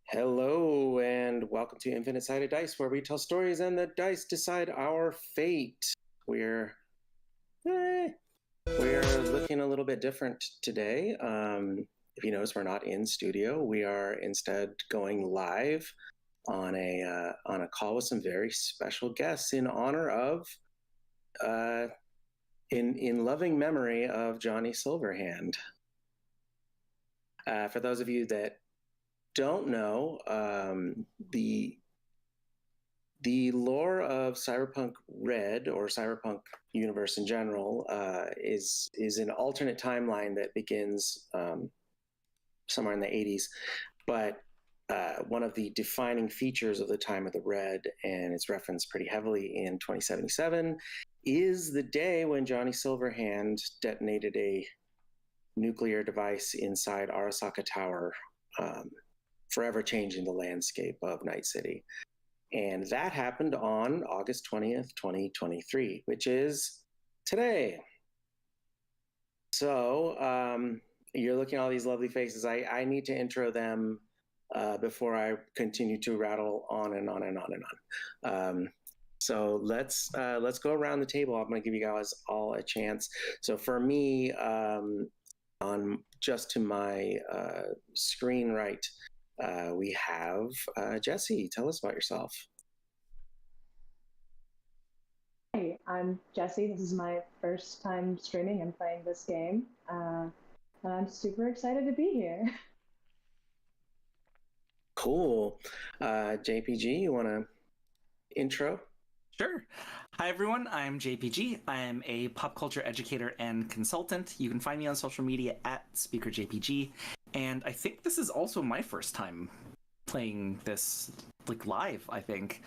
Hello and welcome to Infinite Sided Dice, where we tell stories and the dice decide our fate. We're eh, we're looking a little bit different today. If you notice, we're not in studio. We are instead going live on a call with some very special guests in honor of in loving memory of Johnny Silverhand. For those of you that don't know, the lore of Cyberpunk Red or Cyberpunk universe in general is an alternate timeline that begins somewhere in the 80s. But one of the defining features of the time of the Red, and it's referenced pretty heavily in 2077, is the day when Johnny Silverhand detonated a nuclear device inside Arasaka Tower, forever changing the landscape of Night City. And that happened on August 20th, 2023, which is today. So you're looking at all these lovely faces. I need to intro them before I continue to rattle on and on and on and on. So let's go around the table. I'm going to give you guys all a chance. So for me, on just to my screen right, we have Jesse. Tell us about yourself. Hey, I'm Jesse. This is my first time streaming and playing this game. And I'm super excited to be here. Cool. JPG, you want to intro? Sure. Hi, everyone. I'm JPG. I am a pop culture educator and consultant. You can find me on social media at SpeakerJPG. And I think this is also my first time playing this live. I think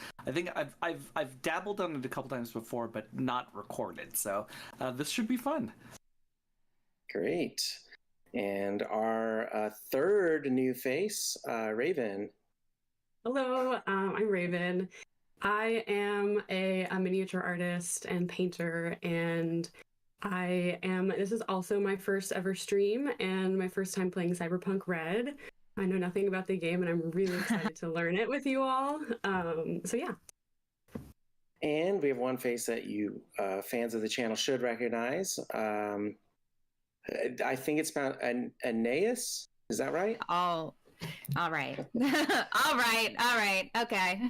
I've dabbled on it a couple times before, but not recorded. So this should be fun. Great. And our third new face, Raven. Hello, I'm Raven. I am a miniature artist and painter, and this is also my first ever stream and my first time playing Cyberpunk Red. I know nothing about the game, and I'm really excited to learn it with you all. So yeah. And we have one face that you fans of the channel should recognize. I think it's about Aeneas. Is that right? Oh, all right. all right. Okay.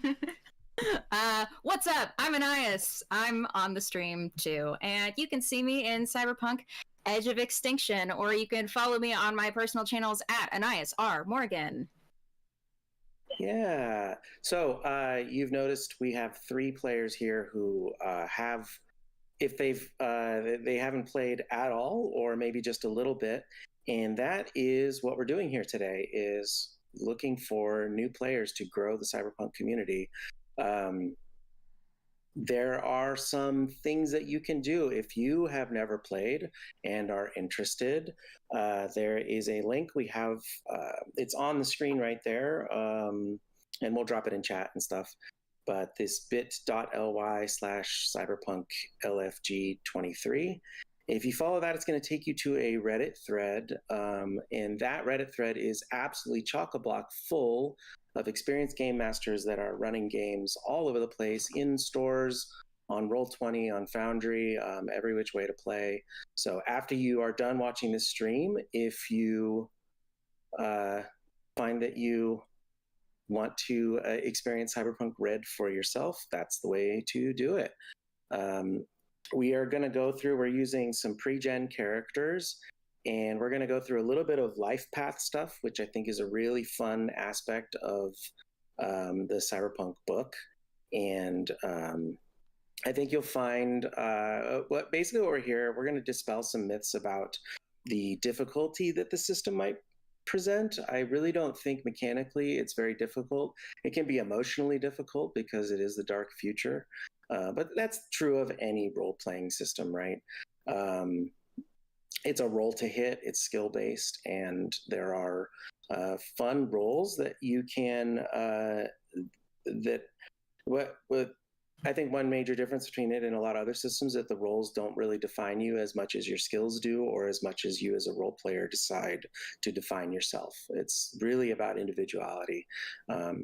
What's up? I'm Anais. I'm on the stream too, and you can see me in Cyberpunk Edge of Extinction, or you can follow me on my personal channels at Anais R. Morgan. Yeah. So you've noticed we have three players here who have, if they haven't played at all, or maybe just a little bit, and that is what we're doing here today, is looking for new players to grow the Cyberpunk community. There are some things that you can do if you have never played and are interested. There is a link we have. It's on the screen right there, and we'll drop it in chat and stuff. But this bit.ly/cyberpunklfg23. If you follow that, it's going to take you to a Reddit thread, and that Reddit thread is absolutely chock-a-block full of experienced game masters that are running games all over the place, in stores, on Roll20, on Foundry, every which way to play. So after you are done watching this stream, if you find that you want to experience Cyberpunk Red for yourself, that's the way to do it. We are going to go through, we're using some pre-gen characters, and we're going to go through a little bit of life path stuff, which I think is a really fun aspect of the Cyberpunk book. And I think you'll find what we're here, we're going to dispel some myths about the difficulty that the system might present. I really don't think mechanically it's very difficult. It can be emotionally difficult because it is the dark future. But that's true of any role-playing system, right? It's a roll to hit, it's skill-based, and there are fun roles that you can, I think one major difference between it and a lot of other systems is that the roles don't really define you as much as your skills do, or as much as you as a role player decide to define yourself. It's really about individuality,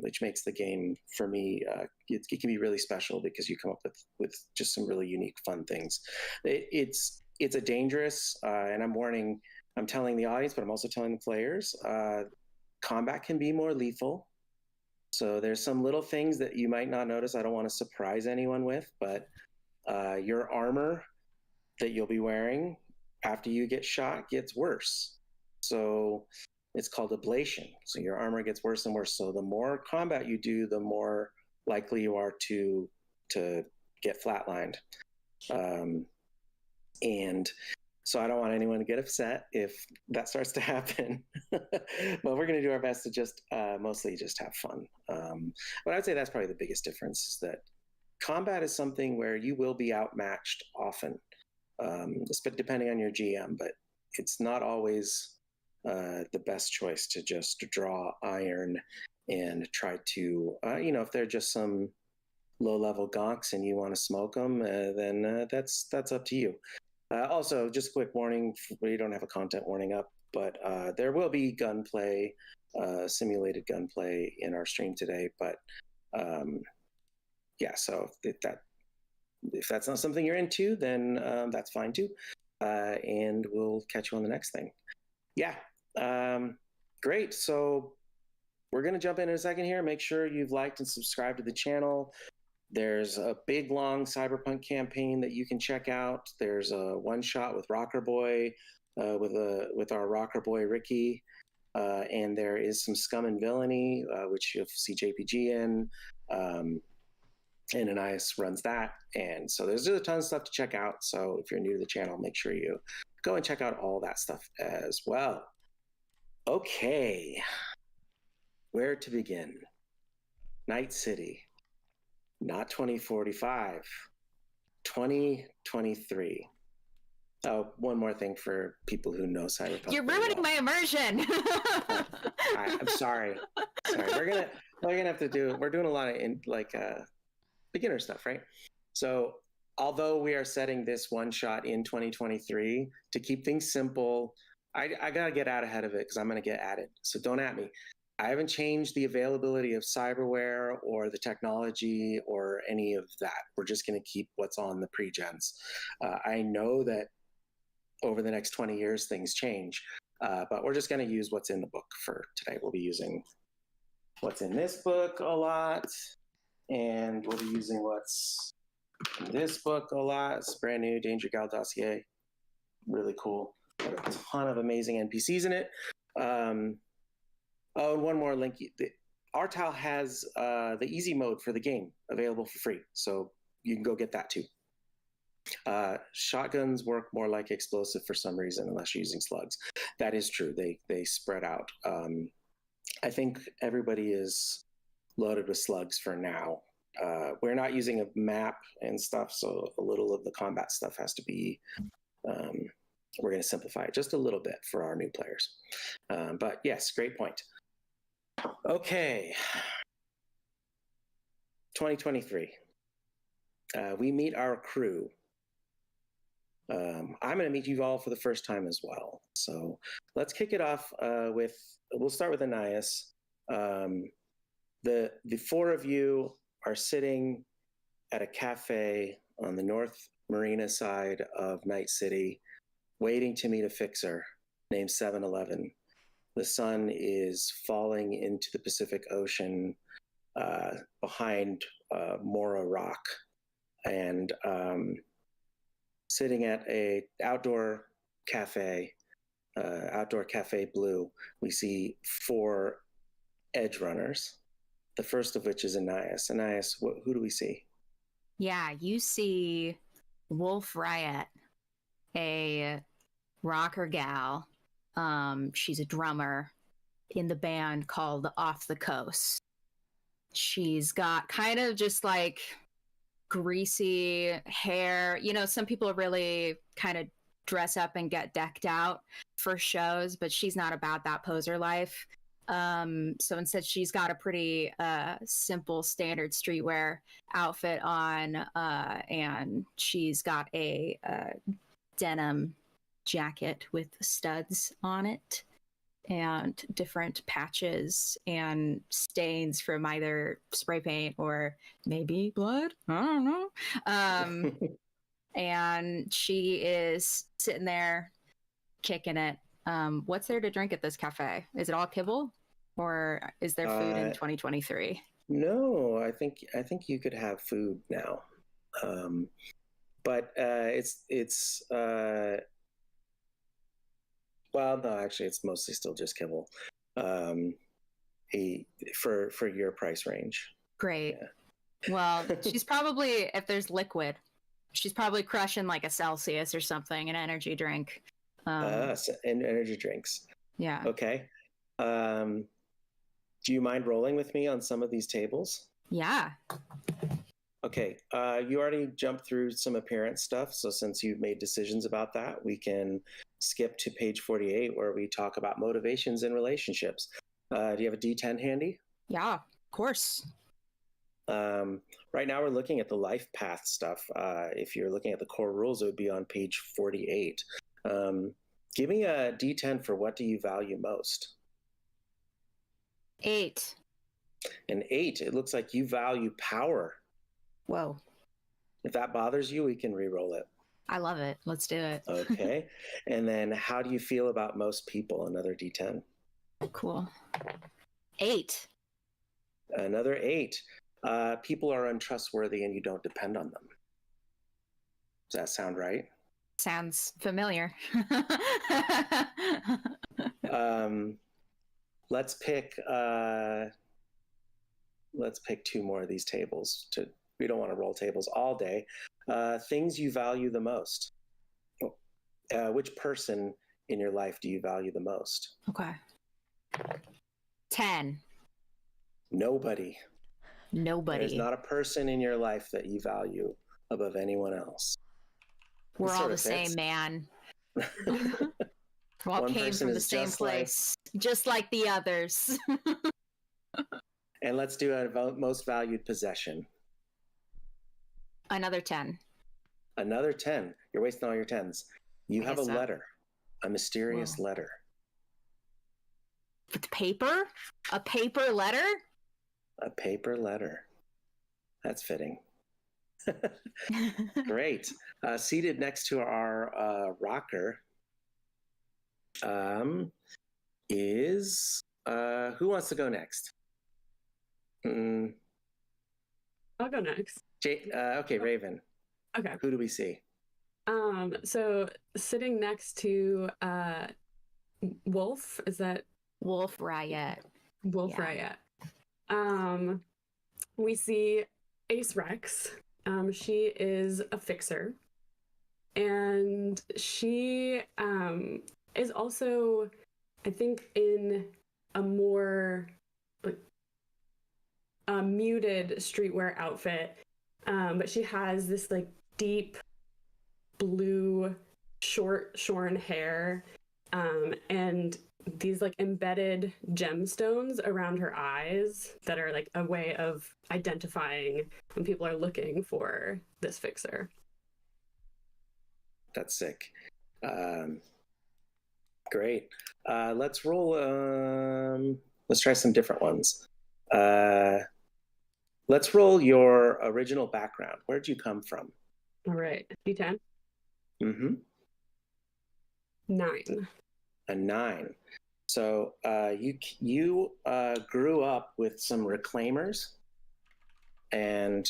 which makes the game, for me, it can be really special because you come up with just some really unique, fun things. It's a dangerous, and I'm telling the audience, but I'm also telling the players, combat can be more lethal. So there's some little things that you might not notice. I don't want to surprise anyone with, but your armor that you'll be wearing after you get shot gets worse. So it's called ablation. So your armor gets worse and worse. So the more combat you do, the more likely you are to get flatlined. And so I don't want anyone to get upset if that starts to happen. But we're going to do our best to just mostly just have fun. But I'd say that's probably the biggest difference, is that combat is something where you will be outmatched often, depending on your GM, but it's not always the best choice to just draw iron and try to, if they're just some low-level gonks and you want to smoke them, then that's up to you. Also, just a quick warning, we don't have a content warning up, but there will be gunplay, simulated gunplay in our stream today. But yeah, so if that's not something you're into, then that's fine too. And we'll catch you on the next thing. Yeah, great. So we're going to jump in a second here. Make sure you've liked and subscribed to the channel. There's a big, long Cyberpunk campaign that you can check out. There's a one-shot with Rocker Boy, with our Rocker Boy Ricky, and there is some Scum and Villainy, which you'll see JPG in, and Anais runs that. And so there's a ton of stuff to check out. So if you're new to the channel, make sure you go and check out all that stuff as well. Okay, where to begin? Night City. Not 2045, 2023. Oh, one more thing for people who know Cyberpunk. You're ruining my immersion. I'm sorry. We're gonna have to do. We're doing a lot of beginner stuff, right? So, although we are setting this one shot in 2023 to keep things simple, I gotta get out ahead of it because I'm gonna get at it. So don't at me. I haven't changed the availability of cyberware or the technology or any of that. We're just going to keep what's on the pre-gens. I know that over the next 20 years, things change, but we're just going to use what's in the book for today. We'll be using what's in this book a lot, and we'll be using what's in this book a lot. It's a brand new Danger Gal dossier. Really cool. Got a ton of amazing NPCs in it. Oh, and one more link. Artal has the easy mode for the game available for free, so you can go get that too. Shotguns work more like explosive for some reason, unless you're using slugs. That is true. They spread out. I think everybody is loaded with slugs for now. We're not using a map and stuff, so a little of the combat stuff has to be. We're going to simplify it just a little bit for our new players. But yes, great point. Okay, 2023. We meet our crew. I'm going to meet you all for the first time as well. So let's kick it off we'll start with Anais. The four of you are sitting at a cafe on the North Marina side of Night City, waiting to meet a fixer named 7-Eleven. The sun is falling into the Pacific Ocean behind Mora Rock, and sitting at a outdoor cafe Blue, we see four edge runners. The first of which is Anais. Anais, who do we see? Yeah, you see Wolf Riot, a rocker gal. She's a drummer in the band called Off the Coast. She's got kind of just like greasy hair. You know, some people really kind of dress up and get decked out for shows, but she's not about that poser life. So instead, she's got a pretty simple standard streetwear outfit on, and she's got a denim jacket with studs on it and different patches and stains from either spray paint or maybe blood. I don't know. And she is sitting there kicking it. What's there to drink at this cafe? Is it all kibble, or is there food in 2023? No, I think you could have food now, but it's well, no, actually, it's mostly still just kibble, for your price range. Great. Yeah. Well, she's probably, if there's liquid, she's probably crushing like a Celsius or something, an energy drink. And energy drinks. Yeah. Okay. Do you mind rolling with me on some of these tables? Yeah. Okay. You already jumped through some appearance stuff, so since you've made decisions about that, we can skip to page 48 where we talk about motivations in relationships. Do you have a D10 handy? Yeah, of course. Right now we're looking at the life path stuff. If you're looking at the core rules, it would be on page 48. Give me a D10 for what do you value most? 8. An 8. It looks like you value power. Whoa. If that bothers you, we can re-roll it. I love it. Let's do it. Okay. And then how do you feel about most people? Another D10. Cool. 8. Another 8. People are untrustworthy and you don't depend on them. Does that sound right? Sounds familiar. Let's pick 2 more of these tables. We don't want to roll tables all day. Things you value the most. Which person in your life do you value the most? Okay. 10. Nobody. There's not a person in your life that you value above anyone else. We're all the same, man. We all came from the same place, just like the others. And let's do a most valued possession. Another 10. Another 10. You're wasting all your 10s. You have a letter, a mysterious letter. With paper? A paper letter? A paper letter. That's fitting. Great. Seated next to our rocker is who wants to go next? I'll go next. Okay, Raven. Okay. Who do we see? So sitting next to Wolf, is that Wolf Riot? Wolf Riot. We see Ace Rex. She is a fixer, and she is also, I think, in a more muted streetwear outfit, but she has this like deep blue short shorn hair, and these like embedded gemstones around her eyes that are like a way of identifying when people are looking for this fixer. That's sick. Great. Let's roll. Let's try some different ones. Let's roll your original background. Where'd you come from? All right. D10. Mm-hmm. 9. A 9. So you grew up with some reclaimers, and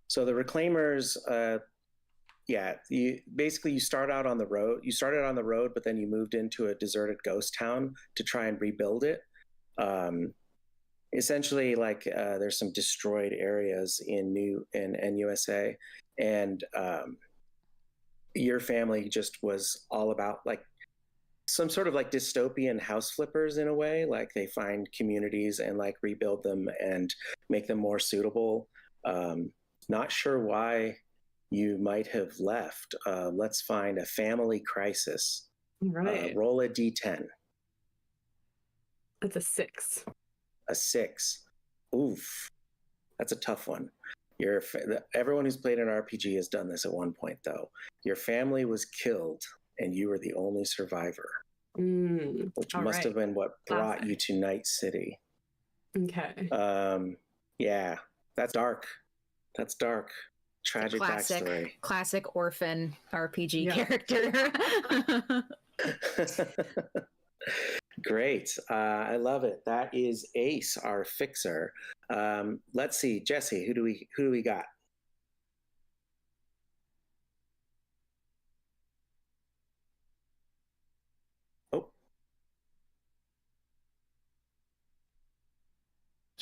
so the reclaimers, you start out on the road. You started on the road, but then you moved into a deserted ghost town to try and rebuild it. Essentially, like there's some destroyed areas in USA, and your family just was all about like some sort of like dystopian house flippers in a way. Like they find communities and like rebuild them and make them more suitable. Not sure why you might have left. Let's find a family crisis. Right. Roll a D10. That's a 6. A 6. Oof. That's a tough one. Everyone who's played an RPG has done this at one point, though. Your family was killed, and you were the only survivor, which must have been what brought you to Night City. Okay. Yeah, that's dark. That's dark. Tragic backstory. Classic orphan RPG character. Great. I love it. That is Ace, our fixer. Let's see, Jesse, who do we got? Oh.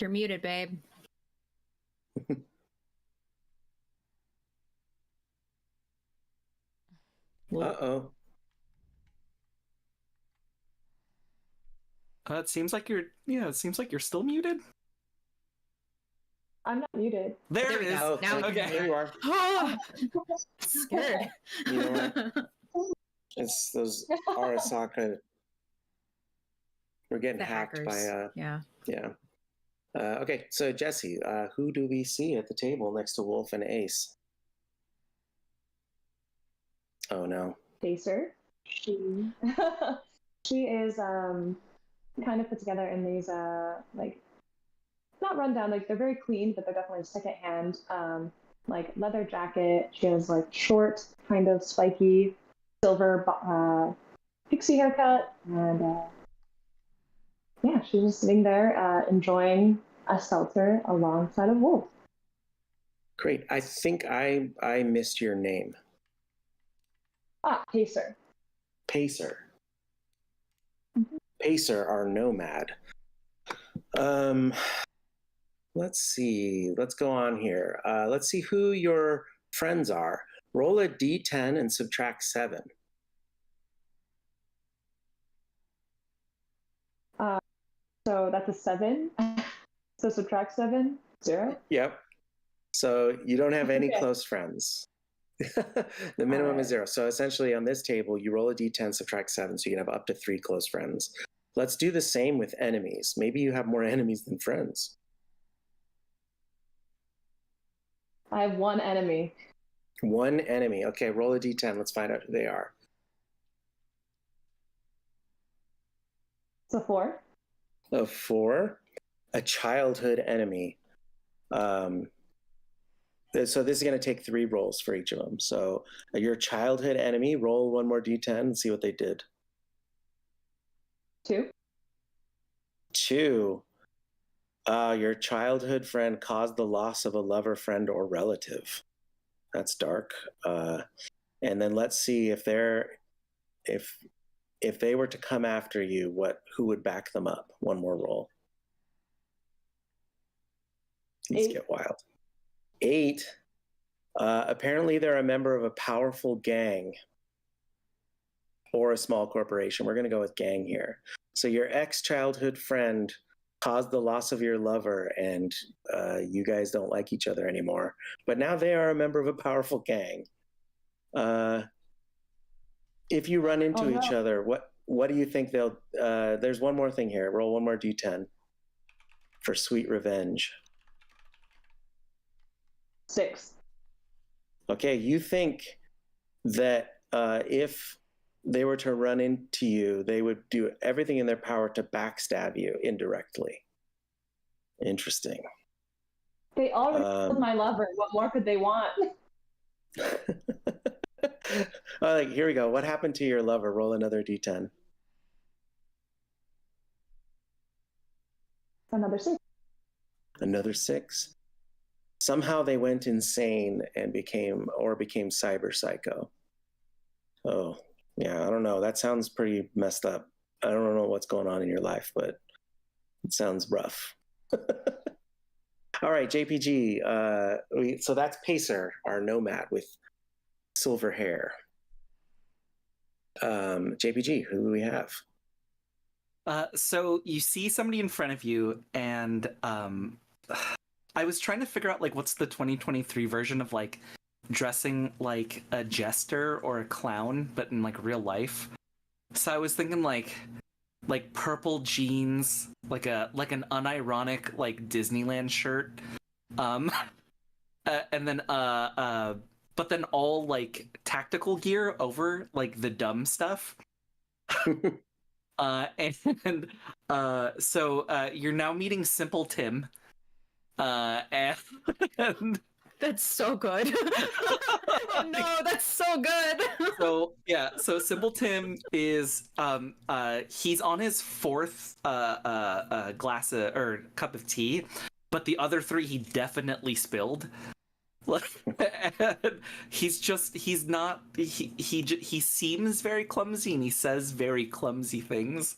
You're muted, babe. Uh-oh. It seems like you're still muted. I'm not muted. There it is. Oh, Now okay. There you are. Scared. You know what? It's those Arasaka. We're getting The hacked hackers. by yeah. Okay, so Jesse, who do we see at the table next to Wolf and Ace? Oh no. Pacer. She is kind of put together in these like not run down, like they're very clean, but they're definitely secondhand. Like leather jacket. She has like short, kind of spiky, silver pixie haircut, and yeah, she's just sitting there enjoying a seltzer alongside of Wolf. Great. I think I missed your name. Pacer. Pacer. Mm-hmm. Pacer, our nomad. Let's see. Let's go on here. Let's see who your friends are. Roll a d10 and subtract 7. So that's a 7. So subtract 7, 0. Yep. So you don't have any Okay. close friends. The minimum is 0. So essentially on this table, you roll a d10, subtract 7, so you can have up to 3 close friends. Let's do the same with enemies. Maybe you have more enemies than friends. I have 1 enemy. 1 enemy. Okay, roll a d10. Let's find out who they are. It's a 4. A 4. A childhood enemy. So this is going to take 3 rolls for each of them. So your childhood enemy, roll 1 more d10 and see what they did. 2. 2. Your childhood friend caused the loss of a lover, friend, or relative. That's dark. And then let's see if they were to come after you, who would back them up? 1 more roll. These 8. get wild. 8. Apparently they're a member of a powerful gang or a small corporation. We're going to go with gang here. So your ex-childhood friend caused the loss of your lover, and you guys don't like each other anymore. But now they are a member of a powerful gang. If you run into each other, what do you think they'll... there's 1 more thing here. Roll 1 more d10 for sweet revenge. 6. Okay, you think that if they were to run into you, they would do everything in their power to backstab you indirectly. Interesting. They already killed my lover. What more could they want? Here we go. What happened to your lover? Roll another d10. Another 6. Another 6. Somehow they went insane and became cyber psycho. Oh, yeah, I don't know. That sounds pretty messed up. I don't know what's going on in your life, but it sounds rough. All right, JPG. So that's Pacer, our nomad with silver hair. JPG, who do we have? So you see somebody in front of you, and I was trying to figure out what's the 2023 version of dressing like a jester or a clown, but in real life. So I was thinking like purple jeans, like an unironic like Disneyland shirt, and then but then all like tactical gear over like the dumb stuff. And so you're now meeting Simple Tim, and That's so good. No, that's so good. so Simple Tim is he's on his fourth glass or cup of tea, but the other three he definitely spilled. He seems very clumsy and he says very clumsy things,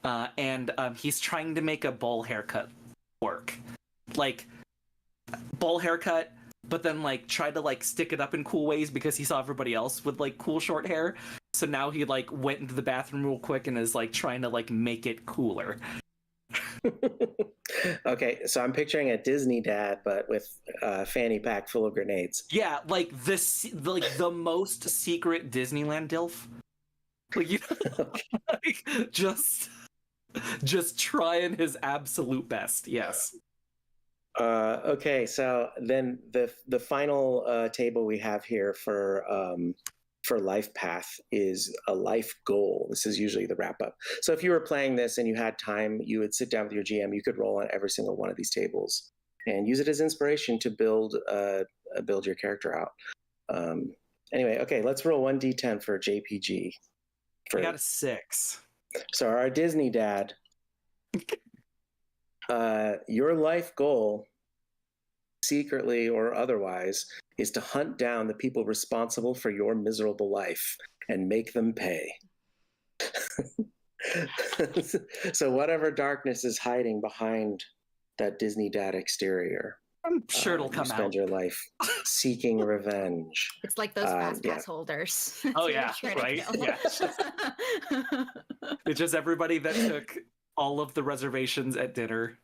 and he's trying to make a bowl haircut work, like bowl haircut, but then like tried to like stick it up in cool ways because he saw everybody else with like cool short hair. So now he like went into the bathroom real quick and is like trying to like make it cooler. Okay, so I'm picturing a Disney dad, but with a fanny pack full of grenades. Yeah, like the most secret Disneyland DILF. Like, you know, like, just trying his absolute best. Yes. Okay, so then the final table we have here for life path is a life goal. This is usually the wrap up. So if you were playing this and you had time, you would sit down with your GM. You could roll on every single one of these tables and use it as inspiration to build your character out. Anyway, okay, let's roll 1d10 for JPG. I got a 6. So our Disney dad. Your life goal, secretly or otherwise, is to hunt down the people responsible for your miserable life and make them pay. So whatever darkness is hiding behind that Disney dad exterior, I'm sure it'll come you spend out. your life seeking revenge. It's like those fast yeah. pass holders. Oh yeah, right. Yeah. It's just everybody that took all of the reservations at dinner,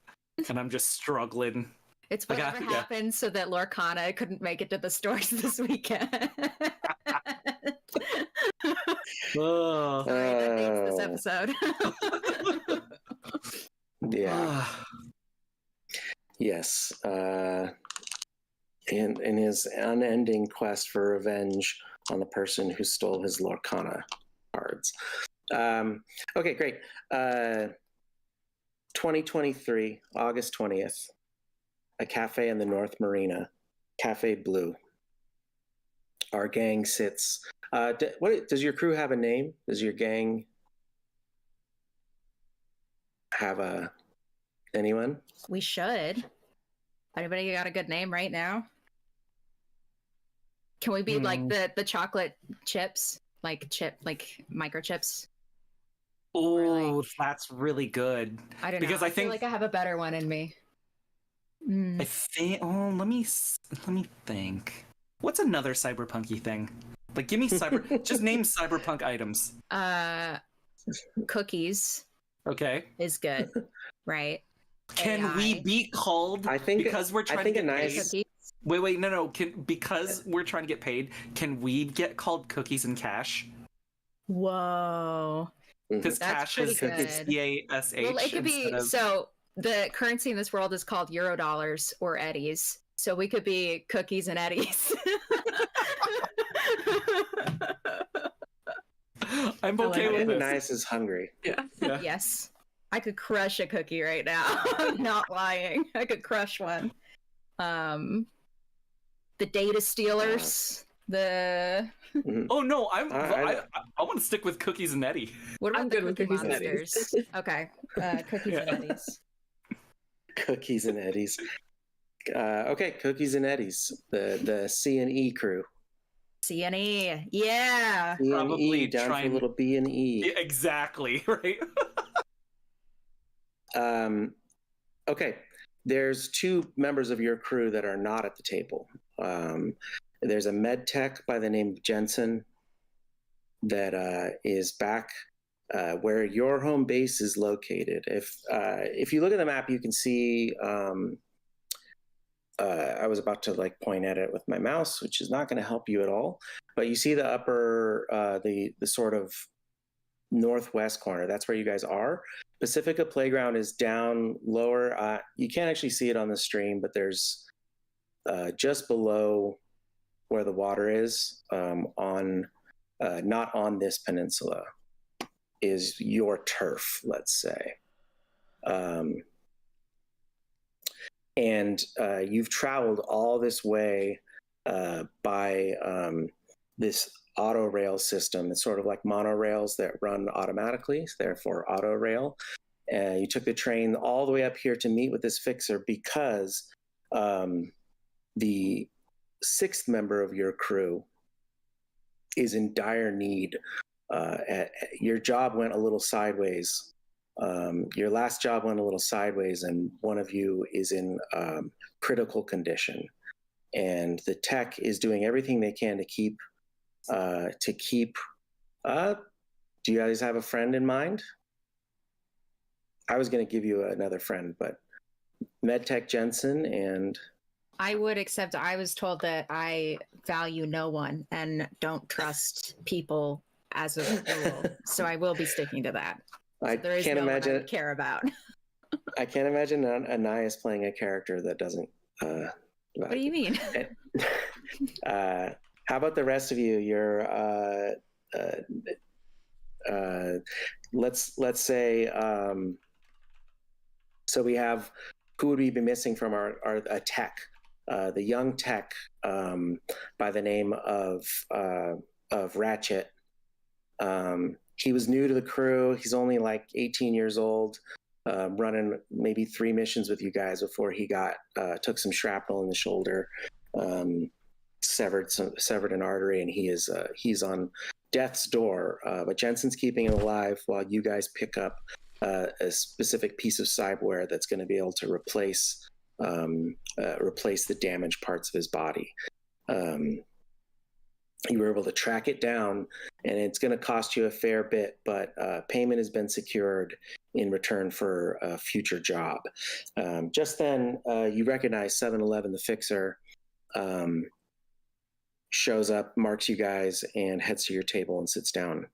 and I'm just struggling. It's whatever Yeah. happened so that Lorcana couldn't make it to the stores this weekend. Oh. Sorry, that dates this episode. Yeah. Yes. In his unending quest for revenge on the person who stole his Lorcana cards. Okay, great. 2023, August 20th, a cafe in the North Marina, Cafe Blue. Our gang sits. Does your crew have a name? Does your gang have anyone? We should. Anybody got a good name right now? Can we be like the chocolate chips? Like microchips? Oh, that's really good. I don't know. Because I I feel think like I have a better one in me. I think. Oh, let me think. What's another cyberpunky thing? Like, give me just name cyberpunk items. Cookies Okay. is good, right? Can AI. we be called? I think because we're trying to get paid. Cookies? Wait, no. Because we're trying to get paid, can we get called Cookies and Cash? Whoa. Because That's cash is pretty good. CASH. Well, it could be so. The currency in this world is called Eurodollars or Eddies, so we could be Cookies and Eddies. I'm okay with this. Nice is hungry. Yeah. Yes, I could crush a cookie right now. I'm not lying. I could crush one. The data stealers. The Oh no, I want to stick with Cookies and Eddie. what about I'm the good with Cookie Cookies and Eddies. Monsters? Okay, Cookies and Yeah. Eddies. Cookies and Eddies. Okay, Cookies and Eddies. The C&E crew. CNE, yeah. C&E Probably down for trying- a little B and E. Yeah, exactly, right? Okay, there's two members of your crew that are not at the table. There's a med tech by the name of Jensen that is back where your home base is located. If you look at the map, you can see. I was about to like point at it with my mouse, which is not going to help you at all. But you see the upper, the sort of northwest corner. That's where you guys are. Pacifica Playground is down lower. You can't actually see it on the stream, but there's just below where the water is, not on this peninsula, is your turf, let's say. And you've traveled all this way by this auto rail system. It's sort of like monorails that run automatically, therefore auto rail. You took the train all the way up here to meet with this fixer because the sixth member of your crew is in dire need. Your job went a little sideways. Your last job went a little sideways, and one of you is in critical condition. And the tech is doing everything they can to keep. Do you guys have a friend in mind? I was going to give you another friend, but MedTech Jensen and... I would, except I was told that I value no one and don't trust people as a rule. So I will be sticking to that. So I can't imagine I would care about. I can't imagine Anais playing a character that doesn't. What do you mean? How about the rest of you? You're let's say so we have, who would we be missing from our tech? The young tech by the name of Ratchet. He was new to the crew. He's only like 18 years old, running maybe 3 missions with you guys before he took some shrapnel in the shoulder, severed an artery, and he's on death's door. But Jensen's keeping him alive while you guys pick up a specific piece of cyberware that's going to be able to replace the damaged parts of his body. You were able to track it down, and it's going to cost you a fair bit, but payment has been secured in return for a future job. Just then, you recognize 7-Eleven, the fixer, shows up, marks you guys, and heads to your table and sits down.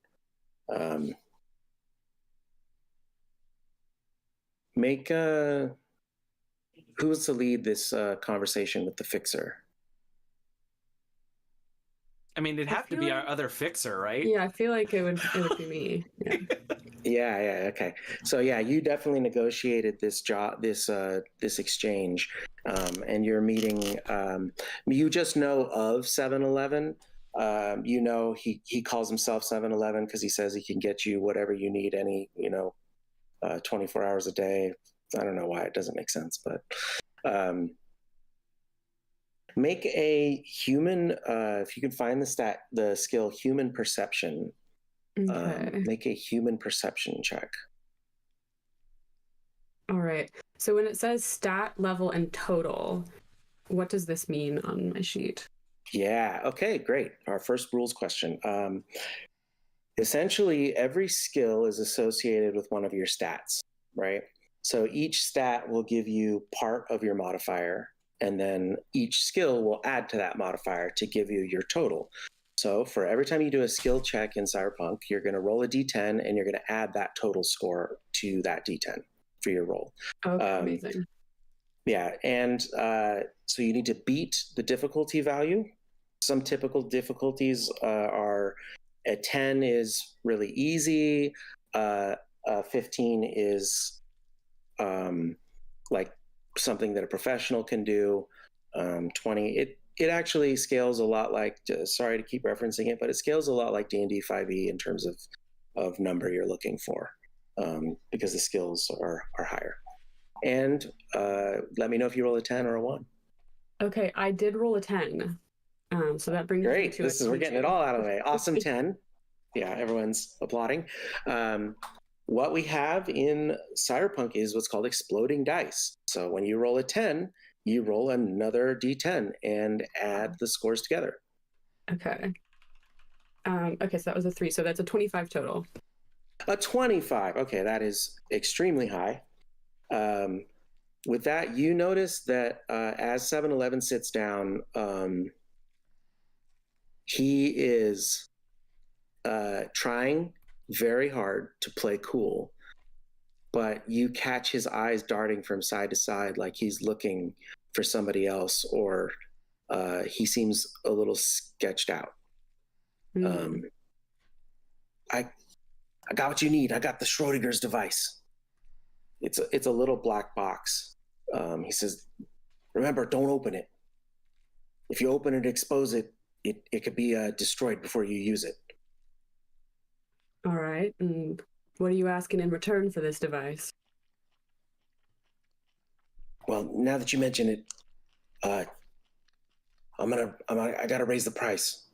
Who's to lead this conversation with the fixer? I mean, it'd have to be our other fixer, right? Yeah, I feel like it would be me. Yeah. Yeah, okay. So yeah, you definitely negotiated this job, this exchange, and you're meeting. You just know of 7-Eleven. You know he calls himself 7-Eleven because he says he can get you whatever you need, 24 hours a day. I don't know why it doesn't make sense, but make a human, if you can find the skill human perception. Okay. Make a human perception check. All right. So when it says stat, level, and total, what does this mean on my sheet? Yeah. Okay, great. Our first rules question. Essentially, every skill is associated with one of your stats, right? So each stat will give you part of your modifier, and then each skill will add to that modifier to give you your total. So for every time you do a skill check in Cyberpunk, you're going to roll a d10 and you're going to add that total score to that d10 for your roll. Okay, amazing. Yeah, and so you need to beat the difficulty value. Some typical difficulties are a 10 is really easy, 15 is like something that a professional can do, 20, it actually scales a lot like, sorry to keep referencing it, but it scales a lot like D&D 5e in terms of number you're looking for, because the skills are higher. And let me know if you roll a 10 or a 1. Okay, I did roll a 10. So that brings Great. me to We're getting it all out of the way. Awesome 10. Yeah, everyone's applauding. What we have in Cyberpunk is what's called exploding dice. So when you roll a 10, you roll another d10 and add the scores together. Okay. Okay, so that was a 3. So that's a 25 total. A 25. Okay, that is extremely high. With that, you notice that as 7-Eleven sits down, he is trying very hard to play cool, but you catch his eyes darting from side to side like he's looking for somebody else, or he seems a little sketched out. I got what you need. I got the Schrodinger's device. It's a little black box. He says, remember, don't open it. If you open it, expose it, it could be destroyed before you use it. All right. And what are you asking in return for this device? Well, now that you mention it, I gotta raise the price.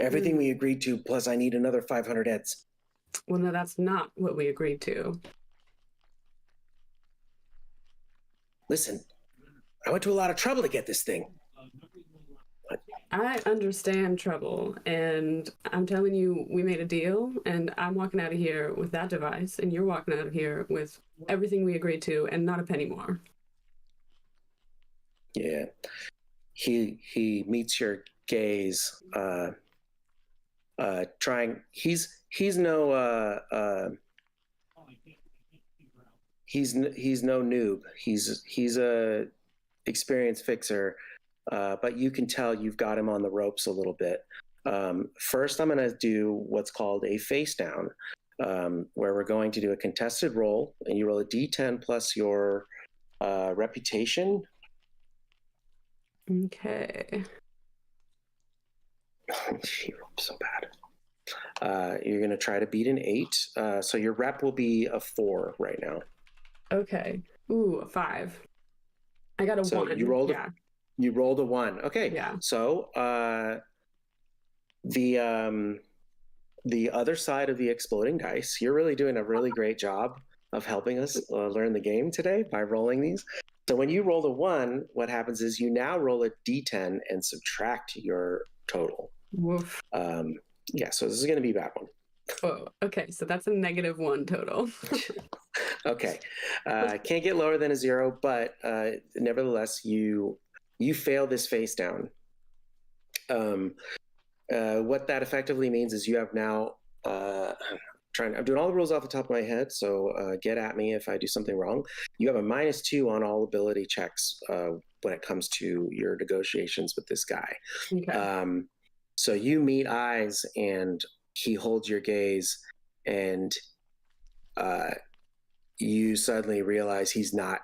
Everything we agreed to, plus I need another 500 heads. Well, no, that's not what we agreed to. Listen, I went to a lot of trouble to get this thing. I understand trouble, and I'm telling you, we made a deal, and I'm walking out of here with that device, and you're walking out of here with everything we agreed to, and not a penny more. Yeah. He meets your gaze, trying. He's no noob. He's a experienced fixer, but you can tell you've got him on the ropes a little bit. First, I'm going to do what's called a face down, where we're going to do a contested roll, and you roll a d10 plus your reputation. Okay. She rolled so bad. You're going to try to beat an 8. So your rep will be a 4 right now. Okay. Ooh, a 5. I got a 1. You rolled you rolled a 1. Okay. Yeah. So the other side of the exploding dice, you're really doing a really great job of helping us learn the game today by rolling these. So when you roll a 1, what happens is you now roll a d10 and subtract your total. Woof. Yeah, so this is going to be a bad one. Oh, okay. So that's a -1 total. Okay. Can't get lower than a 0, but nevertheless, you fail this face down. What that effectively means is you have now, I'm doing all the rules off the top of my head, so get at me if I do something wrong. You have a -2 on all ability checks when it comes to your negotiations with this guy. Okay. So you meet eyes, and he holds your gaze, and you suddenly realize he's not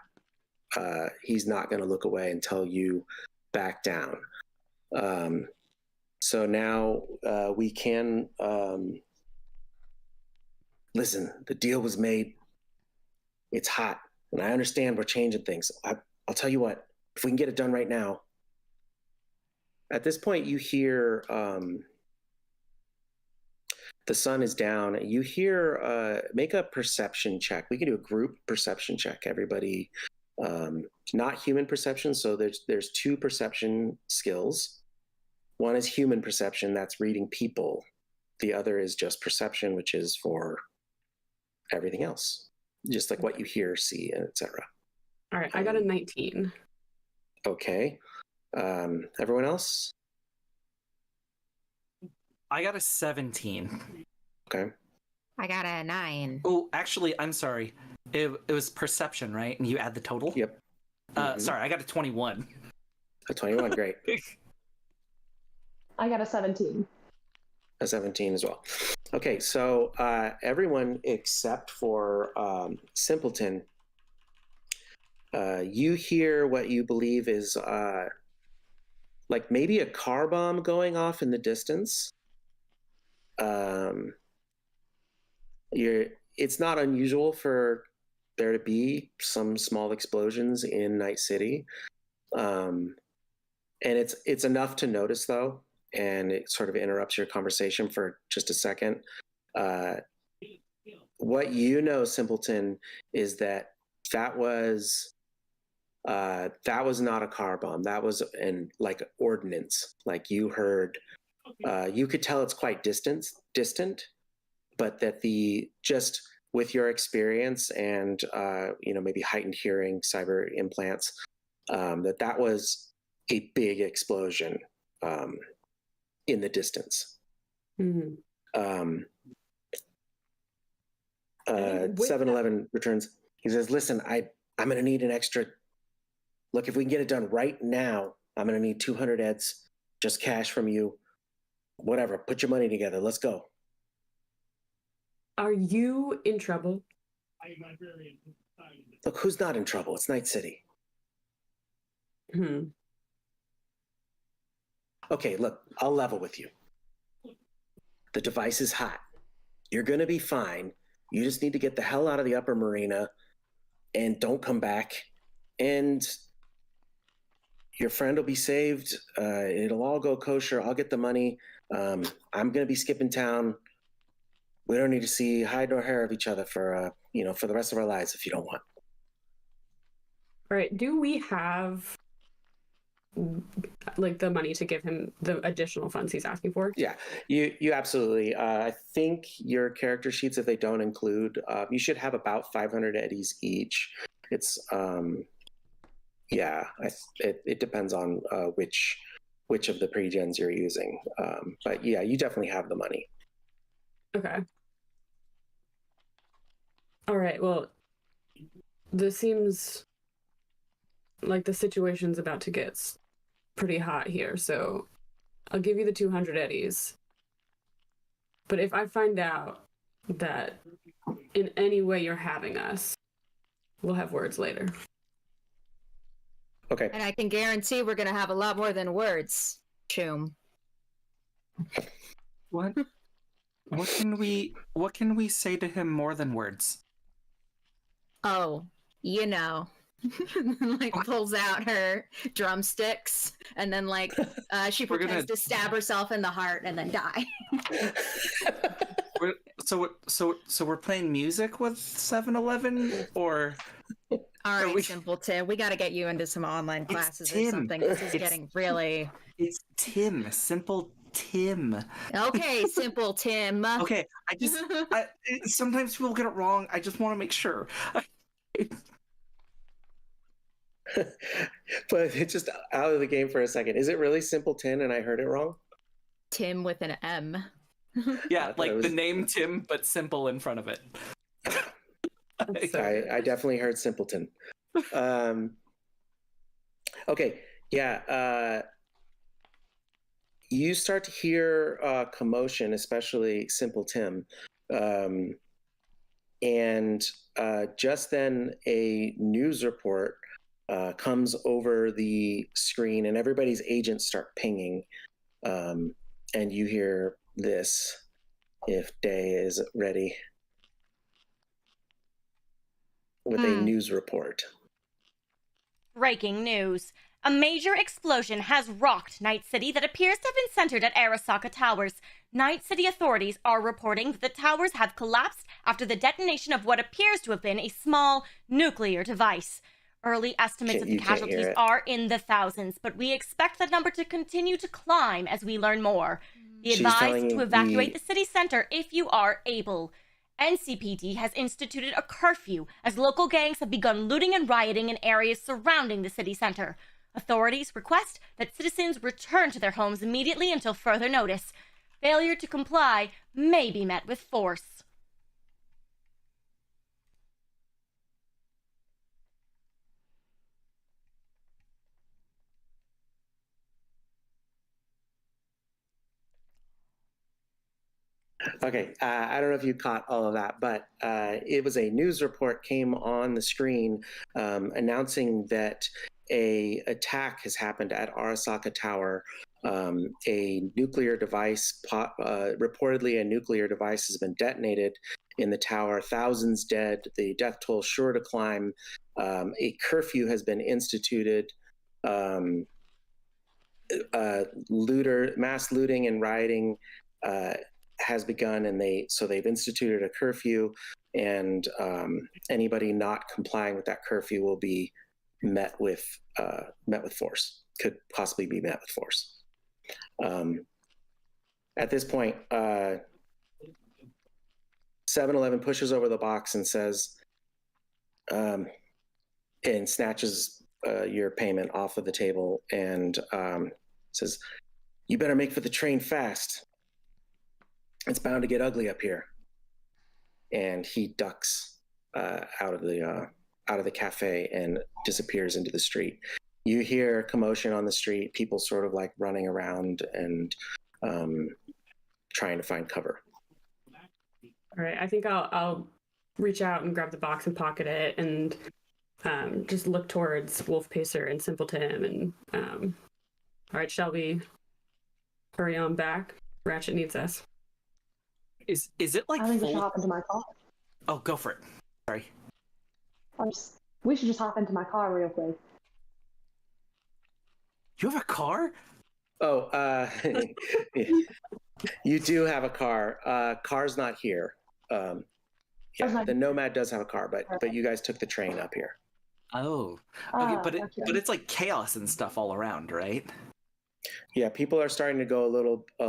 going to look away until you back down. So now we can listen. The deal was made. It's hot, and I understand we're changing things. I'll tell you what. If we can get it done right now. At this point, you hear the sun is down. You hear make a perception check. We can do a group perception check. Everybody, not human perception. So there's 2 perception skills. One is human perception. That's reading people. The other is just perception, which is for everything else, just like what you hear, see, etc. All right. I got a 19. Okay. Everyone else? I got a 17. Okay. I got a 9. Oh, actually, I'm sorry. It was perception, right? And you add the total? Yep. Sorry, I got a 21. A 21, great. I got a 17. A 17 as well. Okay, so everyone except for Simpleton, you hear what you believe is like maybe a car bomb going off in the distance. It's not unusual for there to be some small explosions in Night City, and it's enough to notice though, and it sort of interrupts your conversation for just a second. What you know, Simpleton, is that was not a car bomb. That was like ordnance. Like you heard, you could tell it's quite distant, but that just with your experience and maybe heightened hearing, cyber implants, that was a big explosion in the distance. Mm-hmm. with 7-Eleven returns. He says, "Listen, I'm going to need an extra. Look, if we can get it done right now, I'm going to need 200 eds, just cash from you. Whatever, put your money together. Let's go." Are you in trouble? Look, who's not in trouble? It's Night City. Okay, look, I'll level with you. The device is hot. You're going to be fine. You just need to get the hell out of the upper marina and don't come back. And your friend will be saved. It'll all go kosher. I'll get the money. I'm going to be skipping town. We don't need to see hide nor hair of each other for the rest of our lives if you don't want. All right. Do we have like the money to give him the additional funds he's asking for? Yeah, you absolutely. I think your character sheets, if they don't include, you should have about 500 eddies each. It's it depends on which of the pre-gens you're using. But yeah, you definitely have the money. Okay. All right. Well, this seems like the situation's about to get pretty hot here, so I'll give you the 200 eddies. But if I find out that in any way you're having us, we'll have words later. Okay. And I can guarantee we're going to have a lot more than words, Choom. What can we say to him more than words? Oh, you know. Like pulls out her drumsticks and then she pretends to stab herself in the heart and then die. So we're playing music with 7-Eleven, or all right, Simpleton, we got to get you into some online classes or something. This is getting really. It's Tim, Simple Tim. Okay, Simple Tim. Okay, sometimes people get it wrong. I just want to make sure. But it's just out of the game for a second. Is it really Simpleton and I heard it wrong? Tim with an M. Yeah, like the name Tim, but simple in front of it. I definitely heard Simpleton. Okay, yeah. You start to hear commotion, especially Simple Tim. And just then a news report comes over the screen and everybody's agents start pinging. And you hear this, if Day is ready, with a news report. Breaking news. A major explosion has rocked Night City that appears to have been centered at Arasaka Towers. Night City authorities are reporting that the towers have collapsed after the detonation of what appears to have been a small nuclear device. Early estimates of the casualties are in the thousands, but we expect that number to continue to climb as we learn more. Be advised to evacuate the city center if you are able. NCPD has instituted a curfew as local gangs have begun looting and rioting in areas surrounding the city center. Authorities request that citizens return to their homes immediately until further notice. Failure to comply may be met with force. Okay, I don't know if you caught all of that, but it was a news report came on the screen announcing that a attack has happened at Arasaka Tower. A nuclear device, reportedly a nuclear device has been detonated in the tower. Thousands dead. The death toll sure to climb. A curfew has been instituted. Mass looting and rioting has begun, and they've instituted a curfew, and anybody not complying with that curfew will be met with force. Could possibly be met with force. At this point, 7-Eleven pushes over the box and says, and snatches your payment off of the table and says, "You better make for the train fast. It's bound to get ugly up here." and he ducks out of the cafe and disappears into the street. You hear commotion on the street, people sort of like running around and trying to find cover. All right, I think I'll reach out and grab the box and pocket it, and just look towards Wolf Pacer and Simpleton. And all right, shall we hurry on back? Ratchet needs us. Is it like I think we full? should hop into my car. Oh, go for it. Sorry. We should just hop into my car real quick. You have a car? Oh, you do have a car. Car's not here. The Nomad does have a car, but you guys took the train up here. Oh, okay, but it's like chaos and stuff all around, right? Yeah, people are starting to go a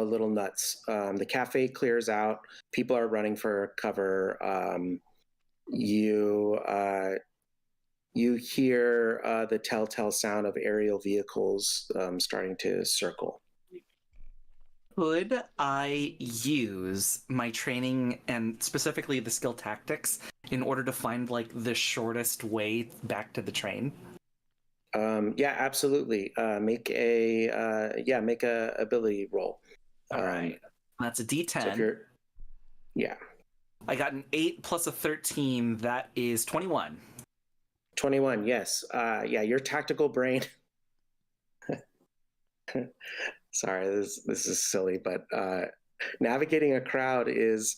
little nuts. The cafe clears out. People are running for cover. You hear the telltale sound of aerial vehicles starting to circle. Could I use my training and specifically the skill tactics in order to find like the shortest way back to the train? Yeah, absolutely. Make a ability roll. All right, that's a D10. So yeah, I got an 8 plus a 13. That is 21. 21. Yes. Yeah, your tactical brain. Sorry, this is silly, but navigating a crowd is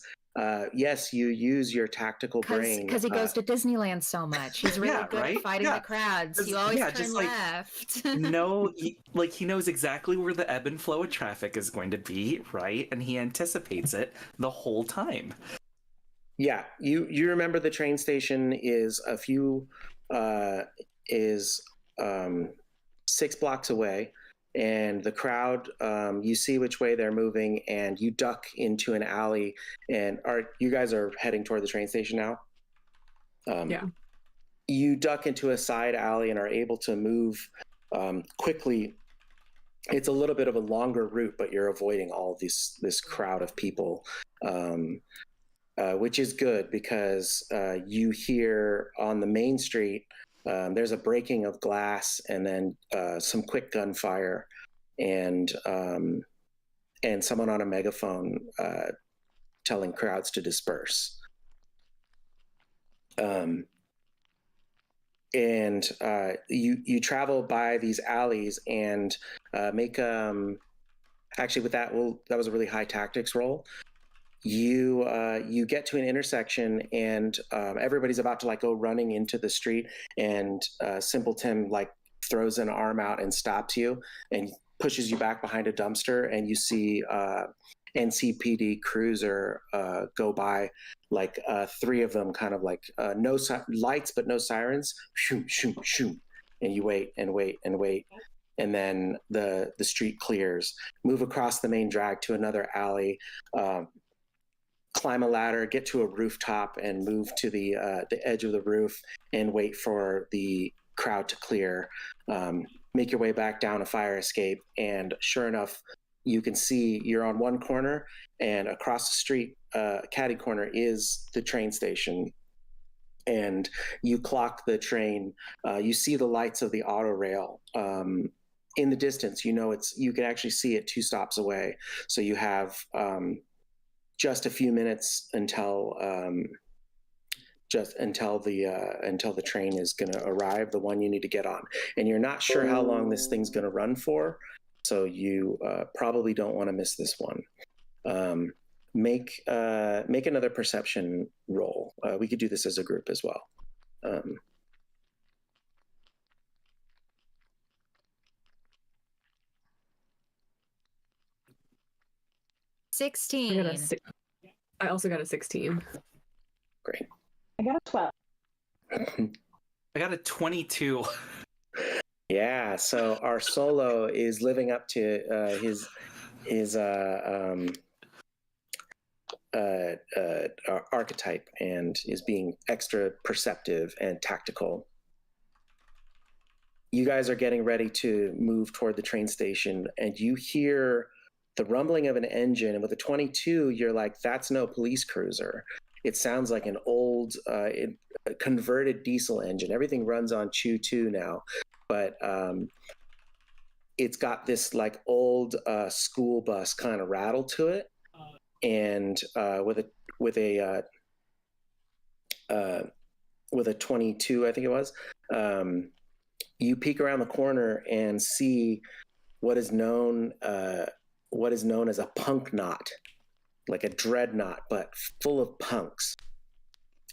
yes, you use your tactical brain because he goes to Disneyland so much. He's really good at fighting the crowds. You always turn left. No, he knows exactly where the ebb and flow of traffic is going to be, right? And he anticipates it the whole time. Yeah, you remember the train station is 6 blocks away. And the crowd, you see which way they're moving, and you duck into an alley. And you guys are heading toward the train station now? Yeah. You duck into a side alley and are able to move quickly. It's a little bit of a longer route, but you're avoiding all of this crowd of people, which is good because you hear on the main street, there's a breaking of glass and then some quick gunfire and someone on a megaphone telling crowds to disperse. You travel by these alleys and make actually with that was a really high tactics roll. You get to an intersection and everybody's about to like go running into the street, and Simpleton like throws an arm out and stops you and pushes you back behind a dumpster, and you see NCPD cruiser go by, like 3 of them, kind of like no lights but no sirens, shoom shoom shoom, and you wait and wait and wait. And then the street clears, move across the main drag to another alley, climb a ladder, get to a rooftop, and move to the edge of the roof and wait for the crowd to clear. Make your way back down a fire escape, and sure enough, you can see you're on one corner, and across the street, caddy corner, is the train station. And you clock the train. You see the lights of the auto rail in the distance. You can actually see it 2 stops away. So you have just a few minutes until the train is going to arrive, the one you need to get on, and you're not sure how long this thing's going to run for, so you probably don't want to miss this one. Make another perception roll. We could do this as a group as well. 16. I also got a 16. Great. I got a 12. I got a 22. Yeah, so our solo is living up to his archetype and is being extra perceptive and tactical. You guys are getting ready to move toward the train station, and you hear the rumbling of an engine, and with a 22 you're like, that's no police cruiser. it sounds like an old converted diesel engine. Everything runs on Chew 2 now, but it's got this like old school bus kind of rattle to it, and with a 22, I think it was. You peek around the corner and see what is known as a punk knot, like a dreadnought, but full of punks.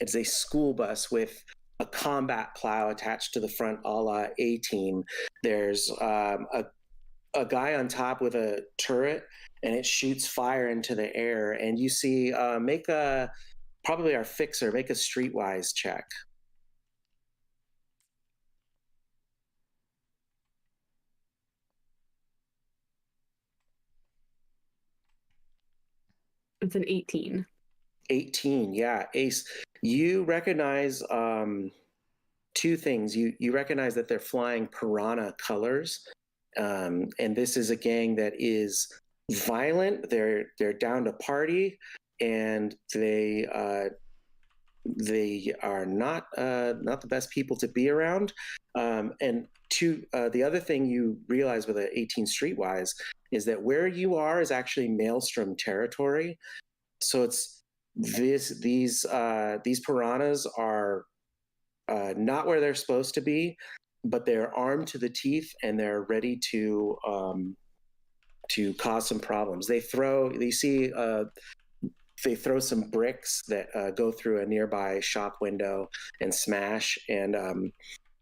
It's a school bus with a combat plow attached to the front, a la A-Team. There's a guy on top with a turret, and it shoots fire into the air. And you see, probably our fixer, make a streetwise check. It's an 18. 18, yeah, Ace. You recognize two things. You recognize that they're flying piranha colors, and this is a gang that is violent. They're down to party, and they are not the best people to be around. And the other thing you realize with an 18 Streetwise is that where you are is actually Maelstrom territory. So it's these piranhas are not where they're supposed to be, but they're armed to the teeth and they're ready to cause some problems. They throw some bricks that go through a nearby shop window and smash, and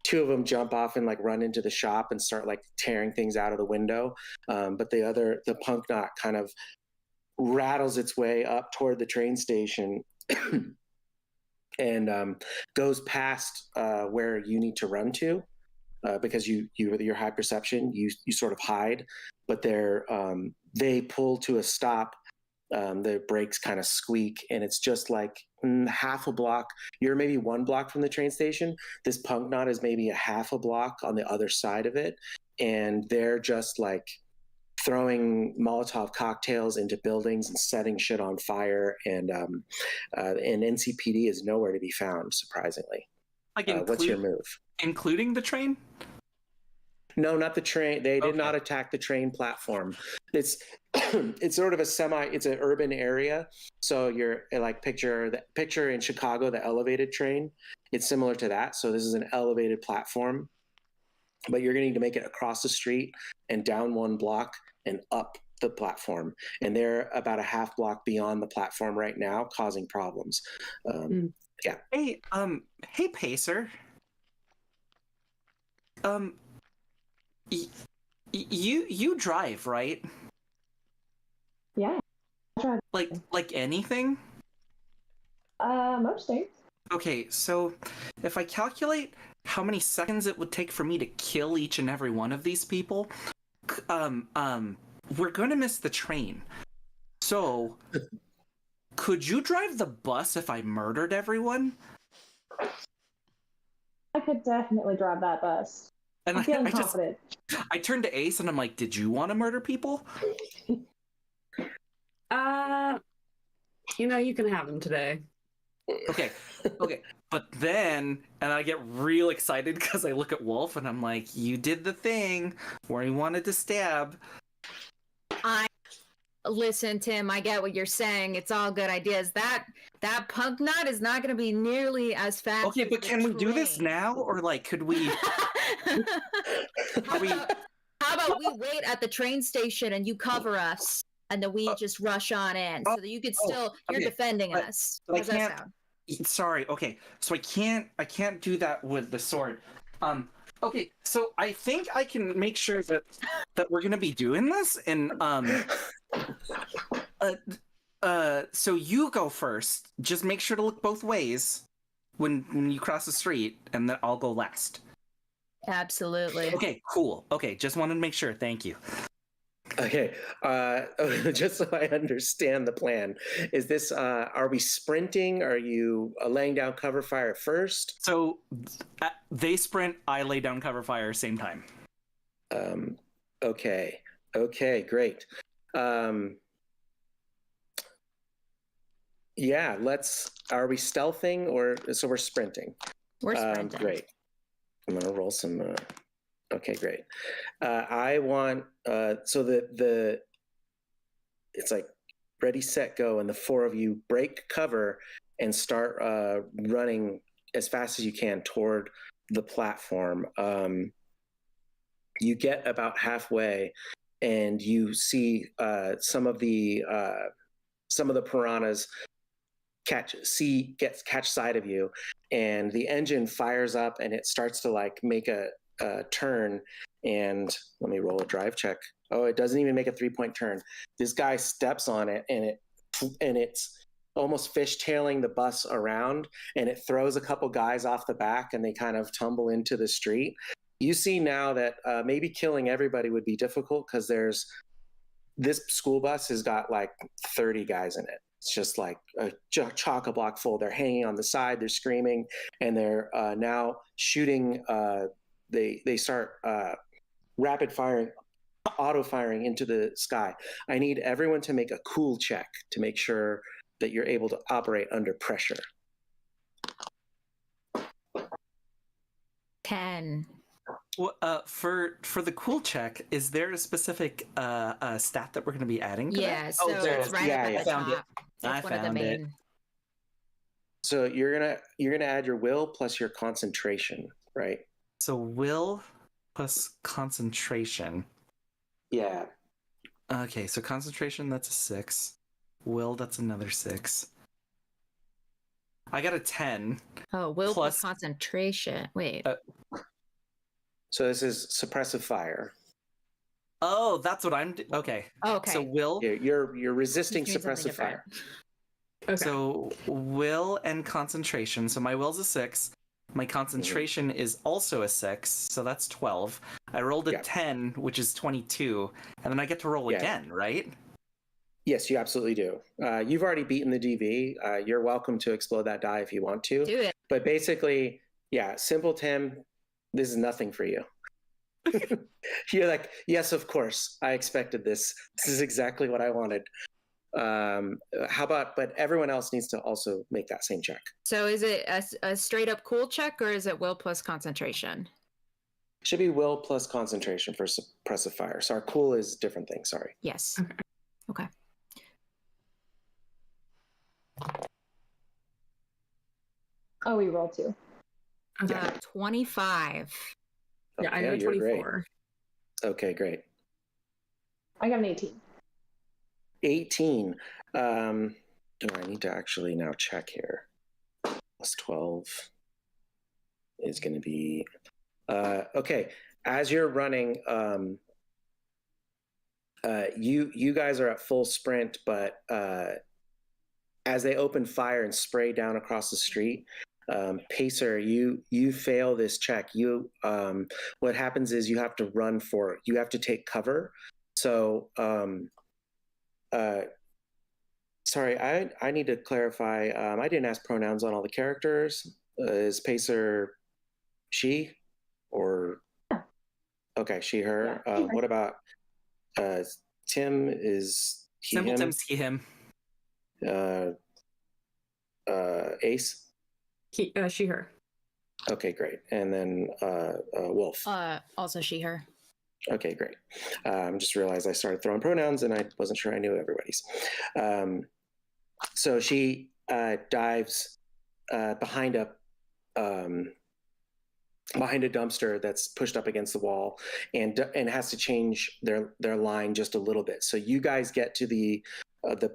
two of them jump off and like run into the shop and start like tearing things out of the window. But the punk knot kind of rattles its way up toward the train station and goes past where you need to run to, because your high perception, you sort of hide, but they pull to a stop. The brakes kind of squeak, and it's just like half a block. You're maybe 1 block from the train station. This punk knot is maybe a half a block on the other side of it, and they're just like throwing Molotov cocktails into buildings and setting shit on fire, and NCPD is nowhere to be found, surprisingly. What's your move? Including the train? No, not the train. They did not attack the train platform. It's sort of it's an urban area. So you're like picture in Chicago, the elevated train. It's similar to that. So this is an elevated platform, but you're going to need to make it across the street and down 1 block and up the platform. And they're about a half block beyond the platform right now, causing problems. Yeah. Hey, Pacer. You drive, right? Yeah. I drive. Like anything? Most things. Okay, so if I calculate how many seconds it would take for me to kill each and every one of these people, we're gonna miss the train. So, could you drive the bus if I murdered everyone? I could definitely drive that bus. And I'm feeling confident. I turned to Ace and I'm like, did you want to murder people? You can have them today. Okay. But then, and I get real excited because I look at Wolf and I'm like, you did the thing where he wanted to stab. Listen, Tim, I get what you're saying. It's all good ideas. That punk knot is not going to be nearly as fast. Okay, but can we do this now, or like, could we? How about we wait at the train station and you cover us, and then we just rush on in, so that you could you're defending us. How does that sound? Sorry. Okay, so I can't do that with the sword. Okay, so I think I can make sure that we're gonna be doing this, and so you go first. Just make sure to look both ways when you cross the street, and then I'll go last. Absolutely. Okay, cool. Okay, just wanted to make sure. Thank you. Okay, just so I understand the plan, is this, are we sprinting? Are you laying down cover fire first? So they sprint, I lay down cover fire, same time. Okay, great. Yeah, are we stealthing or so we're sprinting? We're sprinting. Great. I'm gonna roll some. Okay, great. I want so the it's like ready, set, go, and the four of you break cover and start running as fast as you can toward the platform. You get about halfway, and you see some of the piranhas catch sight of you, and the engine fires up and it starts to like make a turn. And let me roll a drive check. Oh, it doesn't even make a 3-point turn. This guy steps on it, and it's almost fishtailing the bus around, and it throws a couple guys off the back, and they kind of tumble into the street. You see now that maybe killing everybody would be difficult, because this school bus has got like 30 guys in it. It's just like a chock-a-block full. They're hanging on the side, they're screaming, and they're now shooting. They start rapid firing, auto firing into the sky. I need everyone to make a cool check to make sure that you're able to operate under pressure. 10. Well, for the cool check, is there a specific stat that we're going to be adding to Yeah, that? so there it's is. right Yeah, up yeah. at the Found it. top. It's one of the found it. main. So you're gonna add your will plus your concentration, right? So will plus concentration. Yeah. Okay, so concentration, that's a 6. Will, that's another 6. I got a 10. Oh, will plus Plus- concentration. Wait. So this is suppressive fire. Oh, that's what I'm okay. Okay. So will, You're resisting Teach me something suppressive fire. Okay. so will and concentration. So my will's a 6. My concentration is also a 6, so that's 12. I rolled a Yeah. 10, which is 22, and then I get to roll Yeah. again, right? Yes, you absolutely do. You've already beaten the DV. You're welcome to explode that die if you want to. Do it. But basically, yeah, simple Tim, this is nothing for you. You're like, yes, of course. I expected this. This is exactly what I wanted. But everyone else needs to also make that same check. So is it a straight up cool check, or is it will plus concentration? Should be will plus concentration for suppressive fire. So our cool is a different thing. Sorry. Yes. Okay. Oh, we rolled 2. Okay. 25. Yeah, I Okay, got a you're great. 24. Okay, great. I got an 18. 18. I need to actually now check here. Plus 12 is going to be okay. As you're running, you guys are at full sprint, but as they open fire and spray down across the street, Pacer, you fail this check. What happens is you have to take cover. So sorry, I need to clarify. I didn't ask pronouns on all the characters. Is Pacer she or okay, she, her? Yeah, she, her. What about Tim? Is he, Simple him? Tim's he, him. Ace? She, her. Okay, great. And then Wolf. Also she, her. Okay, great. Just realized I started throwing pronouns and I wasn't sure I knew everybody's. So she dives behind a dumpster that's pushed up against the wall and has to change their line just a little bit. So you guys get to the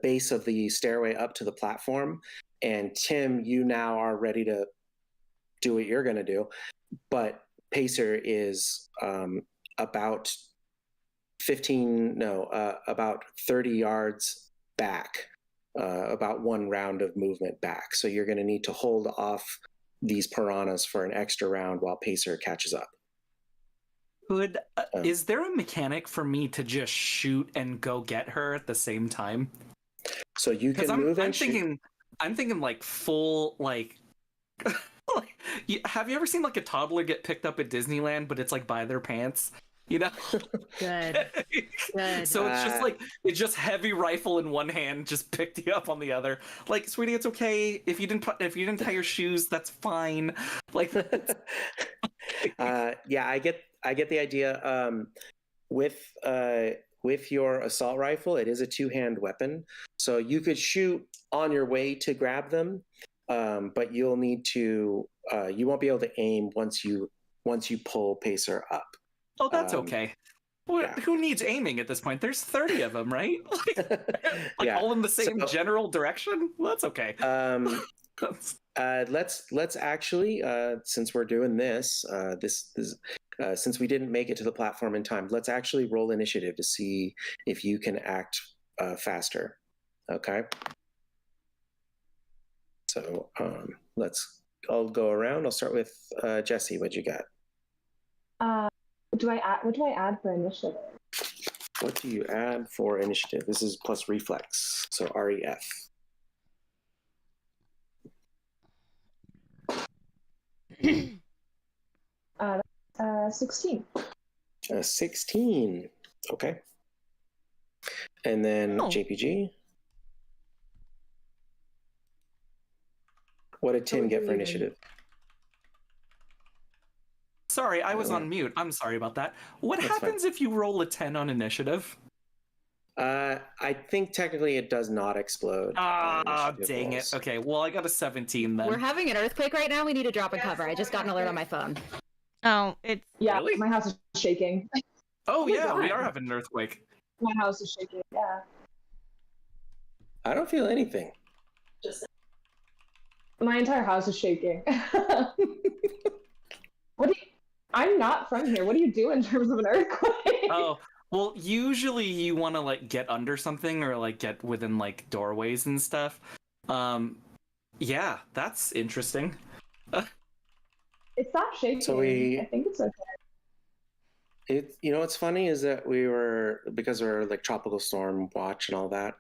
base of the stairway up to the platform, and Tim, you now are ready to do what you're going to do, but Pacer is about 30 yards back, about one round of movement back. So you're going to need to hold off these piranhas for an extra round while Pacer catches up. Is there a mechanic for me to just shoot and go get her at the same time? So you can move and shoot. I'm thinking like full like. Have you ever seen like a toddler get picked up at Disneyland, but it's like by their pants? You know? Good. Good. So it's just heavy rifle in one hand, just picked you up on the other. Like, sweetie, it's okay if you didn't tie your shoes, that's fine. Like, yeah, I get the idea. With your assault rifle, it is a two-hand weapon, so you could shoot on your way to grab them, but you'll need to. You won't be able to aim once you pull Pacer up. oh, that's okay. Well, yeah. who needs aiming at this point? There's 30 of them, right? Like Yeah. all in the same So- general direction. Well, that's okay. Let's actually, since we're doing this, since we didn't make it to the platform in time, let's actually roll initiative to see if you can act faster. Okay. So I'll go around. I'll start with Jesse. What you got? What do I add for initiative? What do you add for initiative? This is plus reflex, so REF. 16. 16. Okay. And then JPG. What did Tim get for initiative? Sorry, I was on mute. I'm sorry about that. What That's happens if you roll a 10 on initiative? I think technically it does not explode. Ah, initiative dang rolls. it. Okay, well, I got a 17 then. We're having an earthquake right now. We need to drop and cover. I just got an alert on my phone. Oh, it's Yeah, Really? my house is shaking. Oh, my yeah, we God. are having an earthquake. My house is shaking. Yeah. I don't feel anything. My entire house is shaking. I'm not from here. What do you do in terms of an earthquake? Oh, well, usually you want to like get under something or like get within like doorways and stuff. Yeah, that's interesting. It's not shaking. So I think it's okay. What's funny is that because we're like tropical storm watch and all that.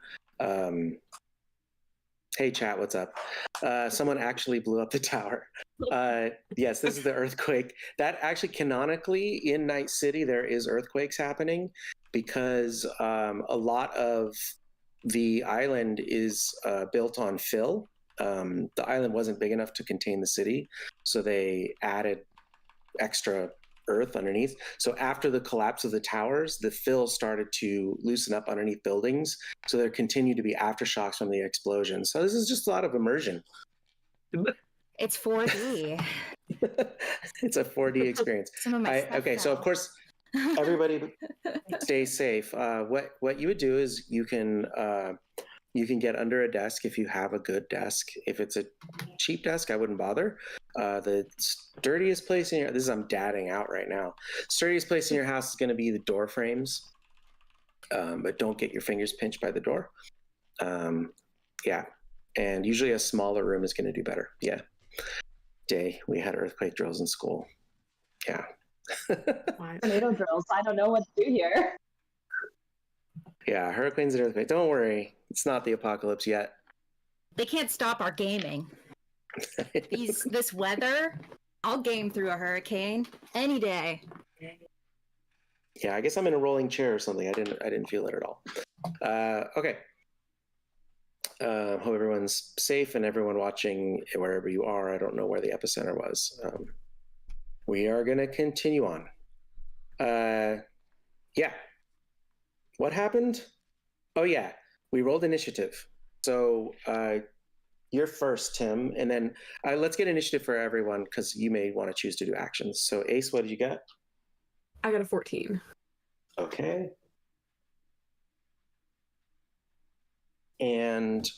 Hey chat, what's up? Someone actually blew up the tower. Yes, this is the earthquake. That actually canonically in Night City there is earthquakes happening because a lot of the island is built on fill. The island wasn't big enough to contain the city, so they added extra earth underneath. So after the collapse of the towers, the fill started to loosen up underneath buildings. So there continued to be aftershocks from the explosion. So this is just a lot of immersion. It's 4D. It's a 4D experience. Some of my stuff Okay, so of fell. course, everybody stay safe. What you would do is you can get under a desk if you have a good desk. If it's a cheap desk, I wouldn't bother. The sturdiest place in I'm dadding out right now. Sturdiest place in your house is going to be the door frames, but don't get your fingers pinched by the door. Yeah, and usually a smaller room is going to do better. Yeah, we had earthquake drills in school. Yeah. Tornado drills. I don't know what to do here. Yeah, hurricanes and earthquakes. Don't worry, it's not the apocalypse yet. They can't stop our gaming. This weather, I'll game through a hurricane any day. Yeah, I guess I'm in a rolling chair or something. I didn't feel it at all. Okay. Hope everyone's safe and everyone watching wherever you are. I don't know where the epicenter was. We are going to continue on. Yeah. What happened? Oh, yeah. We rolled initiative. So you're first, Tim. And then let's get initiative for everyone because you may want to choose to do actions. So Ace, what did you get? I got a 14. Okay. And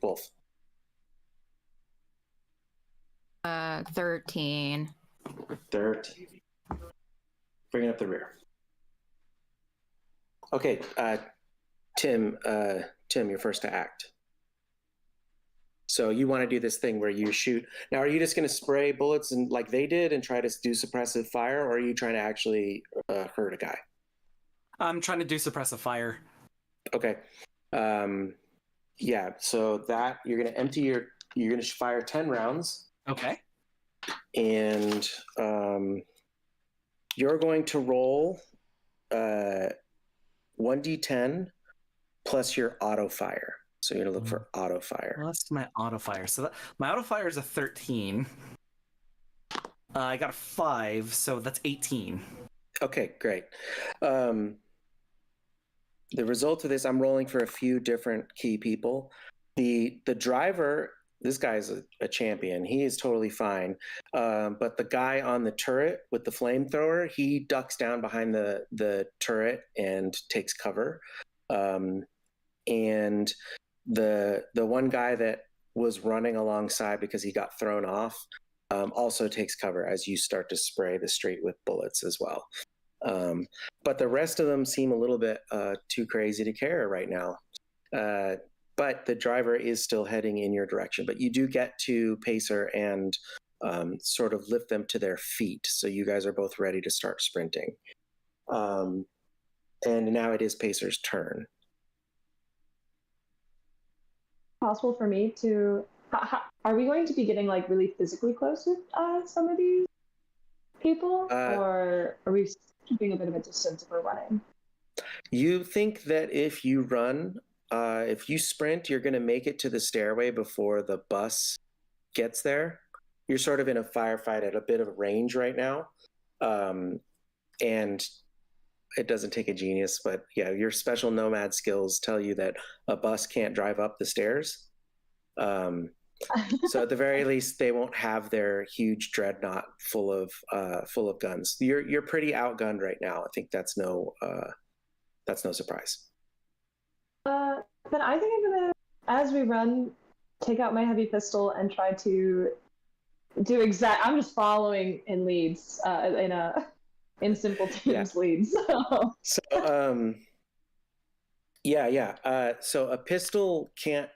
Wolf. 13. 13. Bringing up the rear. Okay, Tim, you're first to act. So you want to do this thing where you shoot. Now, are you just going to spray bullets and like they did and try to do suppressive fire, or are you trying to actually hurt a guy? I'm trying to do suppressive fire. Okay. Yeah. So that you're going to you're going to fire 10 rounds. Okay. And you're going to roll 1d10 plus your auto fire. So you're going to look for auto fire. Plus my auto fire. So my auto fire is a 13. I got a 5, so that's 18. Okay, great. The result of this, I'm rolling for a few different key people. The driver, this guy's a champion. He is totally fine. But the guy on the turret with the flamethrower, he ducks down behind the turret and takes cover. And the one guy that was running alongside because he got thrown off also takes cover as you start to spray the street with bullets as well. But the rest of them seem a little bit too crazy to care right now. But the driver is still heading in your direction. But you do get to Pacer and sort of lift them to their feet. So you guys are both ready to start sprinting. And now it is Pacer's turn. Possible for me to... Are we going to be getting like really physically close with some of these people? Or are we keeping a bit of a distance if we're running? You think that if you run, if you sprint, you're going to make it to the stairway before the bus gets there. You're sort of in a firefight at a bit of a range right now. And it doesn't take a genius, but yeah, your special nomad skills tell you that a bus can't drive up the stairs. So at the very least, they won't have their huge dreadnought full of guns. You're pretty outgunned right now. I think that's no surprise. Then I think I'm gonna, as we run, take out my heavy pistol and try to do I'm just following in leads, in simple teams leads. So so a pistol can't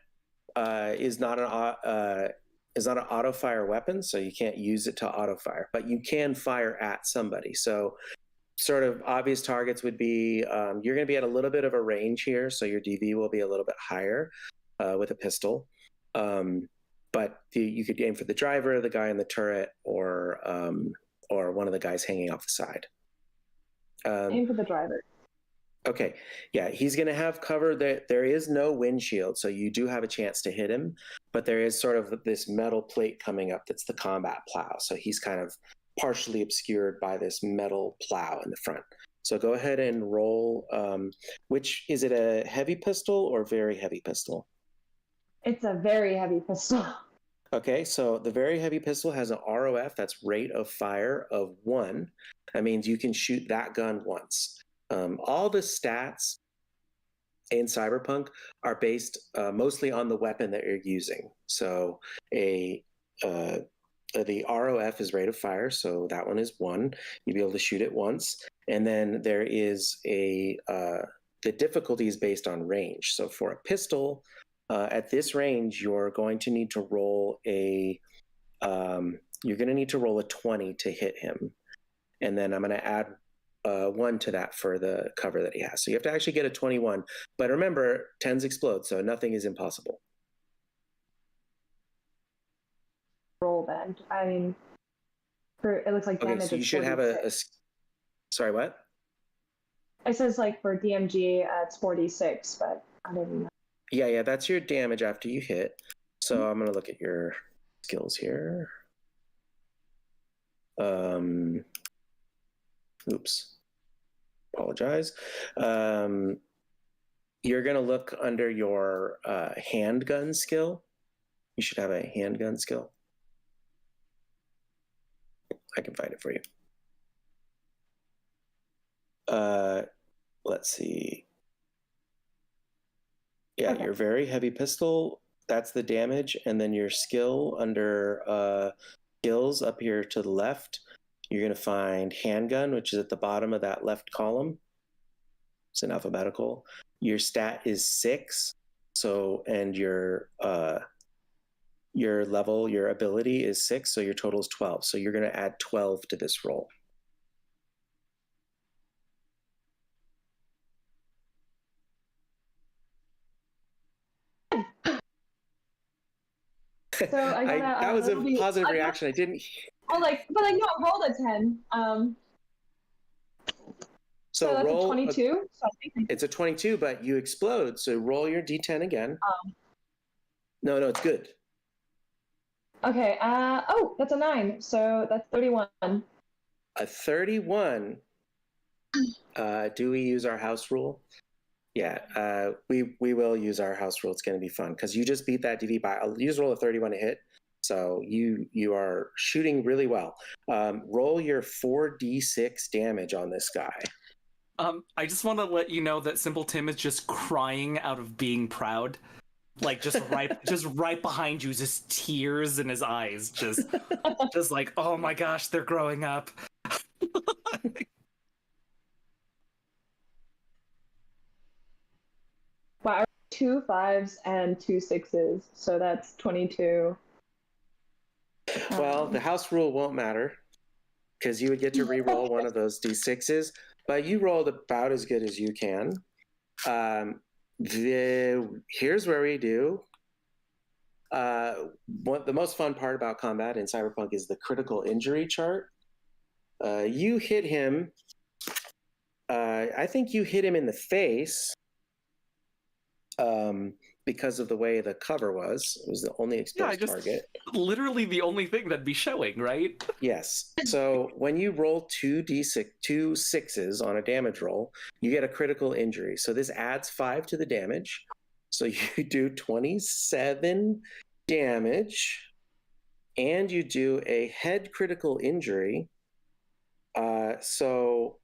is not an auto fire weapon, so you can't use it to auto fire, but you can fire at somebody. So sort of obvious targets would be you're going to be at a little bit of a range here, so your DV will be a little bit higher with a pistol. But you could aim for the driver, the guy in the turret, or one of the guys hanging off the side. Aim for the driver. Okay, yeah, he's going to have cover. There is no windshield, so you do have a chance to hit him, but there is sort of this metal plate coming up that's the combat plow, so he's kind of partially obscured by this metal plow in the front. So go ahead and roll, which, is it a heavy pistol or very heavy pistol? It's a very heavy pistol. Okay, so the very heavy pistol has an ROF, that's rate of fire, of 1. That means you can shoot that gun once. All the stats in Cyberpunk are based mostly on the weapon that you're using. So the ROF is rate of fire, so that one is 1. You'll be able to shoot it once. And then there is the difficulty is based on range. So for a pistol, at this range, you're going to need to roll a 20 to hit him. And then I'm going to add 1 to that for the cover that he has. So you have to actually get a 21. But remember, 10s explode, so nothing is impossible. Roll then. I mean, it looks like damage. Okay, so you should 46. have Sorry, what? It says like for DMG, it's 46, but I didn't know. Yeah, that's your damage after you hit. So I'm going to look at your skills here. Oops. Apologize. You're going to look under your handgun skill. You should have a handgun skill. I can find it for you. Let's see. Yeah, okay. Your very heavy pistol, that's the damage. And then your skill under skills up here to the left, you're going to find handgun, which is at the bottom of that left column. It's in alphabetical. Your stat is 6. So, and your level, your ability is 6. So your total is 12. So you're going to add 12 to this roll. So that was a positive reaction. I didn't. Oh, but no, I rolled a 10. So that's roll a 22. So I think it's a 22, but you explode. So roll your d10 again. No, it's good. okay. Oh, that's a 9. So that's 31. A 31. Do we use our house rule? Yeah, we will use our house rule. It's going to be fun because you just beat that DV by. I'll use roll a 31 to hit. So you are shooting really well. Roll your 4d6 damage on this guy. I just want to let you know that Simple Tim is just crying out of being proud. Like just right behind you, just tears in his eyes, just like, oh my gosh, they're growing up. Wow, 2 5s and 2 6s. So that's 22. Well, the house rule won't matter because you would get to re-roll one of those d6s, but you rolled about as good as you can. Here's where we do. The most fun part about combat in Cyberpunk is the critical injury chart. You hit him. I think you hit him in the face. Because of the way the cover was. It was the only exposed target. Literally the only thing that'd be showing, right? Yes. So when you roll two sixes on a damage roll, you get a critical injury. So this adds 5 to the damage. So you do 27 damage, and you do a head critical injury. So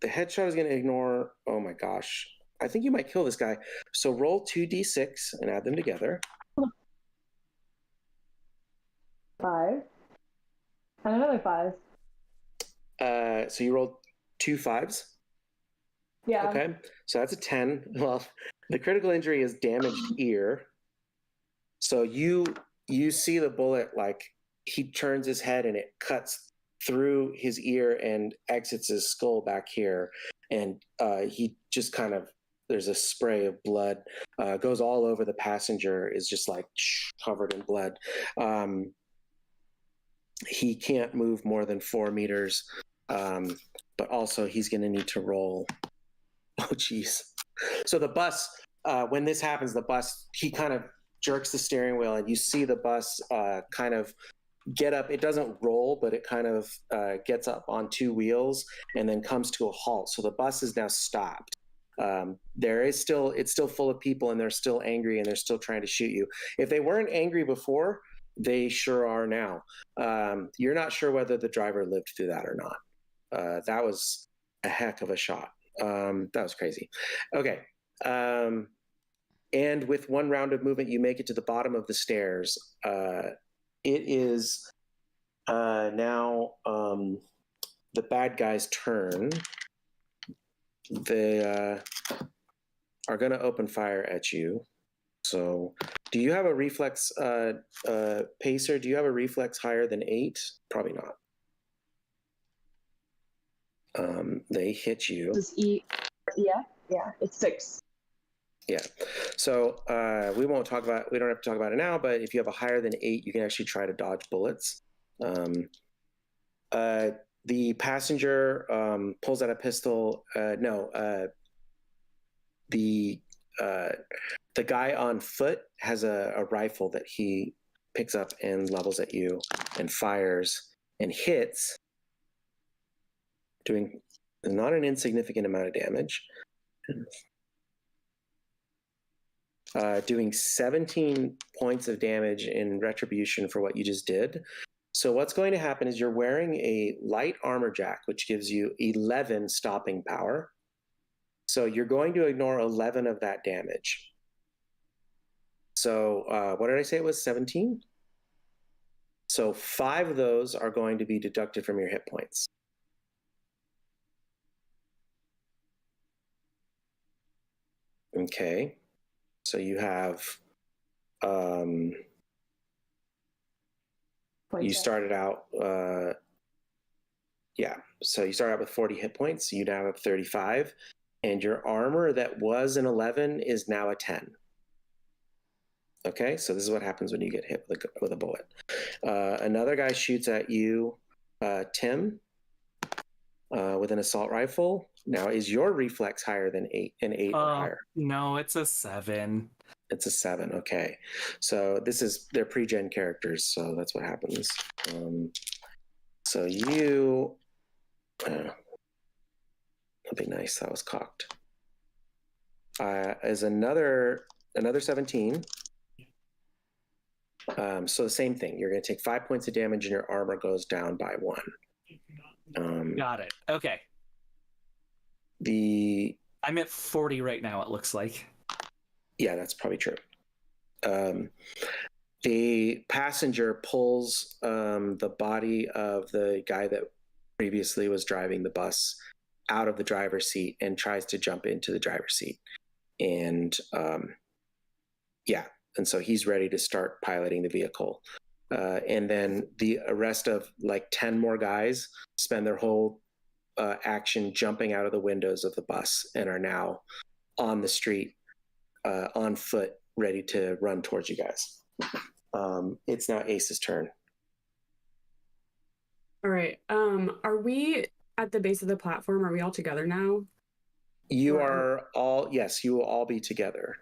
the headshot is going to ignore. Oh my gosh. I think you might kill this guy. So roll 2d6 and add them together. 5. And another 5. So you rolled 2 5s? Yeah. Okay. So that's a 10. Well, the critical injury is damaged ear. So you see the bullet, like he turns his head and it cuts through his ear and exits his skull back here. And he just kind of, there's a spray of blood, goes all over the passenger, is just like covered in blood. He can't move more than 4 meters, but also he's going to need to roll. Oh, geez. So the bus, when this happens, the bus, he kind of jerks the steering wheel, and you see the bus kind of get up. It doesn't roll, but it kind of gets up on 2 wheels and then comes to a halt. So the bus is now stopped. It's still full of people, and they're still angry, and they're still trying to shoot you. If they weren't angry before, they sure are now. You're not sure whether the driver lived through that or not. That was a heck of a shot. That was crazy. Okay. And with 1 round of movement, you make it to the bottom of the stairs. It is now the bad guy's turn. They are going to open fire at you. So do you have a reflex, Pacer? Do you have a reflex higher than 8? Probably not. They hit you. Does yeah, it's 6. Yeah. So we don't have to talk about it now, but if you have a higher than 8, you can actually try to dodge bullets. The passenger pulls out a pistol. The guy on foot has a rifle that he picks up and levels at you and fires and hits, doing not an insignificant amount of damage. Doing 17 points of damage in retribution for what you just did. So what's going to happen is you're wearing a light armor jack, which gives you 11 stopping power. So you're going to ignore 11 of that damage. So what did I say it was, 17? So 5 of those are going to be deducted from your hit points. Okay. So you have, you started out, so you start out with 40 hit points. You now have 35, and your armor that was an 11 is now a 10. Okay, so this is what happens when you get hit with a bullet. Another guy shoots at you, Tim, with an assault rifle. Now, is your reflex higher than 8? An 8 or higher? No, it's a 7. It's a 7. Okay. So they're pre-gen characters, so that's what happens. So you, that'd be nice. That was cocked. Is another 17. So the same thing. You're going to take 5 points of damage, and your armor goes down by 1. Got it. Okay. I'm at 40 right now, it looks like. Yeah, that's probably true. The passenger pulls the body of the guy that previously was driving the bus out of the driver's seat and tries to jump into the driver's seat. And and so he's ready to start piloting the vehicle. And then the rest of like 10 more guys spend their whole action jumping out of the windows of the bus and are now on the street on foot, ready to run towards you guys. It's now Ace's turn. All right. Are we at the base of the platform? Are we all together now? You are all, yes, you will all be together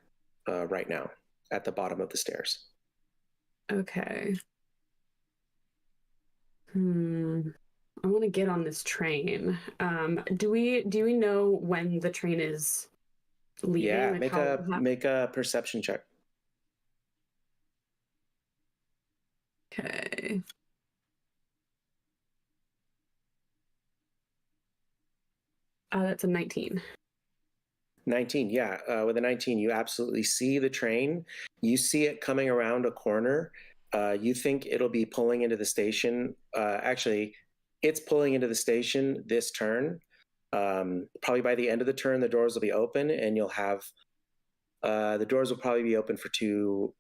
right now at the bottom of the stairs. Okay. I want to get on this train. Do we know when the train is leaving? Yeah, Like make a perception check. Okay. That's a 19. 19, yeah. With a 19, you absolutely see the train. You see it coming around a corner. You think it'll be pulling into the station. Actually, it's pulling into the station this turn. Probably by the end of the turn, the doors will be open, and you'll have the doors will probably be open for two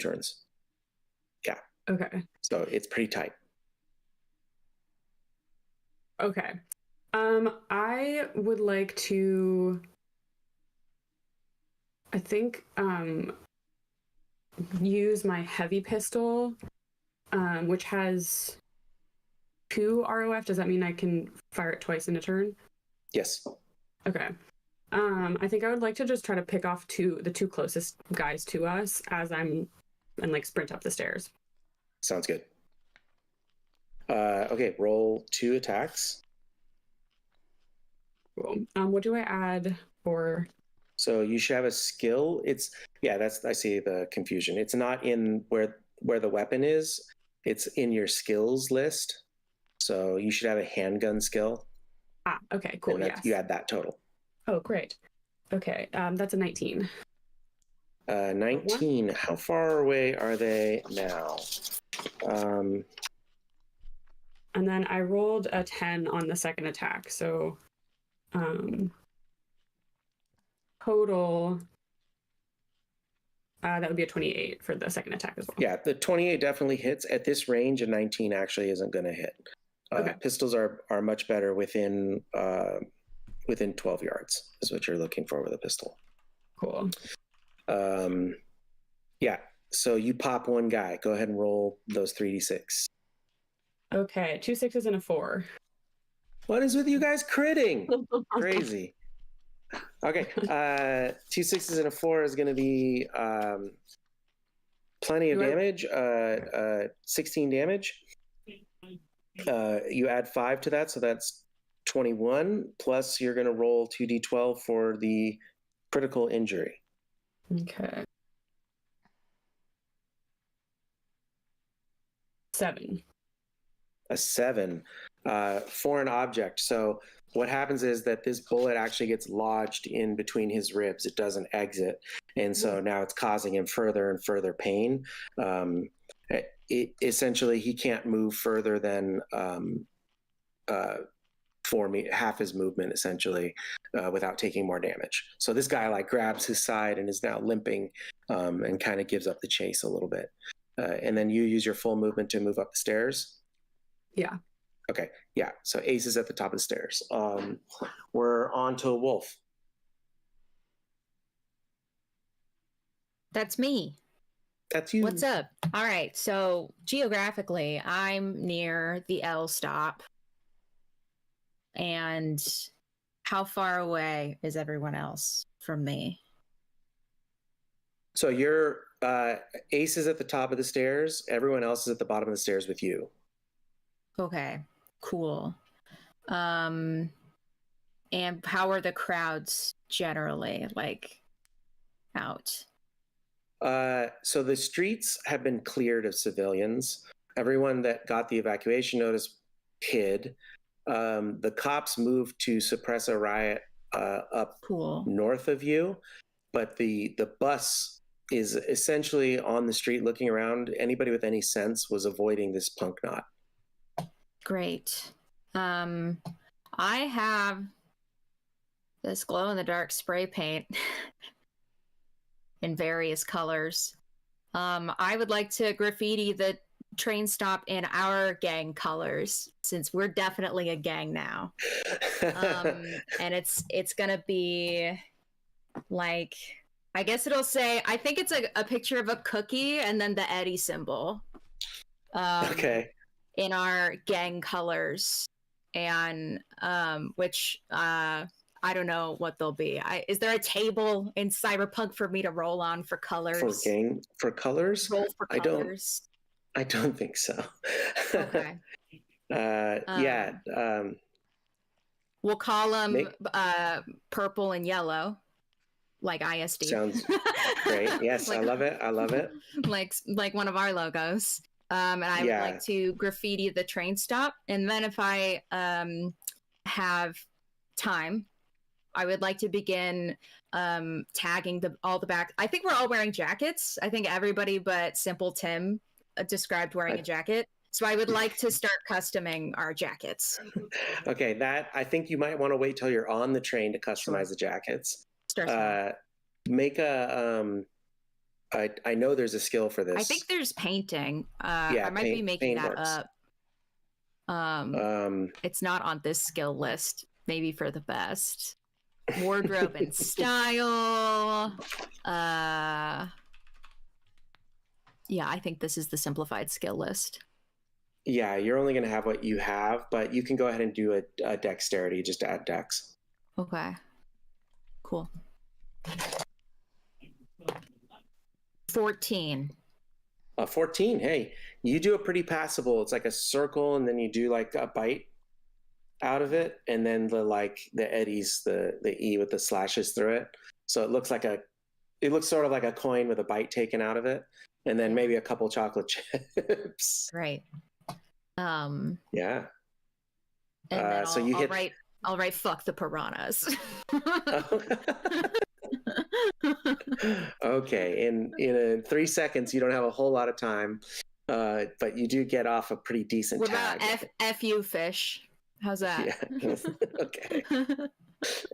turns. Yeah. Okay. So it's pretty tight. Okay. I would like to, I think, use my heavy pistol, which has 2 ROF. Does that mean I can fire it twice in a turn? Yes. Okay. I think I would like to just try to pick off the two closest guys to us and like sprint up the stairs. Sounds good. Okay, roll 2 attacks. Cool. What do I add for? So you should have a skill. I see the confusion. It's not in where the weapon is. It's in your skills list. So you should have a handgun skill. Okay, cool. Yes. You add that total. Oh, great. Okay, that's a 19. 19. How far away are they now? And then I rolled a 10 on the second attack. So total, that would be a 28 for the second attack as well. Yeah, the 28 definitely hits. At this range, a 19 actually isn't going to hit. Okay. Pistols are much better within 12 yards is what you're looking for with a pistol. Cool. Yeah, so you pop one guy. Go ahead and roll those 3d6. Okay, 2 6s and a 4. What is with you guys critting? Crazy. Okay, 2 6s and a 4 is going to be plenty of damage. 16 damage. You add 5 to that, so that's 21. Plus, you're going to roll 2d12 for the critical injury. Okay. 7. A 7. Foreign object. So what happens is that this bullet actually gets lodged in between his ribs. It doesn't exit. And so now it's causing him further and further pain. Essentially, he can't move further than half his movement, essentially, without taking more damage. So this guy like grabs his side and is now limping and kind of gives up the chase a little bit. And then you use your full movement to move up the stairs? Yeah. Okay, yeah. So Ace is at the top of the stairs. We're on to Wolf. That's me. That's you. What's up? All right. So geographically, I'm near the L stop. And how far away is everyone else from me? So your Ace is at the top of the stairs. Everyone else is at the bottom of the stairs with you. Okay, cool. And how are the crowds generally like out? So the streets have been cleared of civilians. Everyone that got the evacuation notice hid. The cops moved to suppress a riot up north of you, but the bus is essentially on the street looking around. Anybody with any sense was avoiding this punk knot. Great. I have this glow-in-the-dark spray paint in various colors. I would like to graffiti the train stop in our gang colors, since we're definitely a gang now. And it's gonna be like, I guess it'll say, I think it's a picture of a cookie and then the Eddie symbol. Okay. In our gang colors, and which I don't know what they'll be. Is there a table in Cyberpunk for me to roll on for colors? For colors? Roll for colors. I don't think so. Okay. Yeah. We'll call them purple and yellow, like ISD. Sounds great. Yes, like, I love it. I love it. Like one of our logos. And I would like to graffiti the train stop. And then if I have time, I would like to begin tagging all the back. I think we're all wearing jackets. I think everybody but Simple Tim described wearing a jacket. So I would like to start customing our jackets. Okay, I think you might want to wait till you're on the train to customize the jackets. Make a I know there's a skill for this. I think there's painting. I might be making that up. It's not on this skill list. Maybe for the best. Wardrobe and style. Yeah, I think this is the simplified skill list. Yeah, you're only going to have what you have, but you can go ahead and do a dexterity just to add dex. Okay. Cool. 14. 14. Hey, you do a pretty passable. It's like a circle, and then you do like a bite out of it, and then the eddies, the E with the slashes through it. So it looks sort of like a coin with a bite taken out of it, and then maybe a couple chocolate chips. Right. Yeah. And then I'll write fuck the piranhas. Okay, in 3 seconds, you don't have a whole lot of time, but you do get off a pretty decent tag. What about F you fish? How's that? Yeah. Okay.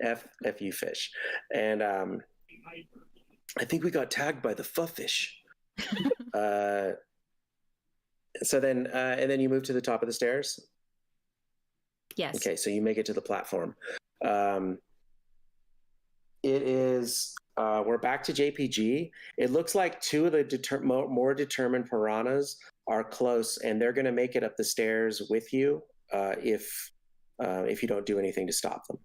F you fish, and I think we got tagged by the fuffish. So then, and then you move to the top of the stairs. Yes. Okay, so you make it to the platform. It is. We're back to JPG. It looks like two of the more determined piranhas are close, and they're going to make it up the stairs with you if you don't do anything to stop them.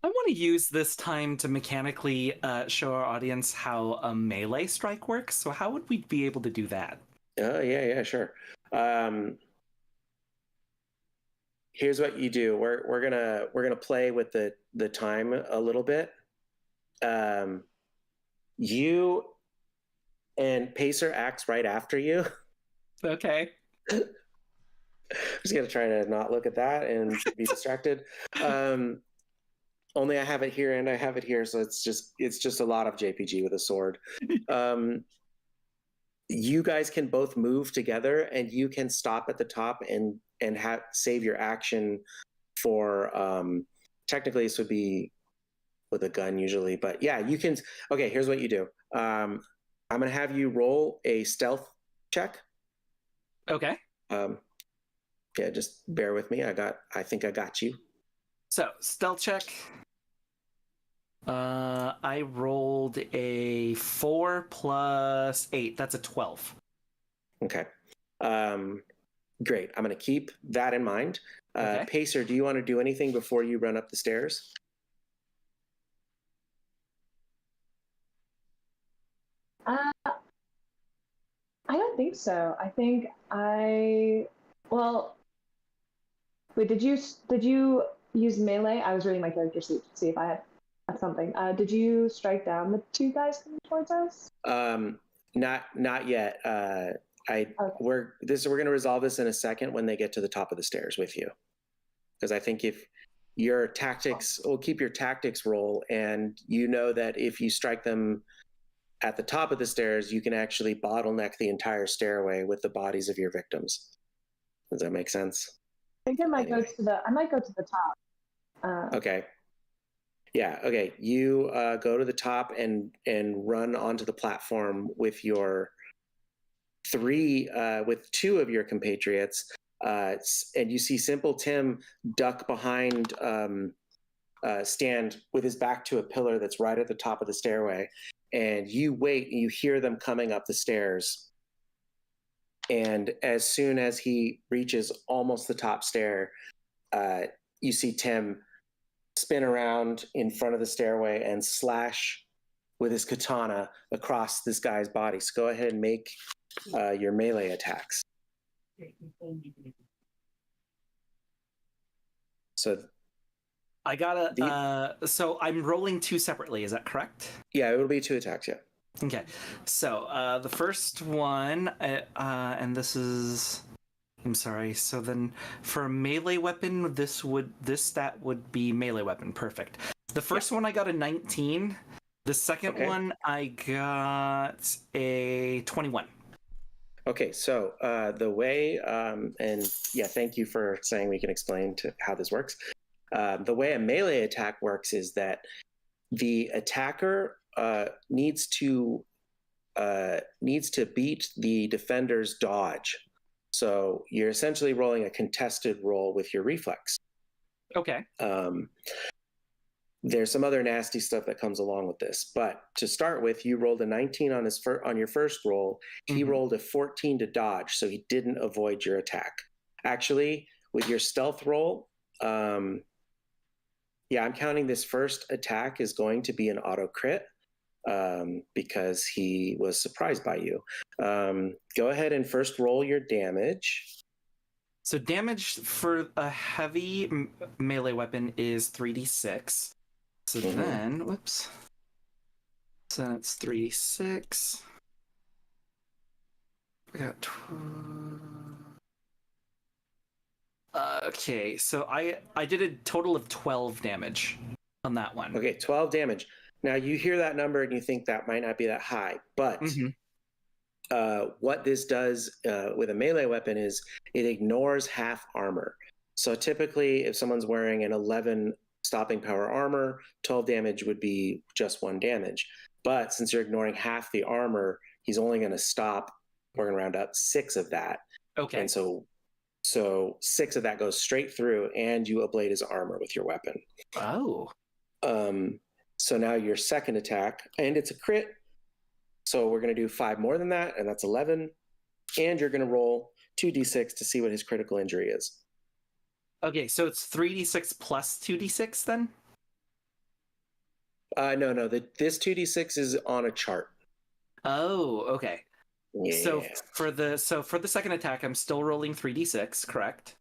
I want to use this time to mechanically show our audience how a melee strike works. So how would we be able to do that? Yeah, sure. Here's what you do. We're gonna play with the time a little bit. You and Pacer acts right after you. Okay. Just gonna try to not look at that and be distracted. Only I have it here and I have it here, so it's just a lot of JPG with a sword. You guys can both move together, and you can stop at the top and save your action for. Technically, this would be with a gun usually, but yeah, you can. Okay, here's what you do. I'm gonna have you roll a stealth check. Okay. Yeah, just bear with me. I think I got you. So stealth check. I rolled a 4 + 8. That's a 12. Okay. Great. I'm going to keep that in mind. Okay. Pacer, do you want to do anything before you run up the stairs? I don't think so. I think well, wait, did you use melee? I was reading my character sheet to see if I had something. Did you strike down the two guys coming towards us? Not yet. We're going to resolve this in a second when they get to the top of the stairs with you, because I think if your tactics, we'll keep your tactics roll, and you know that if you strike them at the top of the stairs, you can actually bottleneck the entire stairway with the bodies of your victims. Does that make sense? I think I might go to the top. Okay. Yeah. Okay. You go to the top and run onto the platform with your two of your compatriots, and you see Simple Tim duck behind, stand with his back to a pillar that's right at the top of the stairway. And you wait, and you hear them coming up the stairs. And as soon as he reaches almost the top stair, you see Tim spin around in front of the stairway and slash with his katana across this guy's body. So go ahead and make your melee attacks. So I gotta. So I'm rolling two separately. Is that correct? Yeah, it will be 2 attacks. Yeah. Okay. So the first one, and this is. I'm sorry. So then, for a melee weapon, this stat would be melee weapon. Perfect. The first one I got a 19. The second one I got a 21. Okay, so the way, and yeah, thank you for saying we can explain how this works. The way a melee attack works is that the attacker needs to beat the defender's dodge. So you're essentially rolling a contested roll with your reflex. Okay. There's some other nasty stuff that comes along with this, but to start with, you rolled a 19 on your first roll. He rolled a 14 to dodge, so he didn't avoid your attack. Actually, with your stealth roll, I'm counting this first attack is going to be an auto crit, because he was surprised by you. Go ahead and first roll your damage. So damage for a heavy melee weapon is 3d6. So then, whoops. So that's 3d6. I got okay, so I did a total of 12 damage on that one. Okay, 12 damage. Now you hear that number and you think that might not be that high, but what this does with a melee weapon is it ignores half armor. So typically, if someone's wearing an 11 stopping power armor, 12 damage would be just 1 damage. But since you're ignoring half the armor, he's only going to stop, we're going to round up 6 of that. Okay. And so 6 of that goes straight through, and you ablate his armor with your weapon. Oh. So now your second attack, and it's a crit. So we're going to do 5 more than that, and that's 11. And you're going to roll 2d6 to see what his critical injury is. Okay, so it's 3d6 plus 2d6 then? No. This 2d6 is on a chart. Oh, okay. Yeah. So for the second attack, I'm still rolling 3d6, correct?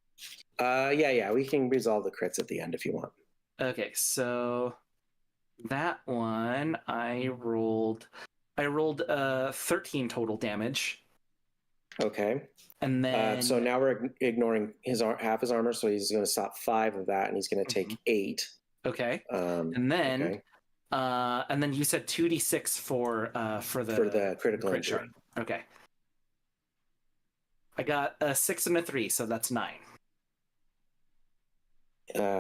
Yeah. We can resolve the crits at the end if you want. Okay, so that one I rolled 13 total damage. Okay. And then so now we're ignoring half his armor, so he's going to stop 5 of that, and he's going to take 8. Okay. And then you said 2d6 for the critical injury. Shot. Okay. I got a 6 and a 3, so that's 9.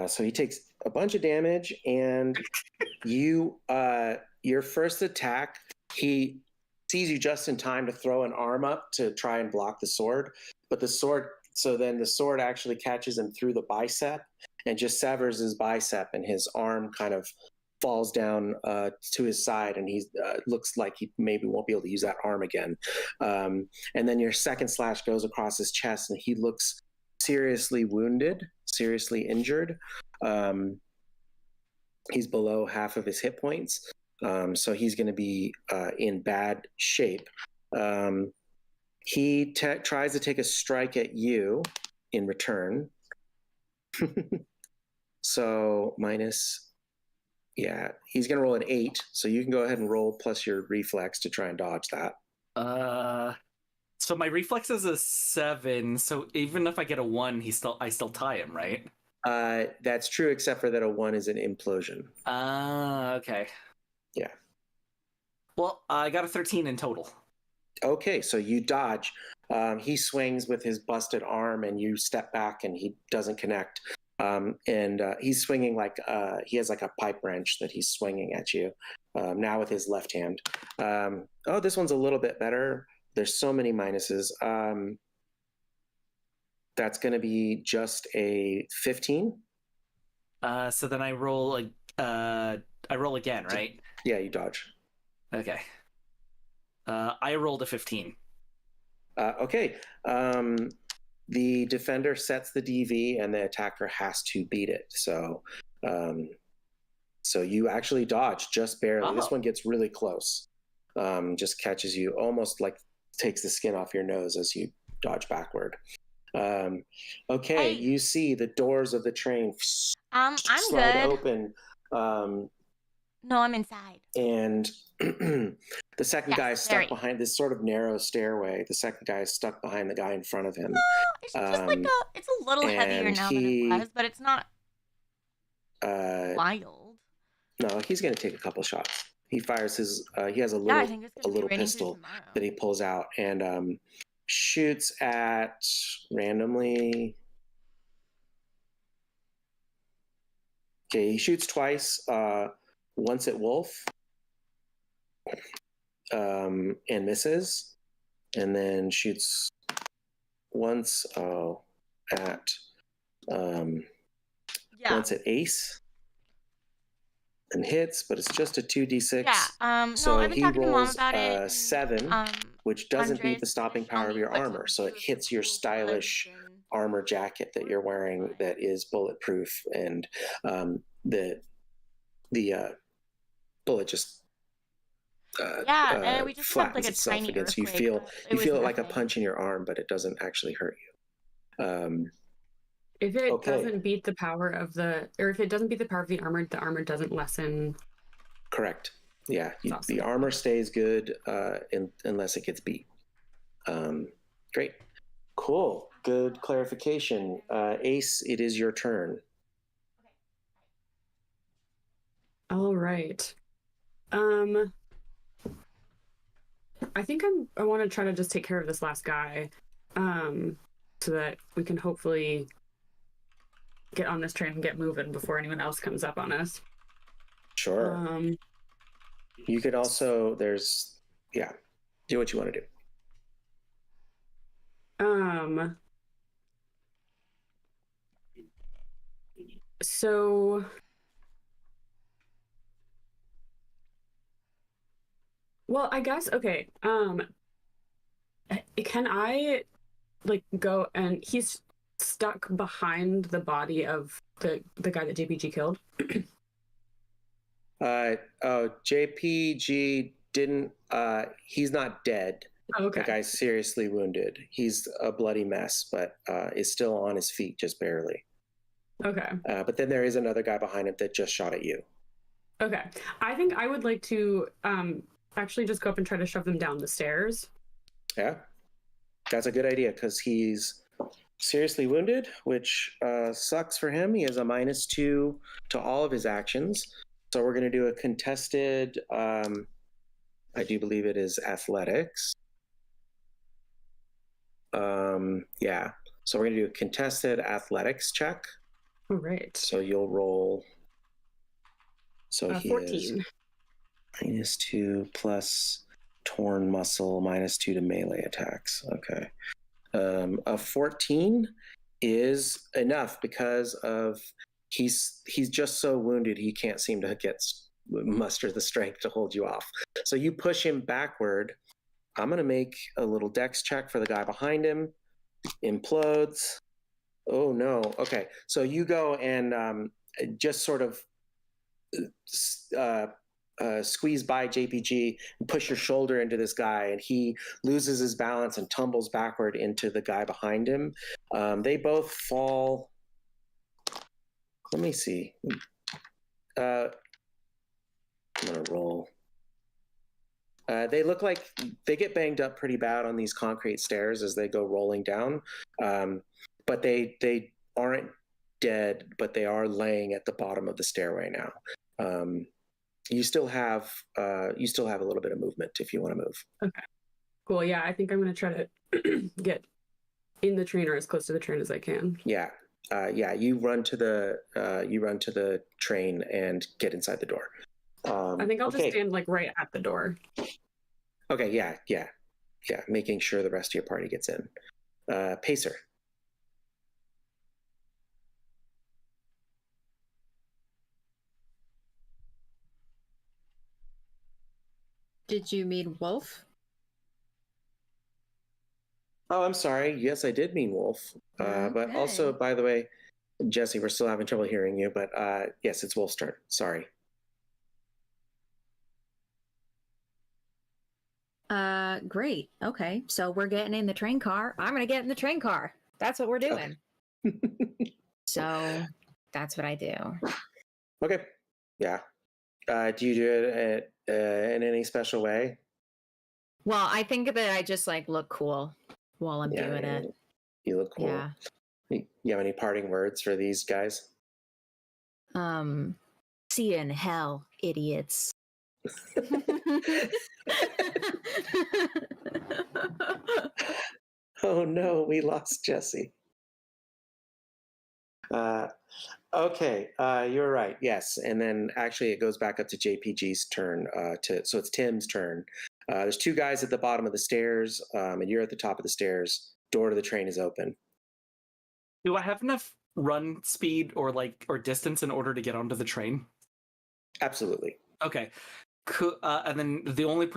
So he takes a bunch of damage, and your first attack, he sees you just in time to throw an arm up to try and block the sword, but the sword actually catches him through the bicep and just severs his bicep, and his arm kind of falls down to his side, and he looks like he maybe won't be able to use that arm again. And then your second slash goes across his chest, and he looks seriously wounded, seriously injured. He's below half of his hit points, so he's going to be in bad shape. He tries to take a strike at you in return. So minus, yeah, he's going to roll an 8. So you can go ahead and roll plus your reflex to try and dodge that. So my reflex is a 7. So even if I get a 1, I still tie him, right? That's true, except for that a 1 is an implosion. Okay. Yeah. Well, I got a 13 in total. Okay, so you dodge. He swings with his busted arm, and you step back, and he doesn't connect. And he's swinging like he has like a pipe wrench that he's swinging at you now with his left hand. This one's a little bit better. There's so many minuses. That's going to be just a 15. So then I roll again, right? Yeah, you dodge. Okay. I rolled a 15. Okay. The defender sets the DV, and the attacker has to beat it. So you actually dodge just barely. This one gets really close. Just catches you, almost like takes the skin off your nose as you dodge backward. Okay, you see the doors of the train I'm slide good. open. No, I'm inside. And the second guy is stuck very. behind this sort of narrow stairway. The second guy is stuck behind the guy in front of him. It's just like it's a little heavier now than it was, but it's not wild. No, he's going to take a couple shots. He fires his, he has a little pistol that he pulls out and shoots at randomly. Okay, he shoots twice, once at Wolf, and misses, and then shoots once at once at Ace and hits, but it's just a 2d6. Yeah. So I've been he talking to Mom rolls about it. 7, which doesn't beat the stopping power of your armor. So it hits your stylish armor jacket that you're wearing that is bulletproof, and the bullet just and we just felt flattens like a itself tiny against you. earthquake. You feel it like a punch in your arm, but it doesn't actually hurt you. If it doesn't beat the power of if it doesn't beat the power of the armor doesn't lessen. Correct. Yeah, awesome. The armor stays good unless it gets beat. Great. Cool. Good clarification. Ace, it is your turn. All right. I think I want to try to just take care of this last guy, so that we can hopefully get on this train and get moving before anyone else comes up on us. Sure. You could also, do what you want to do. So well, I guess, okay. Can I go, and he's stuck behind the body of the guy that JPG killed? JPG didn't, he's not dead. Okay. The guy's seriously wounded. He's a bloody mess, but is still on his feet just barely. Okay. But then there is another guy behind him that just shot at you. Okay. I think I would like to actually just go up and try to shove them down the stairs. Yeah. That's a good idea, because he's seriously wounded, which sucks for him. He has a -2 to all of his actions. So we're going to do a contested, I do believe it is athletics. Yeah. So we're going to do a contested athletics check. All right. So you'll roll. So he 14. is -2 plus torn muscle, -2 to melee attacks. Okay. A 14 is enough because of he's just so wounded he can't seem to get muster the strength to hold you off. So you push him backward. I'm going to make a little dex check for the guy behind him. Implodes. Oh, no. Okay. So you go and just sort of squeeze by JPG and push your shoulder into this guy, and he loses his balance and tumbles backward into the guy behind him. They both fall. Let me see. I'm going to roll. They look like they get banged up pretty bad on these concrete stairs as they go rolling down. But they aren't dead, but they are laying at the bottom of the stairway now. You still have a little bit of movement if you want to move. Okay. Cool. Yeah, I think I'm going to try to get in the train or as close to the train as I can. Yeah. You run to the train and get inside the door. I think I'll just stand like right at the door. Okay, yeah. Making sure the rest of your party gets in. Pacer. Did you mean Wolf? Oh, I'm sorry. Yes, I did mean Wolf. But also, by the way, Jesse, we're still having trouble hearing you, but yes, it's Wolf's turn. Sorry. Great. Okay, so we're getting in the train car. I'm gonna get in the train car. That's what we're doing. Okay. So that's what I do. Okay. Yeah. Do you do it in any special way? Well, I think that I just like look cool while I'm doing it. You look cool. Yeah. You have any parting words for these guys? See you in hell, idiots. Oh no, we lost Jesse. Okay, you're right. Yes, and then actually it goes back up to JPG's turn. So it's Tim's turn. There's two guys at the bottom of the stairs, and you're at the top of the stairs. Door to the train is open. Do I have enough run speed or distance in order to get onto the train? Absolutely. Okay. And then the only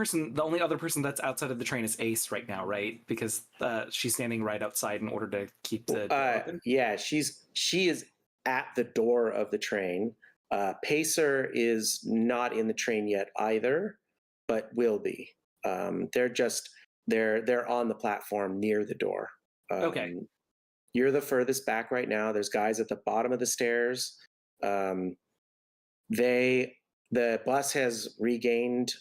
other person that's outside of the train is Ace right now, right? Because she's standing right outside in order to keep the door open. Yeah, she is at the door of the train. Pacer is not in the train yet either, but will be. They're on the platform near the door. Okay. You're the furthest back right now. There's guys at the bottom of the stairs. The bus has regained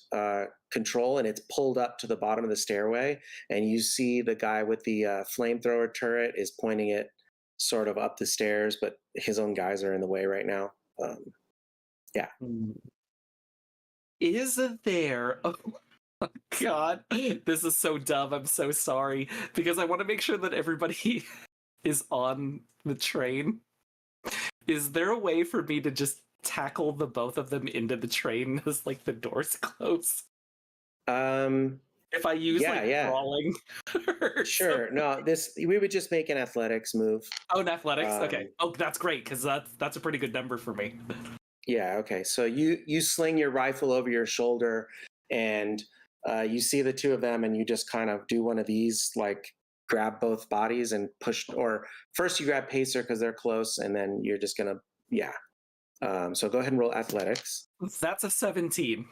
control, and it's pulled up to the bottom of the stairway. And you see the guy with the flamethrower turret is pointing it sort of up the stairs, but his own guys are in the way right now. Yeah. Is there... Oh my God, this is so dumb. I'm so sorry. Because I want to make sure that everybody is on the train. Is there a way for me to just tackle the both of them into the train as the doors close? If I use crawling. Sure. No, we would just make an athletics move. Oh, an athletics? Okay. Oh, that's great, because that's a pretty good number for me. Yeah, okay. So you sling your rifle over your shoulder, and you see the two of them, and you just kind of do one of these, grab both bodies and push, or first you grab Pacer because they're close, and then you're just gonna, so go ahead and roll athletics. That's a 17.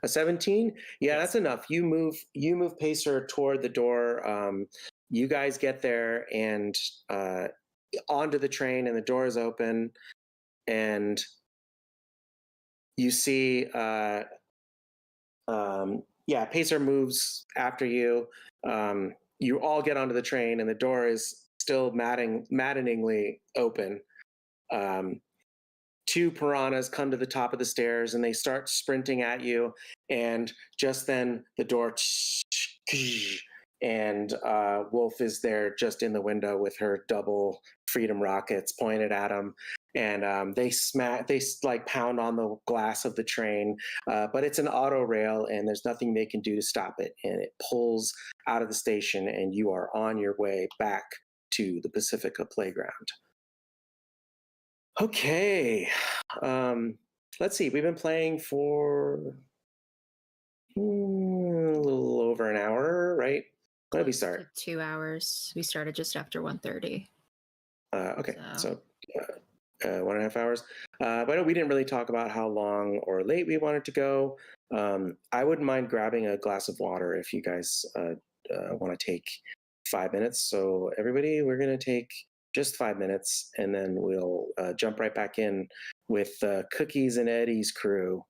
A 17? Yeah, Yes. That's enough. You move Pacer toward the door. You guys get there and onto the train, and the door is open, and you see Pacer moves after you. You all get onto the train, and the door is still maddeningly open. Two piranhas come to the top of the stairs, and they start sprinting at you. And just then the door, and Wolf is there just in the window with her double freedom rockets pointed at him. And they pound on the glass of the train, but it's an auto rail, and there's nothing they can do to stop it. And it pulls out of the station, and you are on your way back to the Pacifica playground. Okay. let's see. We've been playing for a little over an hour, right? When did we start? 2 hours. We started just after 1:30. Okay, so 1.5 hours. But we didn't really talk about how long or late we wanted to go. I wouldn't mind grabbing a glass of water if you guys want to take 5 minutes. So everybody, we're going to take just 5 minutes, and then we'll jump right back in with Cookies and Eddie's crew.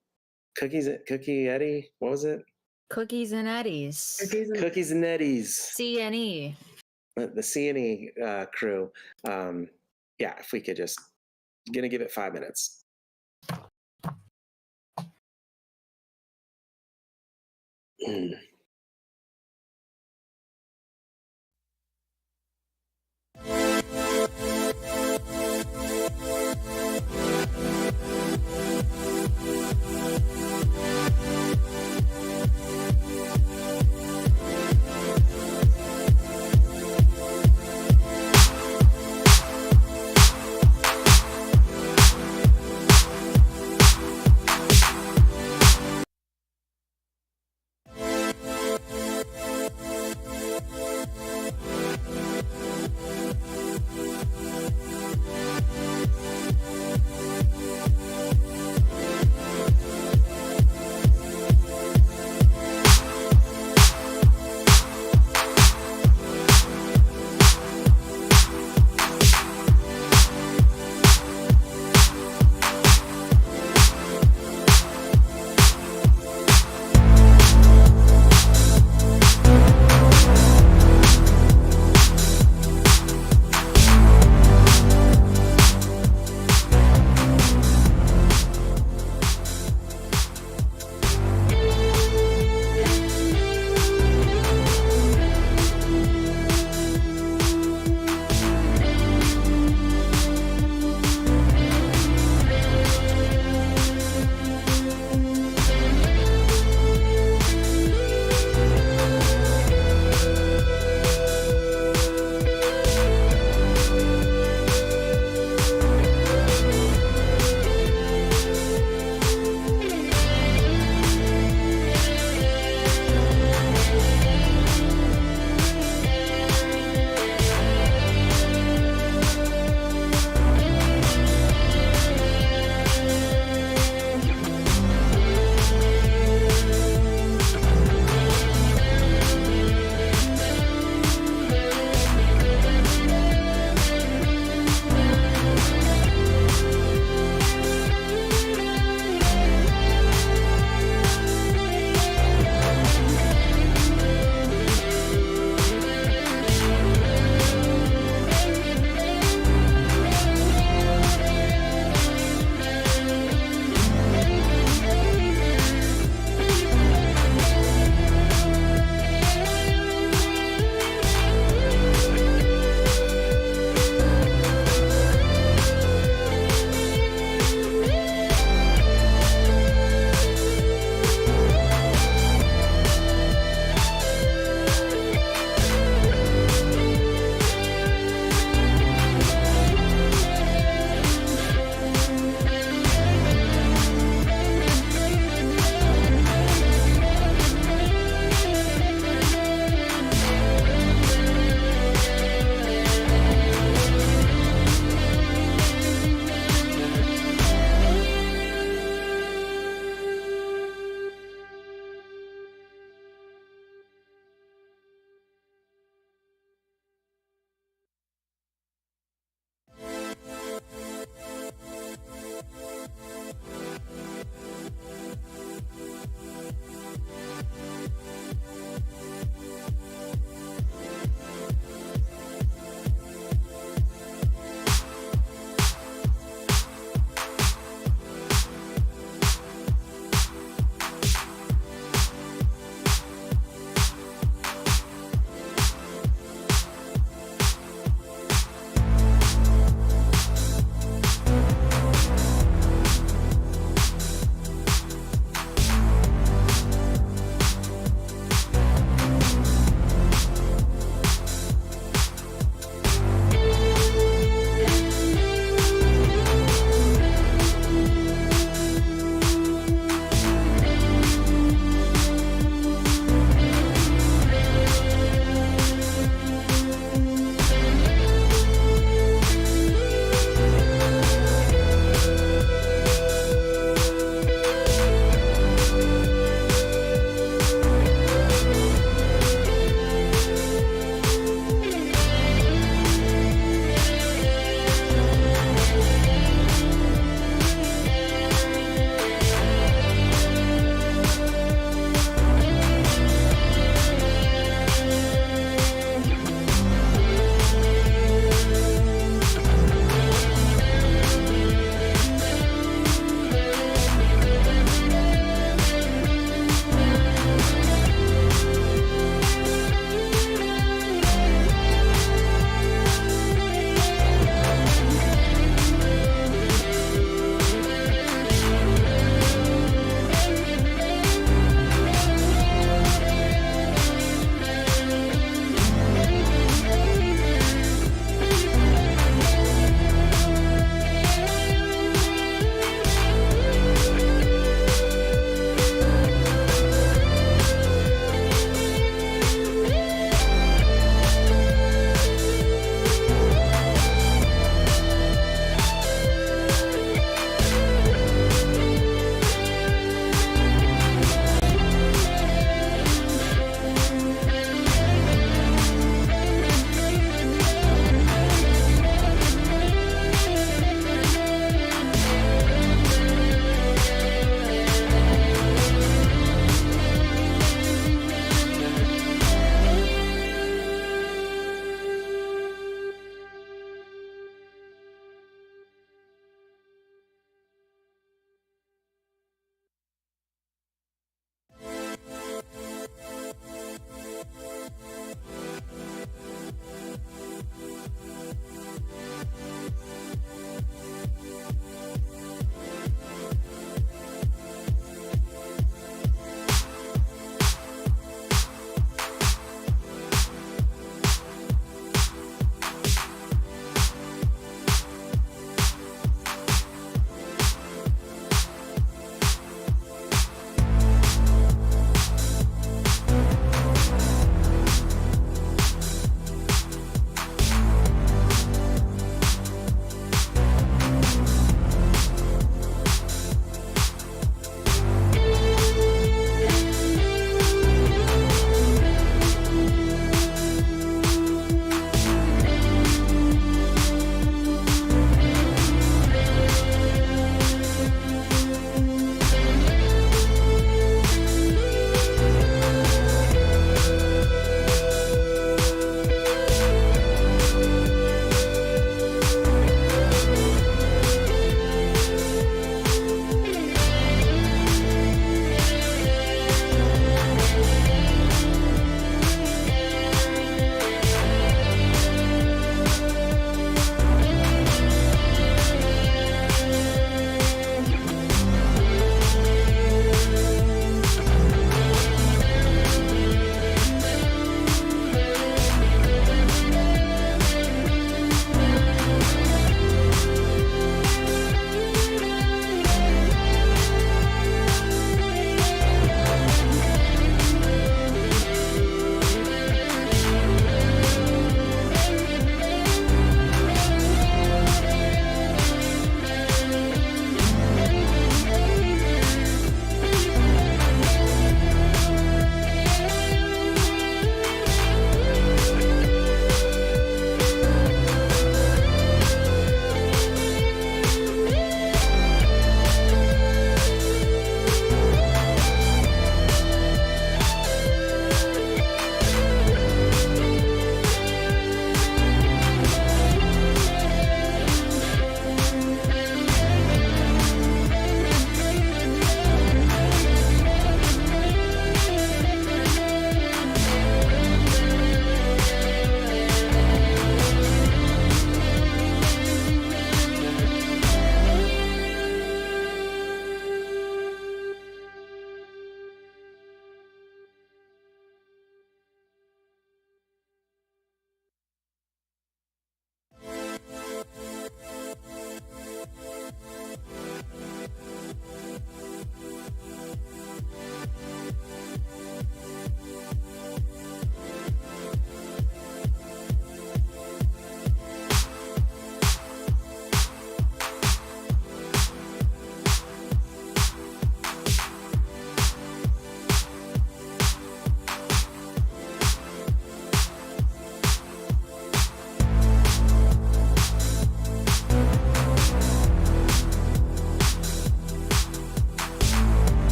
Cookie Eddie, what was it? Cookies and Eddies. Cookies and Eddie's. CNE. The CNE crew. Yeah, if we could just gonna give it 5 minutes.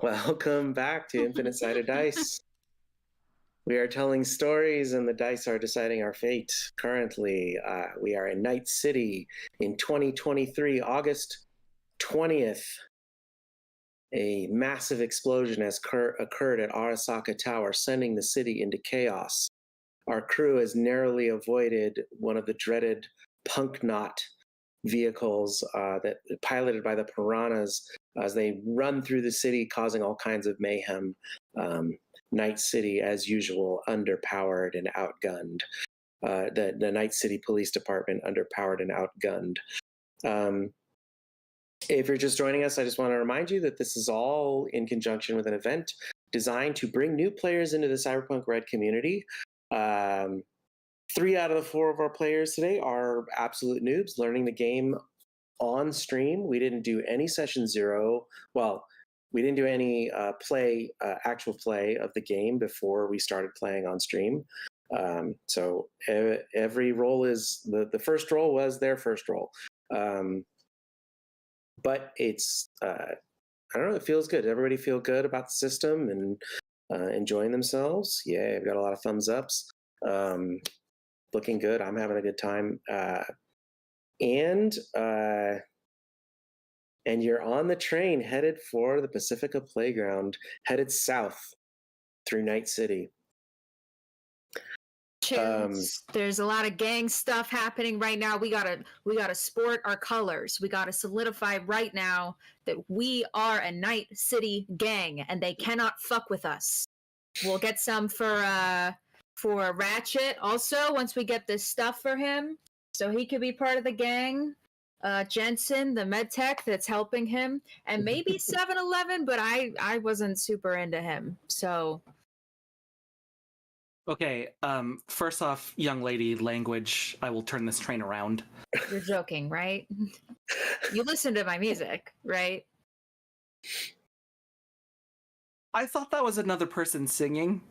Welcome back to Infinite Sided Dice. We are telling stories and the dice are deciding our fate. Currently, we are in Night City in 2023, August 20th. A massive explosion has occurred at Arasaka Tower, sending the city into chaos. Our crew has narrowly avoided one of the dreaded punk knot vehicles that piloted by the piranhas as they run through the city, causing all kinds of mayhem. Night City, as usual, underpowered and outgunned. The Night City Police Department underpowered and outgunned. If you're just joining us, I just want to remind you that this is all in conjunction with an event designed to bring new players into the Cyberpunk Red community. 3 out of the 4 of our players today are absolute noobs learning the game on stream. We didn't do any session 0. Well, we didn't do any actual play of the game before we started playing on stream. So every roll is the first roll was their first roll. But it's I don't know, it feels good. Everybody feel good about the system and enjoying themselves. Yeah, I've got a lot of thumbs ups. Looking good. I'm having a good time. And you're on the train headed for the Pacifica Playground, headed south through Night City. There's a lot of gang stuff happening right now. We gotta sport our colors. We gotta solidify right now that we are a Night City gang, and they cannot fuck with us. We'll get some for Ratchet also once we get this stuff for him, so he could be part of the gang. Jensen, the med tech that's helping him, and maybe 7-Eleven, but I wasn't super into him, so. Okay, first off, young lady, language, I will turn this train around. You're joking, right? You listen to my music, right? I thought that was another person singing.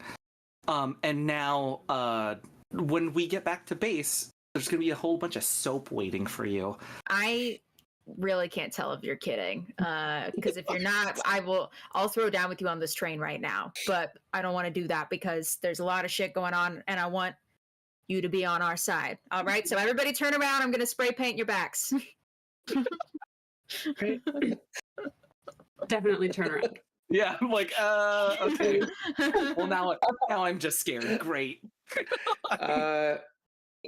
And now, when we get back to base, there's going to be a whole bunch of soap waiting for you. I really can't tell if you're kidding. Because if you're not, I'll throw down with you on this train right now. But I don't want to do that because there's a lot of shit going on and I want you to be on our side. All right, so everybody turn around. I'm going to spray paint your backs. Right. Definitely turn around. Yeah, I'm like, okay. Well, now I'm just scared. Great.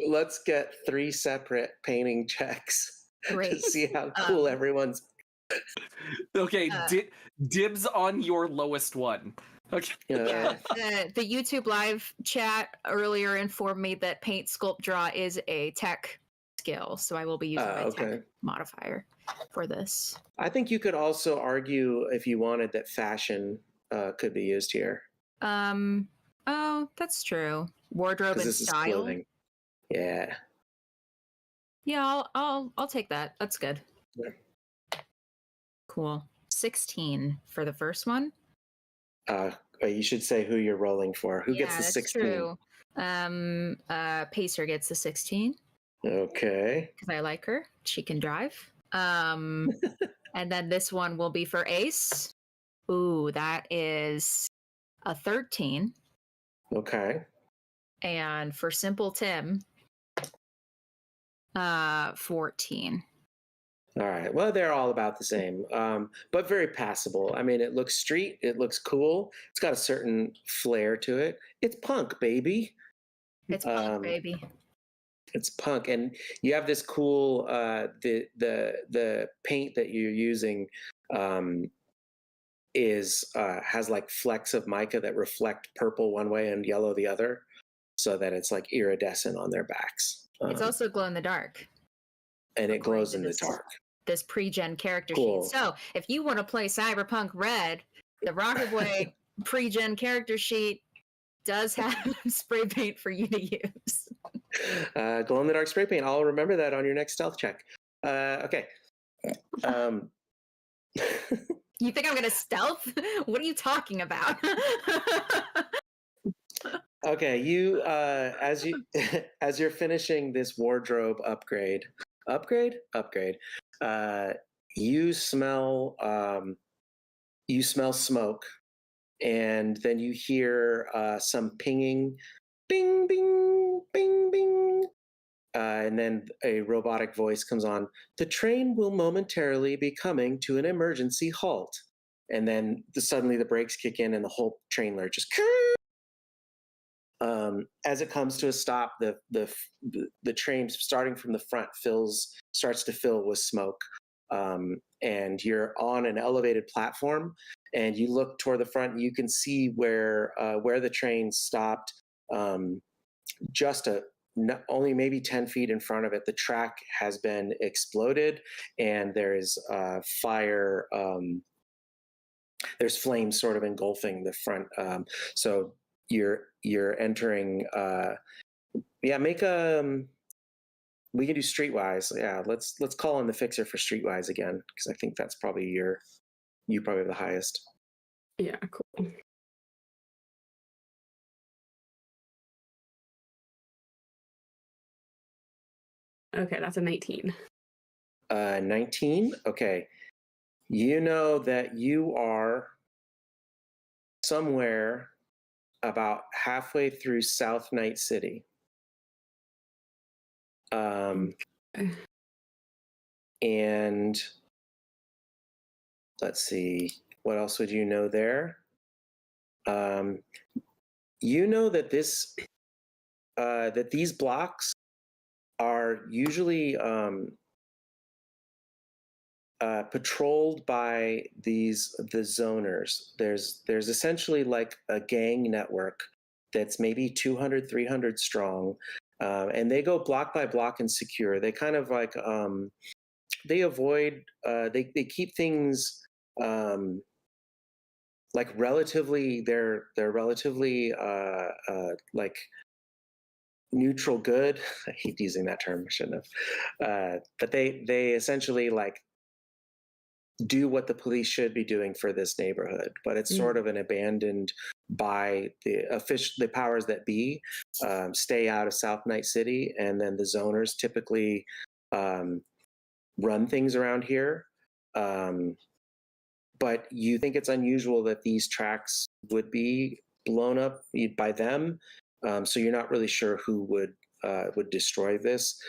Let's get 3 separate painting checks. Great. To see how cool everyone's. Okay, dibs on your lowest one. Okay. Yeah, the YouTube live chat earlier informed me that paint, sculpt, draw is a tech skill, so I will be using my tech modifier for this. I think you could also argue, if you wanted, that fashion could be used here. Oh, that's true. Wardrobe and style. Yeah. Yeah, I'll take that. That's good. Yeah. Cool. 16 for the first one. You should say who you're rolling for. Who gets the 16? True. Pacer gets the 16. Okay. Because I like her. She can drive. And then this one will be for Ace. Ooh, that is a 13. Okay. And for Simple Tim, 14. All right. Well, they're all about the same, but very passable. I mean, it looks street. It looks cool. It's got a certain flair to it. It's punk, baby. It's punk, baby. It's punk, and you have this cool the paint that you're using has like flecks of mica that reflect purple one way and yellow the other, so that it's like iridescent on their backs. It's also glow in the dark. And it glows in the dark. This pre-gen character sheet. So if you want to play Cyberpunk Red, the Rocket Boy pre-gen character sheet does have spray paint for you to use. Glow in the dark spray paint. I'll remember that on your next stealth check. Okay. You think I'm going to stealth? What are you talking about? Okay, you as you're finishing this wardrobe upgrade, you smell you smell smoke, and then you hear some pinging, bing, bing, bing, bing. And then a robotic voice comes on. The train will momentarily be coming to an emergency halt. And then suddenly the brakes kick in and the whole train lurches. As it comes to a stop, the train, starting from the front, starts to fill with smoke. And you're on an elevated platform, and you look toward the front, and you can see where the train stopped. Just only maybe 10 feet in front of it, the track has been exploded, and there is fire. There's flames sort of engulfing the front. So you're entering. Make a. We can do streetwise. Yeah, let's call on the fixer for streetwise again, because I think that's probably you probably have the highest. Yeah, cool. Okay, that's a 19. 19? Okay. You know that you are somewhere about halfway through South Night City. And let's see, what else would you know there? You know that that these blocks are usually patrolled by the zoners. There's essentially like a gang network that's maybe 200, 300 strong, and they go block by block and secure. They kind of like they avoid. They keep things like relatively. They're relatively like neutral good. I hate using that term. I shouldn't have. But they essentially like do what the police should be doing for this neighborhood, but it's sort of an abandoned by the powers that be. Stay out of South Night City, and then the zoners typically run things around here. But you think it's unusual that these tracks would be blown up by them, so you're not really sure who would destroy this.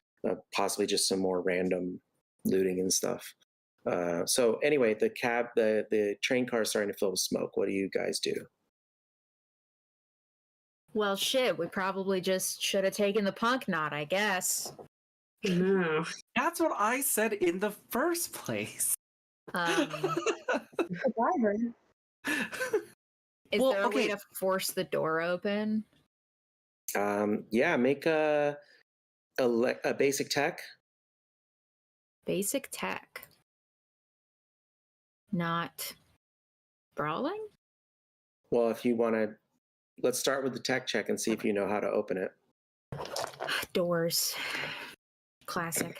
Possibly just some more random looting and stuff. So anyway, the train car is starting to fill with smoke. What do you guys do? Well, shit, we probably just should have taken the punk knot, I guess. No. That's what I said in the first place. Survivor. Is there a way to force the door open? Yeah, make a basic tech. Basic tech. Not brawling? Well, if you want to, let's start with the tech check and see if you know how to open it. Doors. Classic.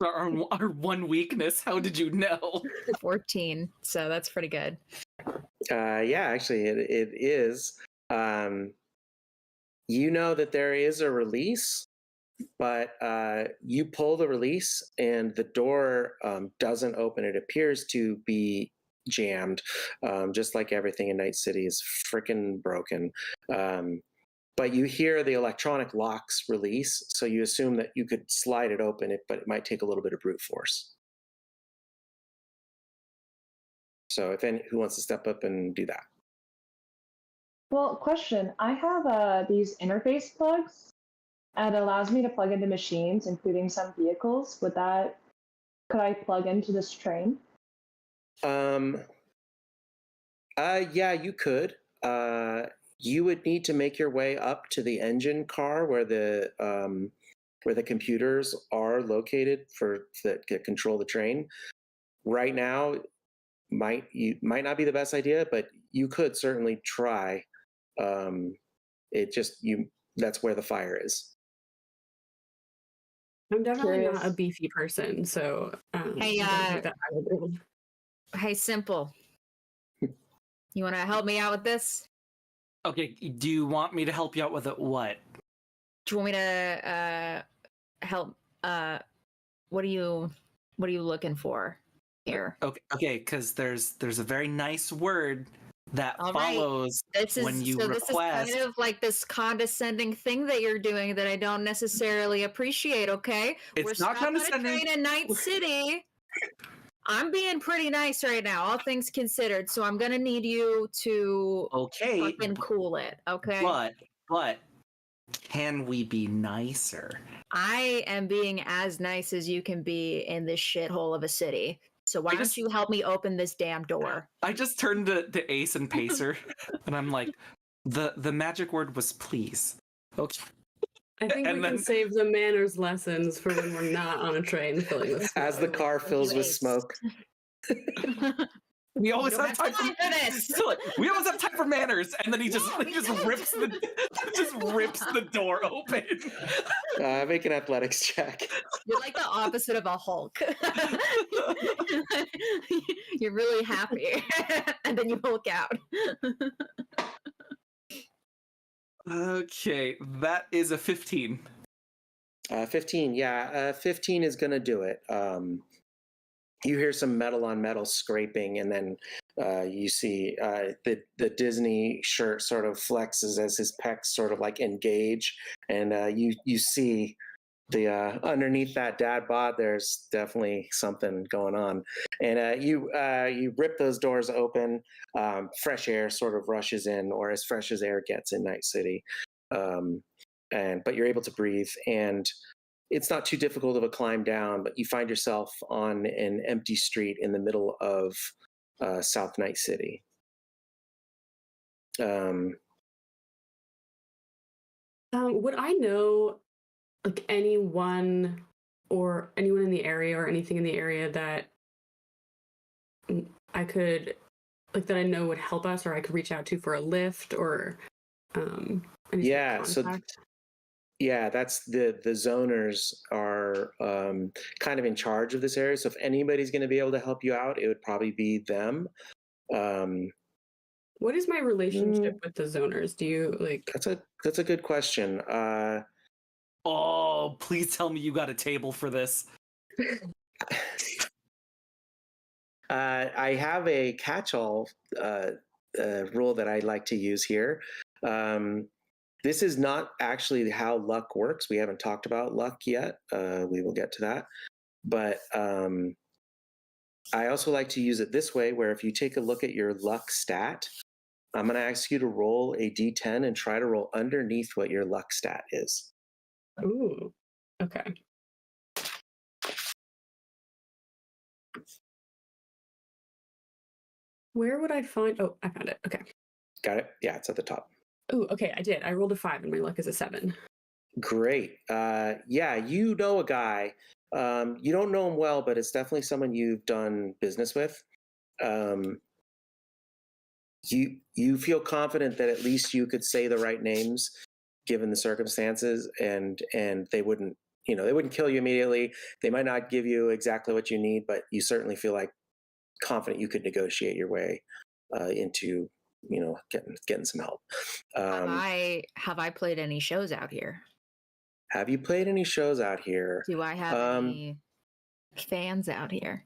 Our one weakness. How did you know? 14. So that's pretty good. Yeah, actually, it is. You know that there is a release, but you pull the release and the door doesn't open. It appears to be jammed, just like everything in Night City is freaking broken. But you hear the electronic locks release, so you assume that you could slide it open, but it might take a little bit of brute force. So who wants to step up and do that? Well, question. I have these interface plugs, and it allows me to plug into machines, including some vehicles. Could I plug into this train? Yeah, you could. You would need to make your way up to the engine car where the computers are located that control the train. Right now, might not be the best idea, but you could certainly try. That's where the fire is. I'm definitely not a beefy person, so hey, Simple. You want to help me out with this? Okay, do you want me to help you out with it? What? Do you want me to help? What are you looking for? here. Okay, because there's a very nice word that All right. follows This is when you so. request. This is kind of like this condescending thing that you're doing that I don't necessarily appreciate. Okay, It's we're not stuck on a condescending. train in Night City. I'm being pretty nice right now, all things considered. So I'm gonna need you to fucking cool it. Okay. But can we be nicer? I am being as nice as you can be in this shithole of a city. So why don't you help me open this damn door? I just turned to Ace and Pacer, and I'm like, the magic word was please. Okay. I think we can save the manners lessons for when we're not on a train filling with smoke. As the car fills with smoke. We always have time for this. We always have time for manners, and then he just rips the door open. Make an athletics check. You're like the opposite of a Hulk. You're really happy, and then you Hulk out. Okay, that is a 15. 15, yeah. 15 is going to do it. You hear some metal on metal scraping, and then you see the Disney shirt sort of flexes as his pecs sort of like engage, and you see the underneath that dad bod, there's definitely something going on. And you rip those doors open. Fresh air sort of rushes in, or as fresh as air gets in Night City. But you're able to breathe, and it's not too difficult of a climb down, but you find yourself on an empty street in the middle of South Night City. Would I know like anyone in the area or anything in the area that I could that I know would help us, or I could reach out to for a lift or any sort of contact? Yeah, that's the zoners are kind of in charge of this area. So if anybody's going to be able to help you out, it would probably be them. What is my relationship with the zoners? Do you like? That's a good question. Oh, please tell me you got a table for this. I have a catch-all rule that I like to use here. This is not actually how luck works. We haven't talked about luck yet. We will get to that. But I also like to use it this way, where if you take a look at your luck stat, I'm going to ask you to roll a d10 and try to roll underneath what your luck stat is. Ooh, okay. Where would I find? Oh, I found it. Okay. Got it? Yeah, it's at the top. Oh, okay, I did. I rolled a 5 and my luck is a 7. Great. Yeah, you know a guy. You don't know him well, but it's definitely someone you've done business with. You feel confident that at least you could say the right names given the circumstances, and they wouldn't kill you immediately. They might not give you exactly what you need, but you certainly feel like confident you could negotiate your way into getting some help. Have I played any shows out here? Have you played any shows out here? Do I have any fans out here?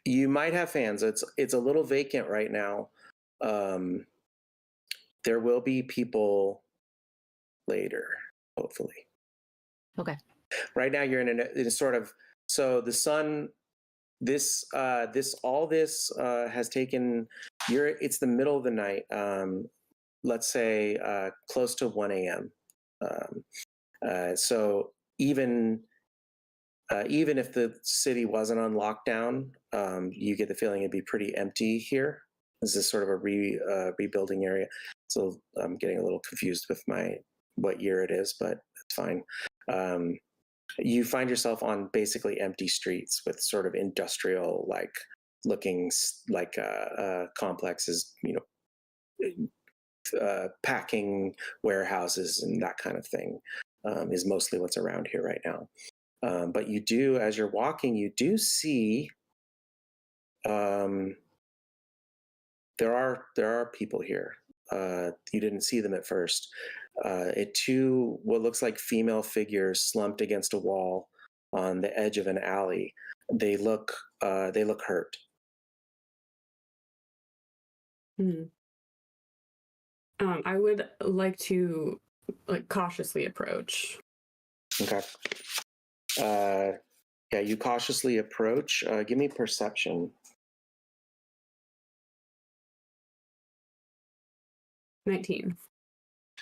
You might have fans. It's a little vacant right now. There will be people later, hopefully. Okay. Right now you're in a sort of, so the sun, this has taken, it's the middle of the night, let's say close to 1 a.m. So even if the city wasn't on lockdown, you get the feeling it'd be pretty empty here. This is sort of a rebuilding area. So I'm getting a little confused with what year it is, but it's fine. You find yourself on basically empty streets with sort of industrial looking complexes, packing warehouses and that kind of thing is mostly what's around here right now. But you do, as you're walking, you do see there are people here. You didn't see them at first. Two what looks like female figures slumped against a wall on the edge of an alley. They look hurt. I would like to cautiously approach. Okay. Yeah, you cautiously approach. Give me perception. 19.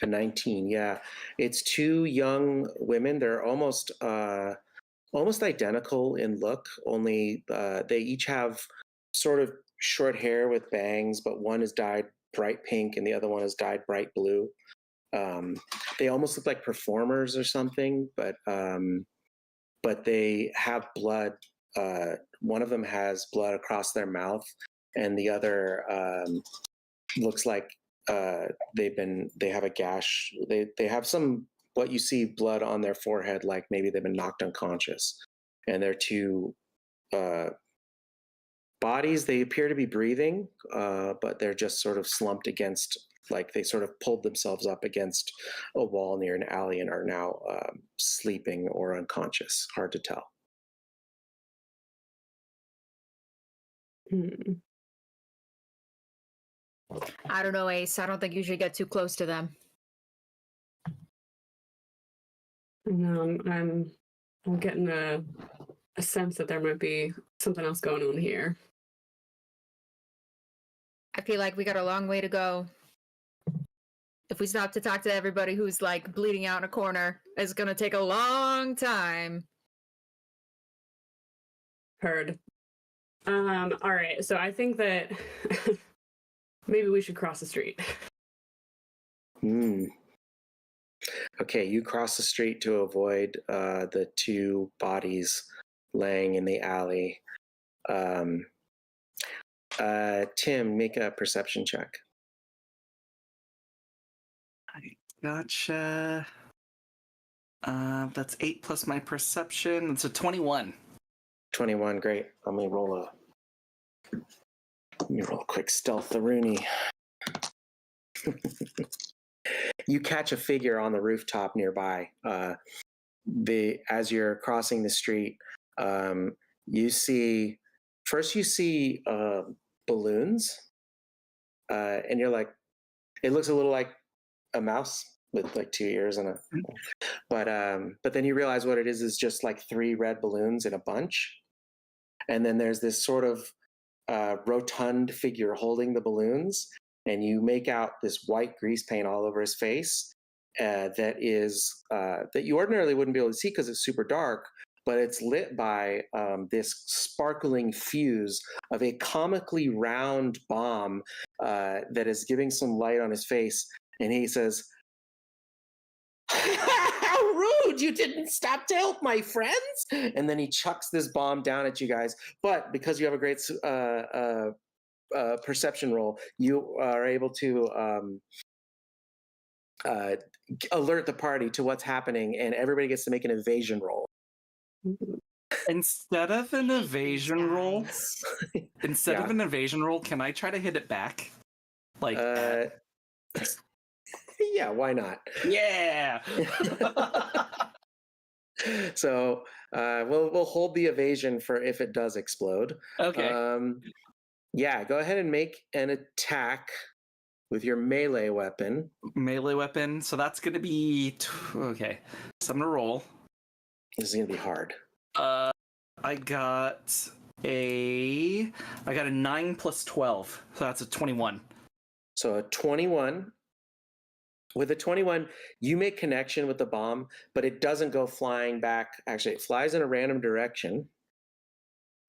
A 19, yeah. It's two young women. They're almost identical in look, only they each have sort of short hair with bangs, but one is dyed bright pink and the other one is dyed bright blue. They almost look like performers or something, but they have blood. One of them has blood across their mouth, and the other looks like they have a gash. They have some, what you see, blood on their forehead, like maybe they've been knocked unconscious. And they're two bodies. They appear to be breathing, but they're just sort of slumped against, like they sort of pulled themselves up against a wall near an alley and are now sleeping or unconscious. Hard to tell. I don't know, Ace. I don't think you should get too close to them. No, I'm getting a sense that there might be something else going on here. I feel like we got a long way to go. If we stop to talk to everybody who's like bleeding out in a corner, it's gonna take a long time. Heard. All right, so I think that maybe we should cross the street. Okay, you cross the street to avoid the two bodies laying in the alley. Tim, make a perception check. I gotcha. That's 8 plus my perception. That's a 21. 21, great. Let me roll a quick stealth-a-rooney. You catch a figure on the rooftop nearby. As you're crossing the street, you see balloons, and you're like, it looks a little like a mouse with like 2 ears and but then you realize what it is just like 3 red balloons in a bunch, and then there's this sort of rotund figure holding the balloons, and you make out this white grease paint all over his face that you ordinarily wouldn't be able to see because it's super dark, but it's lit by this sparkling fuse of a comically round bomb that is giving some light on his face. And he says, "How rude! You didn't stop to help my friends!" And then he chucks this bomb down at you guys. But because you have a great perception roll, you are able to alert the party to what's happening, and everybody gets to make an evasion roll. Instead of an evasion roll, can I try to hit it back? Like, yeah, why not? Yeah. So we'll hold the evasion for if it does explode. Okay. Yeah, go ahead and make an attack with your melee weapon. Melee weapon. So that's going to be okay. So I'm going to roll. This is going to be hard. I got a 9 plus 12. So that's a 21. So a 21. With a 21, you make connection with the bomb, but it doesn't go flying back. Actually, it flies in a random direction.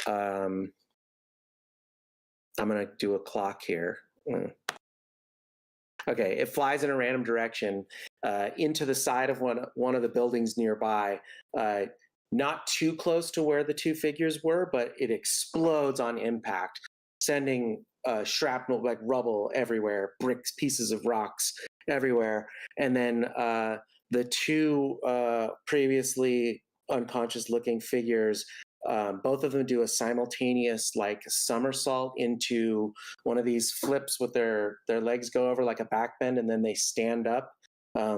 I'm going to do a clock here. Okay, it flies in a random direction into the side of one of the buildings nearby, not too close to where the two figures were, but it explodes on impact, sending shrapnel, like rubble everywhere, bricks, pieces of rocks everywhere. And then the two previously unconscious looking figures, both of them do a simultaneous like somersault into one of these flips with their legs go over like a back bend, and then they stand up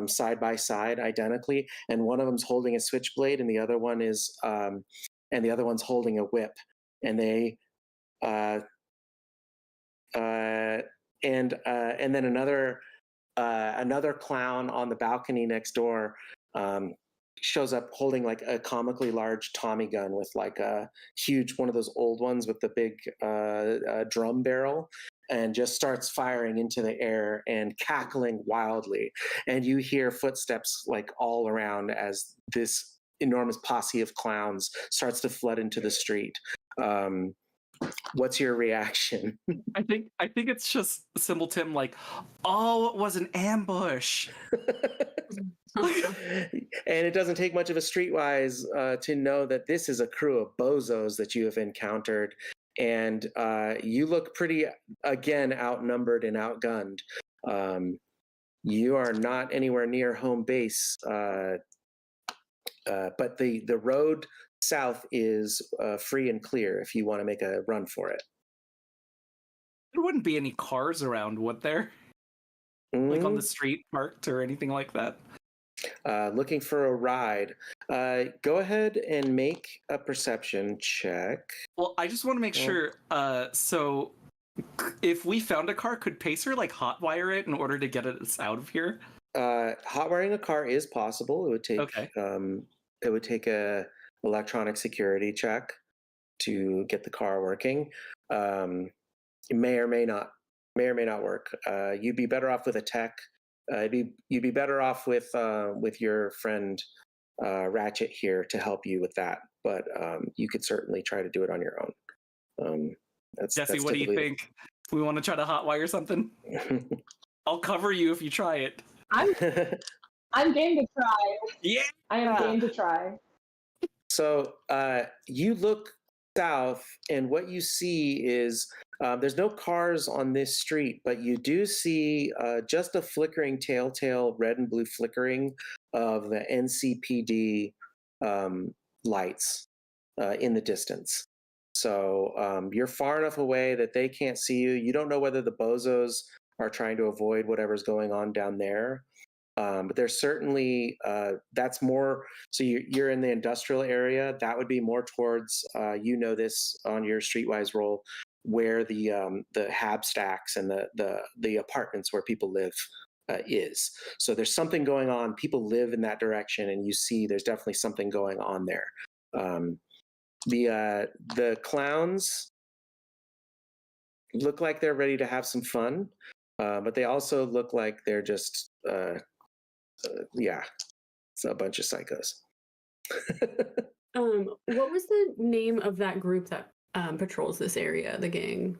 side by side identically, and one of them's holding a switchblade and the other one's holding a whip. and they and then another clown on the balcony next door shows up holding like a comically large Tommy gun with like a huge one of those old ones with the big drum barrel, and just starts firing into the air and cackling wildly. And you hear footsteps like all around as this enormous posse of clowns starts to flood into the street. What's your reaction? I think it's just Symbol Tim like, oh, it was an ambush. And it doesn't take much of a streetwise to know that this is a crew of bozos that you have encountered, and you look pretty, again, outnumbered and outgunned. You are not anywhere near home base, but the road south is free and clear if you want to make a run for it. There wouldn't be any cars around, would there? Like on the street parked or anything like that? Looking for a ride. Go ahead and make a perception check. Well, I just want to make sure. So, if we found a car, could Pacer like hotwire it in order to get us out of here? Hotwiring a car is possible. It would take a electronic security check to get the car working. It may or may not work. You'd be better off with a tech. You'd be better off with your friend Ratchet here to help you with that. But you could certainly try to do it on your own. Jesse, what do you think? We want to try to hotwire something? I'll cover you if you try it. I'm game to try. Yeah, I am game to try. So you look south, and what you see is there's no cars on this street, but you do see just a flickering telltale red and blue flickering of the NCPD lights in the distance. So you're far enough away that they can't see you. You don't know whether the bozos are trying to avoid whatever's going on down there. But there's certainly, that's more, so you're in the industrial area. That would be more towards, this on your streetwise roll, where the hab stacks and the apartments where people live is. So there's something going on. People live in that direction, and you see there's definitely something going on there. The clowns look like they're ready to have some fun, but they also look like they're just it's a bunch of psychos. What was the name of that group that patrols this area, the gang?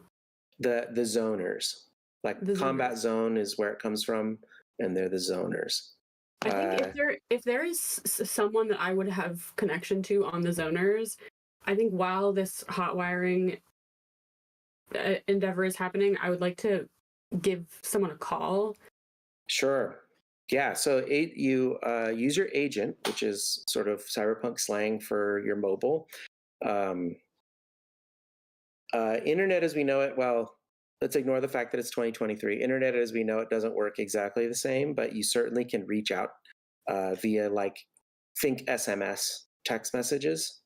The zoners. Like the combat zoners. Zone is where it comes from, and they're the zoners. I think if there is someone that I would have connection to on the zoners, I think while this hot wiring endeavor is happening, I would like to give someone a call. Sure. Yeah, so you use your agent, which is sort of cyberpunk slang for your mobile. Internet as we know it, well, let's ignore the fact that it's 2023. Internet as we know it doesn't work exactly the same, but you certainly can reach out via think SMS text messages.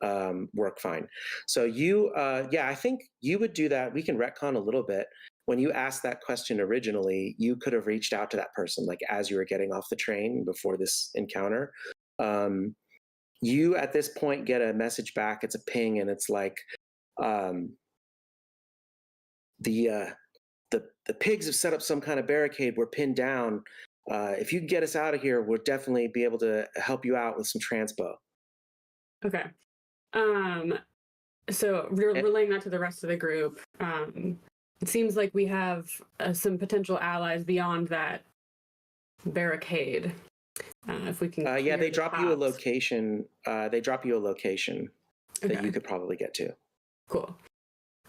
Work fine. So I think you would do that. We can retcon a little bit. When you asked that question originally, you could have reached out to that person, like as you were getting off the train before this encounter. You at this point get a message back. It's a ping, and it's like, the pigs have set up some kind of barricade. We're pinned down. If you can get us out of here, we'll definitely be able to help you out with some transpo. Okay. So relaying that to the rest of the group. It seems like we have some potential allies beyond that barricade. If we can, they drop you a location. That you could probably get to. Cool.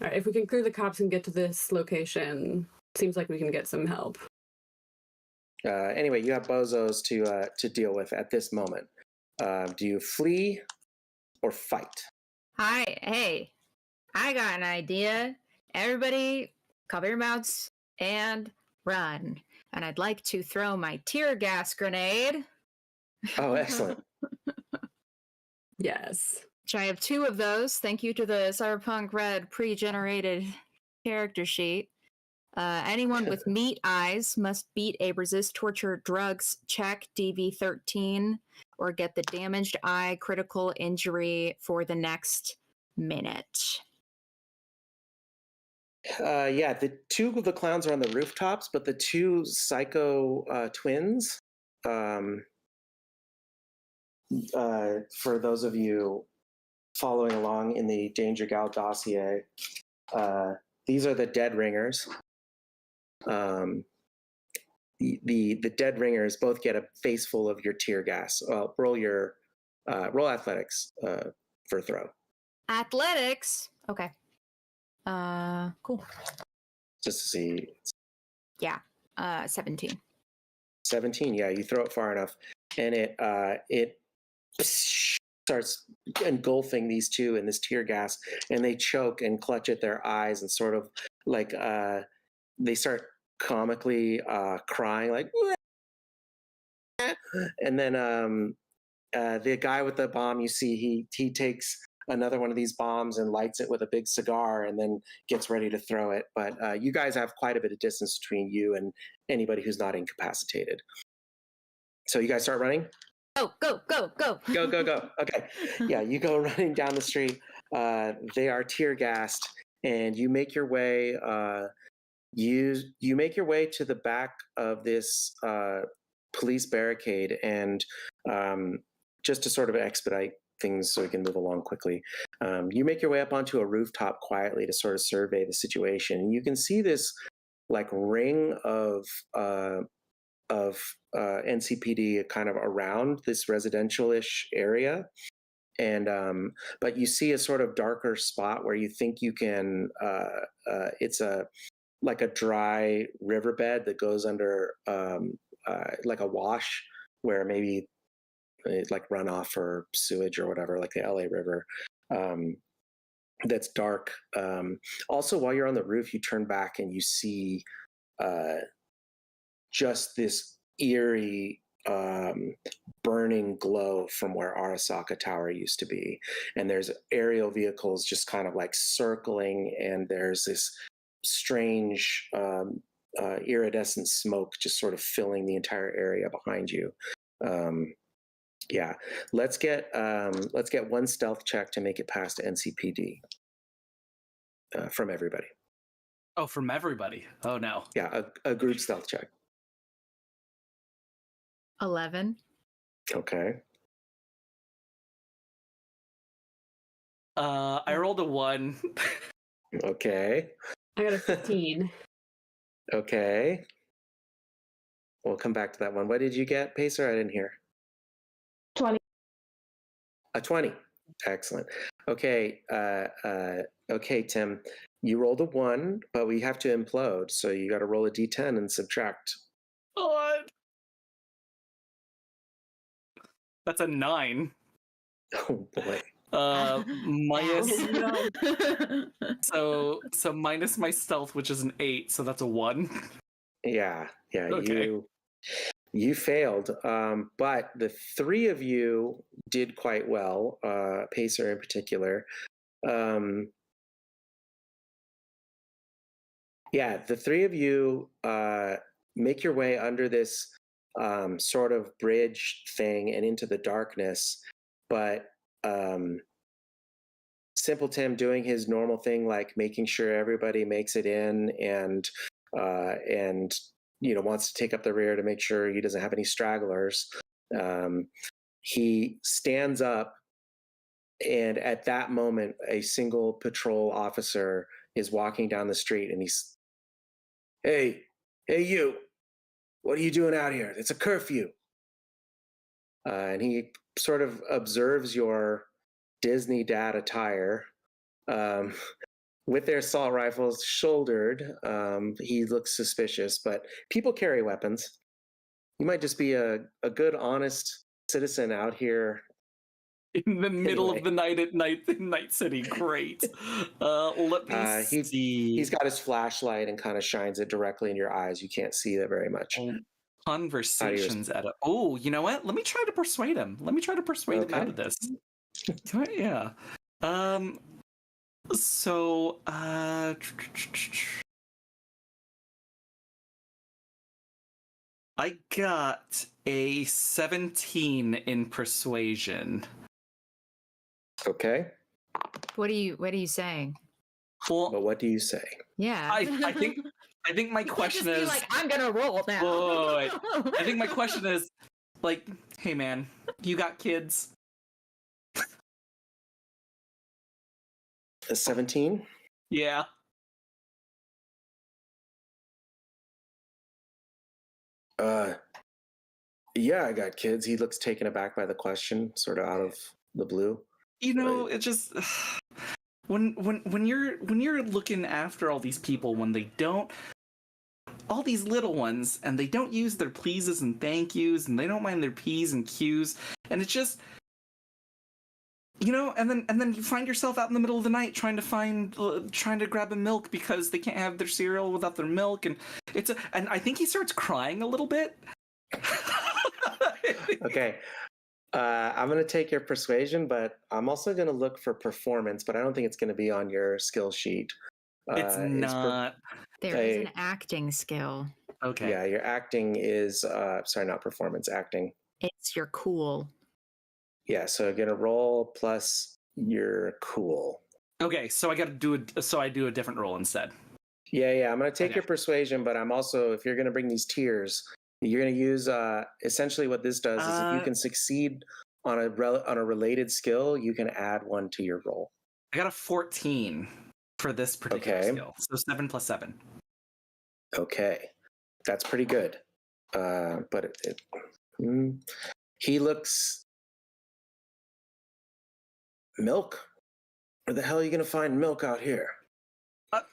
All right, if we can clear the cops and get to this location, seems like we can get some help. Anyway, you have bozos to deal with at this moment. Do you flee or fight? Hey, I got an idea. Everybody, cover your mouths and run. And I'd like to throw my tear gas grenade. Oh, excellent. Yes. So I have 2 of those. Thank you to the Cyberpunk Red pre-generated character sheet. Anyone with meat eyes must beat a resist torture drugs check DV13 or get the damaged eye critical injury for the next minute. Yeah, the 2 of the clowns are on the rooftops, but the 2 psycho twins, for those of you following along in the Danger Gal dossier, these are the dead ringers. The dead ringers both get a face full of your tear gas. Roll athletics for throw. Athletics. Okay. Cool. Just to see. Yeah. 17. 17. Yeah, you throw it far enough, and it starts engulfing these 2 in this tear gas, and they choke and clutch at their eyes and sort of like they start comically crying like, and then the guy with the bomb, you see he takes another one of these bombs and lights it with a big cigar and then gets ready to throw it. But you guys have quite a bit of distance between you and anybody who's not incapacitated. So you guys start running? Go. Go. Okay. Yeah, you go running down the street. They are tear gassed, and you make your way you make your way to the back of this police barricade, and just to sort of expedite things so we can move along quickly, you make your way up onto a rooftop quietly to sort of survey the situation, and you can see this like ring of NCPD kind of around this residential-ish area, and but you see a sort of darker spot where you think you can it's like a dry riverbed that goes under like a wash where maybe it's like runoff or sewage or whatever, like the LA River. That's dark. Also, while you're on the roof, you turn back and you see just this eerie burning glow from where Arasaka Tower used to be. And there's aerial vehicles just kind of like circling, and there's this strange iridescent smoke just sort of filling the entire area behind you. Yeah, let's get one stealth check to make it past NCPD from everybody. Oh, from everybody. Oh no. Yeah, a group stealth check. 11. Okay. I rolled a 1. Okay. I got a 15. Okay. We'll come back to that one. What did you get, Pacer? I didn't hear. 20. A 20. Excellent. Okay. Okay, Tim. You rolled a 1, but we have to implode, so you got to roll a d10 and subtract. What? That's a 9. Oh boy. Minus Oh, so minus my stealth, which is an 8, so that's a 1. Yeah. Okay. You failed, but the 3 of you did quite well, Pacer in particular. Yeah, the 3 of you make your way under this sort of bridge thing and into the darkness, but Simple Tim doing his normal thing, like making sure everybody makes it in, and wants to take up the rear to make sure he doesn't have any stragglers. He stands up, and at that moment, a single patrol officer is walking down the street, and he's, hey you, what are you doing out here? It's a curfew. And he sort of observes your Disney dad attire, with their assault rifles shouldered. He looks suspicious, but people carry weapons. You might just be a good, honest citizen out here In the middle of the night at night in Night City. Great. Let me see. He's got his flashlight and kind of shines it directly in your eyes. You can't see that very much. Conversations at a... Oh, you know what? Let me try to persuade him. Him out of this. Yeah. So, I got a 17 in persuasion. Okay. What are you saying? Well, But what do you say? Yeah. I think my You can't question just be is like, I'm gonna roll now. Wait. I think my question is like, hey man, you got kids? A 17? Yeah. Yeah, I got kids. He looks taken aback by the question, sort of out of the blue. You know, it just when you're looking after all these people when they don't, all these little ones, and they don't use their pleases and thank yous, and they don't mind their P's and Q's, and it's just, you know, and then you find yourself out in the middle of the night trying to grab a milk because they can't have their cereal without their milk, and and I think he starts crying a little bit. Okay. I'm going to take your persuasion, but I'm also going to look for performance, but I don't think it's going to be on your skill sheet. It's not. There is an acting skill. Okay. Yeah, your acting is, sorry, not performance, acting. It's your cool. Yeah, so you're going to roll plus your cool. Okay, so I do a different roll instead. Yeah, I'm going to take your persuasion, but I'm also, if you're going to bring these tiers, you're going to use, essentially what this does is if you can succeed on a related skill, you can add one to your roll. I got a 14 for this particular skill, so 7 plus 7. Okay, that's pretty good. But he looks... Milk? Where the hell are you going to find milk out here?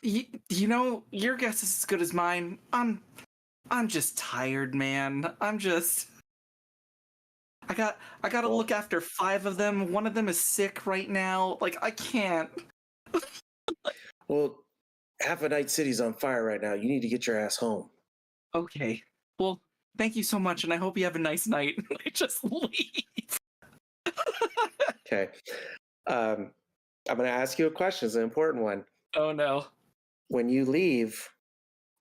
You know, your guess is as good as mine. I'm just tired, man. I gotta look after 5 of them. One of them is sick right now. Like, I can't. Well, half of Night City's on fire right now. You need to get your ass home. Okay. Well, thank you so much, and I hope you have a nice night. I just leave. Okay. I'm going to ask you a question. It's an important one. Oh, no. When you leave,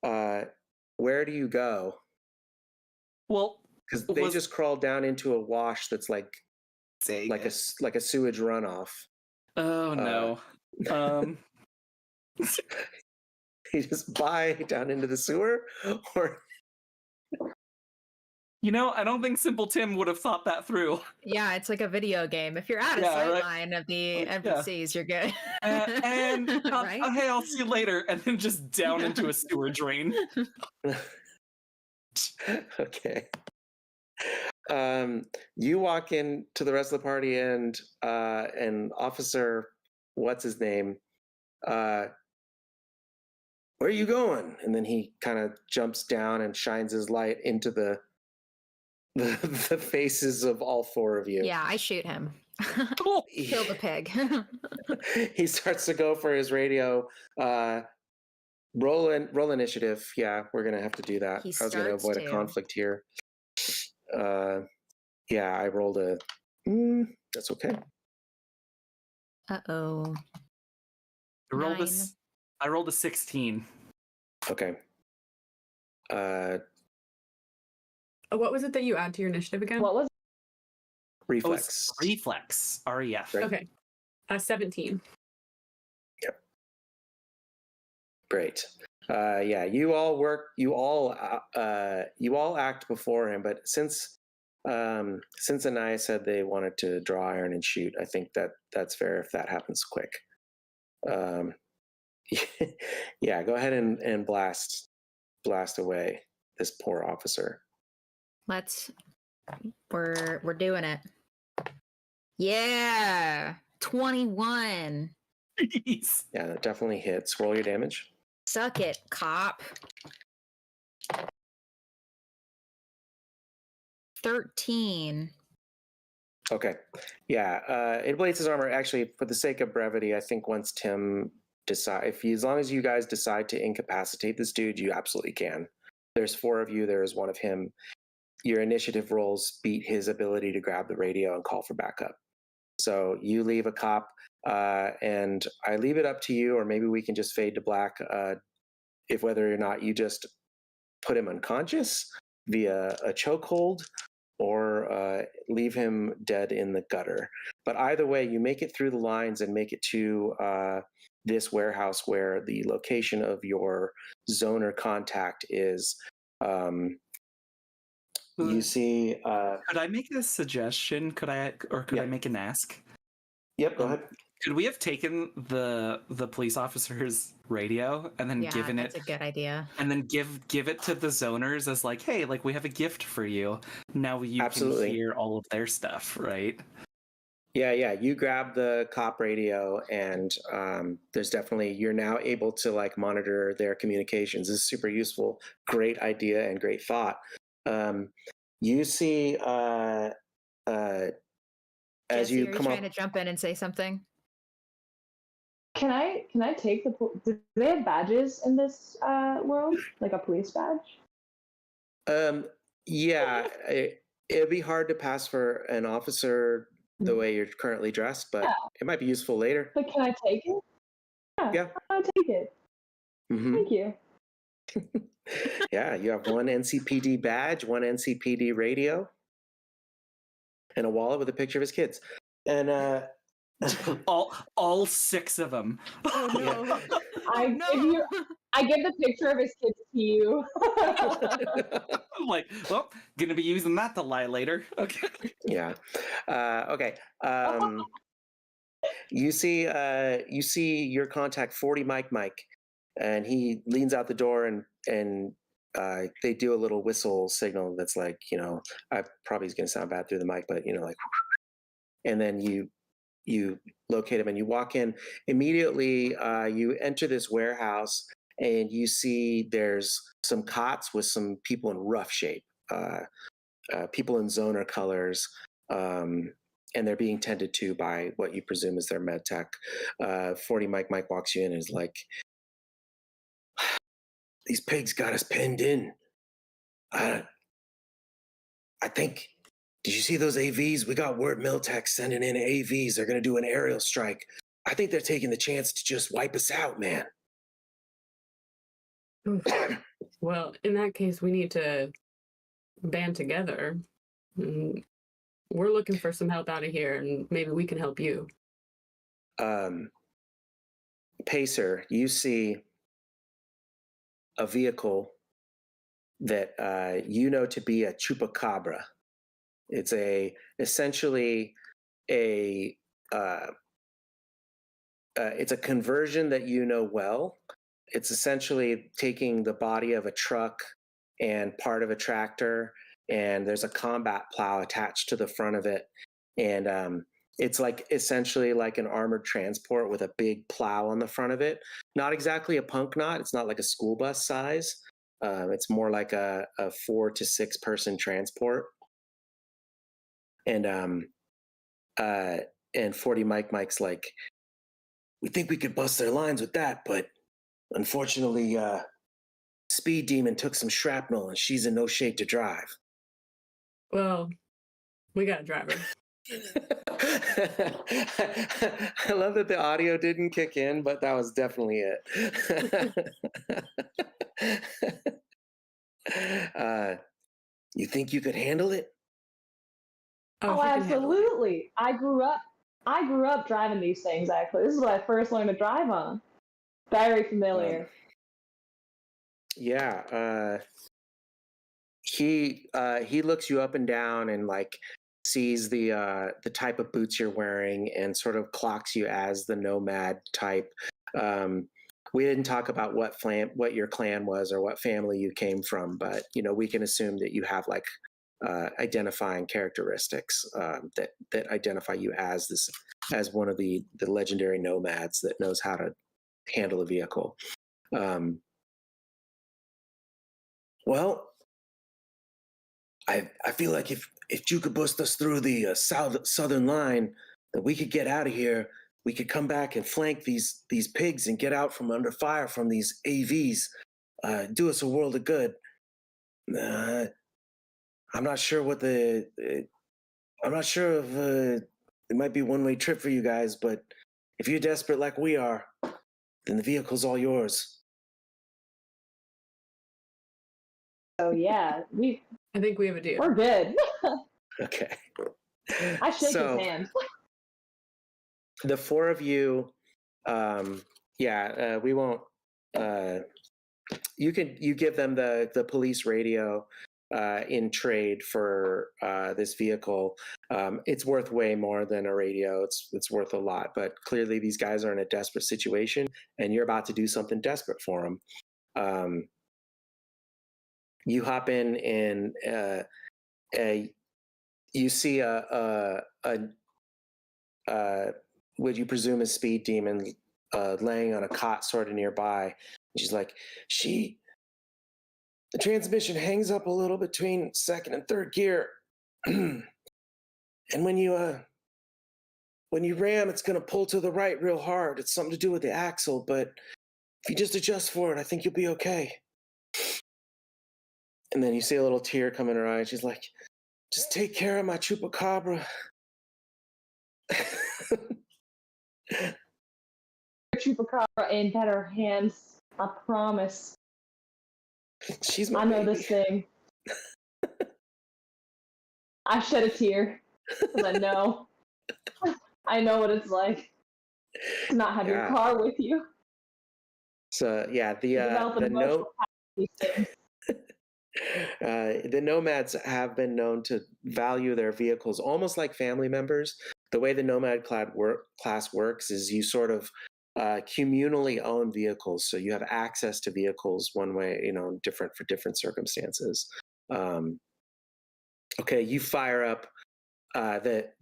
where do you go? Well, because they just crawled down into a wash that's like a sewage runoff. Oh no. You just buy down into the sewer, or you know, I don't think Simple Tim would have thought that through. Yeah, it's like a video game. If you're out of sight line of the NPCs, you're good. And right? Hey, I'll see you later, and then just down into a sewer drain. Okay. You walk in to the rest of the party, and Officer, what's his name? Where are you going? And then he kind of jumps down and shines his light into the faces of all 4 of you. Yeah, I shoot him. Kill the pig. He starts to go for his radio. Roll initiative. Yeah, we're gonna have to do that. I was gonna avoid a conflict here. Yeah, I rolled a. That's okay. Uh-oh. I rolled a 16. Okay. What was it that you add to your initiative again? What was it? Reflex? Reflex. REF. Right. Okay. 17. Yep. Great. Yeah, you all act before him, but since Anaya said they wanted to draw iron and shoot, I think that's fair if that happens quick. Yeah, go ahead and blast away this poor officer. We're doing it. Yeah, 21. Jeez. Yeah, that definitely hits. Roll your damage. Suck it, cop. 13. Okay. Yeah, it ablates his armor. Actually, for the sake of brevity, I think once Tim as long as you guys decide to incapacitate this dude, you absolutely can. There's 4 of you. There is 1 of him. Your initiative rolls beat his ability to grab the radio and call for backup. So you leave a cop, and I leave it up to you, or maybe we can just fade to black if whether or not you just put him unconscious via a chokehold or leave him dead in the gutter. But either way, you make it through the lines and make it to this warehouse where the location of your zoner contact is. You see. Could I make a suggestion? Could I make an ask? Yep, go ahead. Could we have taken the police officer's radio and then given that's it a good idea. and then give it to the zoners as like, hey, like we have a gift for you. Now you Absolutely. can hear all of their stuff, right? Yeah. You grab the cop radio, and there's definitely, you're now able to like monitor their communications. This is super useful. Great idea and great thought. You see, as Jesse, you are come you up, trying to jump in and say something? Can I take do they have badges in this world, like a police badge? yeah, it'd be hard to pass for an officer the way you're currently dressed, but it might be useful later. But can I take it? Yeah. I'll take it. Mm-hmm. Thank you. Yeah, you have one NCPD badge, one NCPD radio, and a wallet with a picture of his kids. And all 6 of them. Oh no! Yeah. I give the picture of his kids to you. I'm like, well, gonna be using that to lie later. Okay. Yeah. Okay. You see your contact 40 Mike, and he leans out the door and they do a little whistle signal that's like, I probably is going to sound bad through the mic, but like, and then you locate him and you walk in immediately. You enter this warehouse and you see there's some cots with some people in rough shape, people in zoner colors, and they're being tended to by what you presume is their med tech. 40 Mike walks you in and is like, these pigs got us pinned in. I think, did you see those AVs? We got word Miltech sending in AVs. They're going to do an aerial strike. I think they're taking the chance to just wipe us out, man. Well, in that case, we need to band together. We're looking for some help out of here, and maybe we can help you. Pacer, you see a vehicle that to be a chupacabra. It's essentially it's a conversion that well. It's essentially taking the body of a truck and part of a tractor, and there's a combat plow attached to the front of it, and it's like essentially like an armored transport with a big plow on the front of it. Not exactly a punk knot. It's not like a school bus size. It's more like a 4 to 6 person transport. And 40 Mike's like, we think we could bust their lines with that, but unfortunately, Speed Demon took some shrapnel and she's in no shape to drive. Well, we got a driver. I love that the audio didn't kick in, but that was definitely it. You think you could handle it? Oh, absolutely. I grew up driving these things, actually. This is what I first learned to drive on. Very familiar. He looks you up and down and like sees the type of boots you're wearing and sort of clocks you as the nomad type. We didn't talk about what your clan was or what family you came from, but we can assume that you have like identifying characteristics that identify you as one of the legendary nomads that knows how to handle a vehicle. Well, I feel like if you could bust us through the southern line, that we could get out of here. We could come back and flank these pigs and get out from under fire from these AVs. Do us a world of good. I'm not sure what I'm not sure of it might be a one-way trip for you guys, but if you're desperate like we are, then the vehicle's all yours. So yeah, I think we have a deal. we're good. Okay. I shake So, his hand. the four of you, we won't. You give them the police radio in trade for this vehicle. It's worth way more than a radio. It's worth a lot, but clearly these guys are in a desperate situation, and you're about to do something desperate for them. You hop in and you see a what you presume is Speed Demon laying on a cot sort of nearby. She's like, the transmission hangs up a little between second and third gear. And when you ram, it's going to pull to the right real hard. It's something to do with the axle, but if you just adjust for it, I think you'll be okay. And then you see a little tear come in her eye. She's like, just take care of my chupacabra. Chupacabra in better hands. I promise. She's my I know baby. this thing. I shed a tear because I know. I know what it's like to not have your car with you. So yeah, the note. The nomads have been known to value their vehicles almost like family members. The way the nomad class works is you sort of communally own vehicles, so you have access to vehicles one way, different for different circumstances. Okay, you fire up.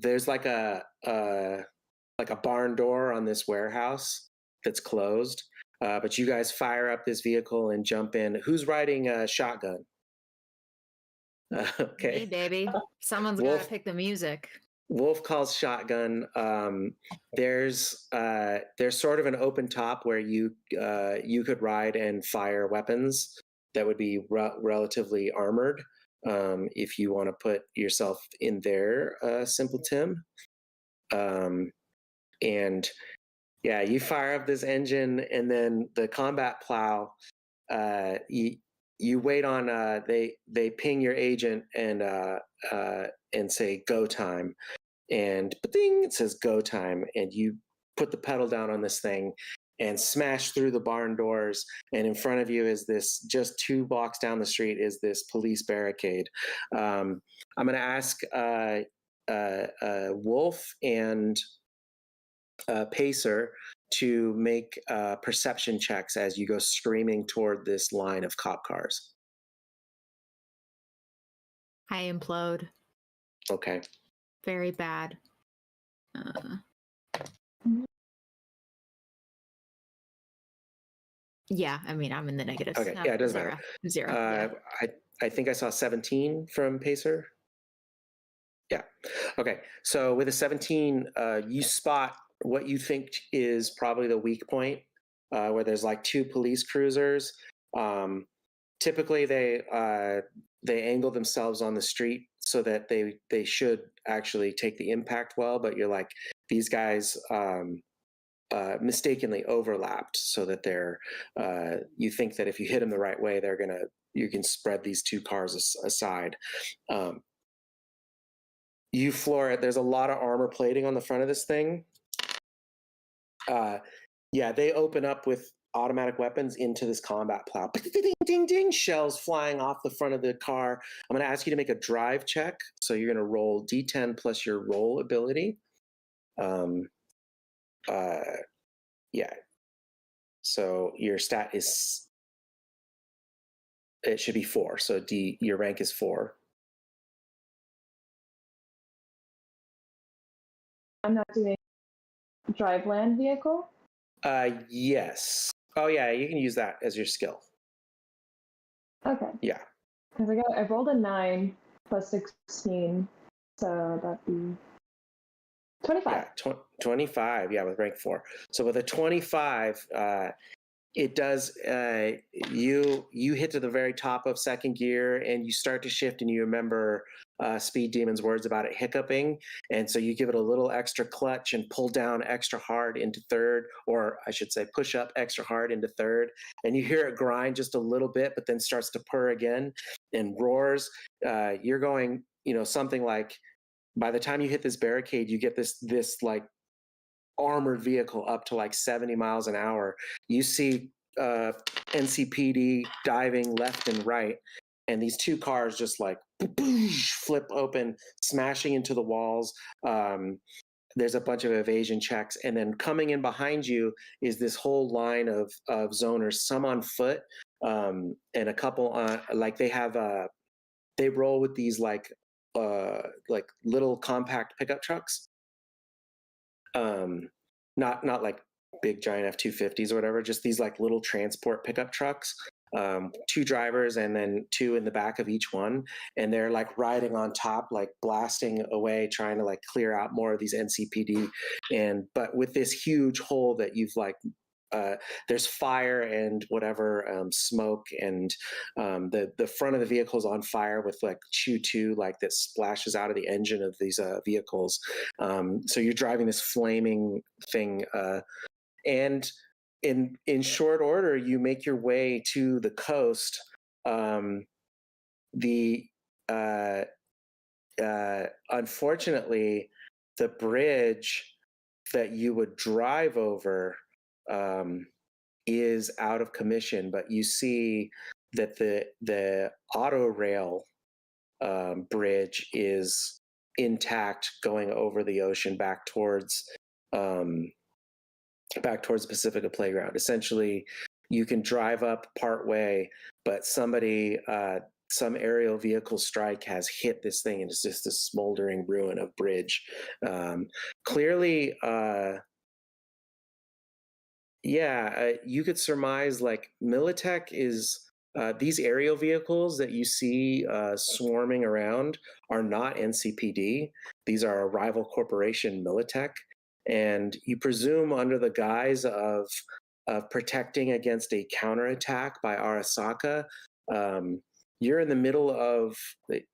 There's like a barn door on this warehouse that's closed, but you guys fire up this vehicle and jump in. Who's riding a shotgun? Okay. Me, baby. Someone's got to pick the music. Wolf calls shotgun. There's sort of an open top where you could ride and fire weapons that would be relatively armored. If you want to put yourself in there, Simple Tim. And yeah, you fire up this engine, and then the combat plow. You wait on they ping your agent and say go time, and ding, it says go time, and you put the pedal down on this thing and smash through the barn doors, and in front of you is this, just 2 blocks down the street is this police barricade. I'm going to ask Wolf and Pacer to make perception checks as you go screaming toward this line of cop cars. I implode. Okay. Very bad. Yeah, I mean, I'm in the negatives. Okay, yeah, it doesn't matter. matter. Zero. Yeah. I think I saw 17 from Pacer. Yeah. Okay, so with a 17, you spot what you think is probably the weak point, where there's like 2 police cruisers. Typically, they angle themselves on the street so that they should actually take the impact well. But you're like, these guys mistakenly overlapped, so that they're you think that if you hit them the right way, you can spread these 2 cars aside. You floor it. There's a lot of armor plating on the front of this thing. Yeah, they open up with automatic weapons into this combat plow. Ding, ding, ding, shells flying off the front of the car. I'm going to ask you to make a drive check. So you're going to roll D10 plus your roll ability. Yeah. So your stat it should be 4. So your rank is 4. I'm not doing drive land vehicle. Yes. Oh yeah, you can use that as your skill. Okay. Yeah. Because I rolled a 9 plus 16, so that'd be 25. Yeah, 25. Yeah, with rank 4. So with a 25, It does. You hit to the very top of second gear, and you start to shift, and you remember Speed Demon's words about it hiccuping, and so you give it a little extra clutch and pull down extra hard into third, or I should say, push up extra hard into third, and you hear it grind just a little bit, but then starts to purr again and roars. You're going, something like, by the time you hit this barricade, you get this like armored vehicle up to like 70 miles an hour. You see NCPD diving left and right, and these two cars just like flip open, smashing into the walls. There's a bunch of evasion checks, and then coming in behind you is this whole line of zoners, some on foot, and a couple on they roll with these like little compact pickup trucks. Not like big giant F-250s or whatever, just these like little transport pickup trucks, 2 drivers and then 2 in the back of each one. And they're like riding on top, like blasting away, trying to like clear out more of these NCPD. But with this huge hole that you've like, there's fire and whatever, smoke, and the front of the vehicle is on fire with like Chew-2 like that splashes out of the engine of these vehicles. So you're driving this flaming thing, and in short order you make your way to the coast. Unfortunately, the bridge that you would drive over is out of commission, but you see that the auto rail bridge is intact, going over the ocean back towards Pacifica Playground. Essentially, you can drive up part way, but some aerial vehicle strike has hit this thing, and it's just a smoldering ruin of bridge. Clearly, you could surmise like Militech is these aerial vehicles that you see swarming around are not NCPD. These are a rival corporation, Militech, and you presume under the guise of protecting against a counterattack by Arasaka. You're in the middle of the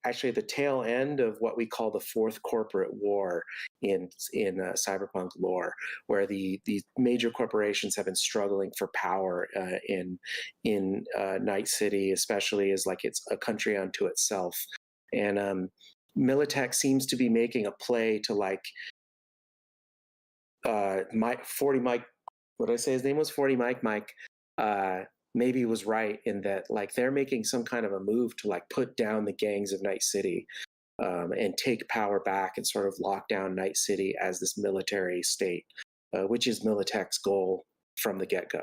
tail end of what we call the Fourth Corporate War in cyberpunk lore, where the major corporations have been struggling for power in Night City, especially as like it's a country unto itself. And Militech seems to be making a play to like 40 Mike. What did I say? His name was 40 Mike. Maybe was right in that like they're making some kind of a move to like put down the gangs of Night City, and take power back and sort of lock down Night City as this military state, which is Militech's goal from the get-go.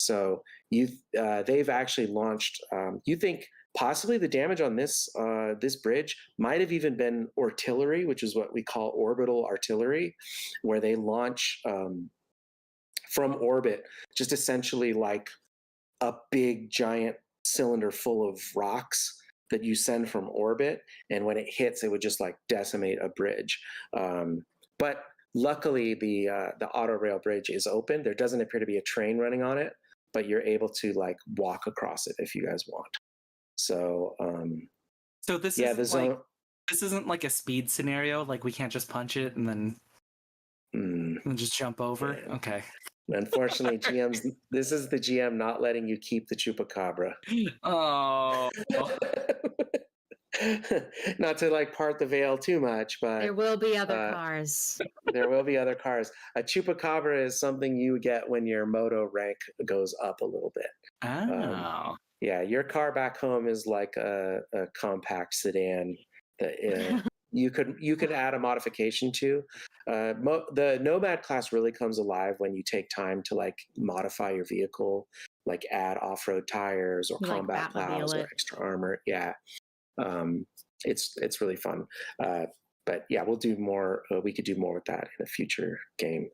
So they've actually launched. You think possibly the damage on this bridge might have even been artillery, which is what we call orbital artillery, where they launch from orbit, just essentially like a big giant cylinder full of rocks that you send from orbit, and when it hits, it would just like decimate a bridge. But luckily, the auto rail bridge is open. There doesn't appear to be a train running on it, but you're able to like walk across it if you guys want. So, this isn't like a speed scenario. Like we can't just punch it and then just jump over. Yeah. Okay. Unfortunately, this is the GM not letting you keep the Chupacabra. Oh. Not to like part the veil too much, but there will be other cars. There will be other cars. A Chupacabra is something you get when your moto rank goes up a little bit. Oh. Yeah, your car back home is like a compact sedan that you could add a modification to. The Nomad class really comes alive when you take time to like modify your vehicle, like add off-road tires or combat plows or extra armor. Yeah, it's really fun. But yeah, we'll do more. We could do more with that in a future game.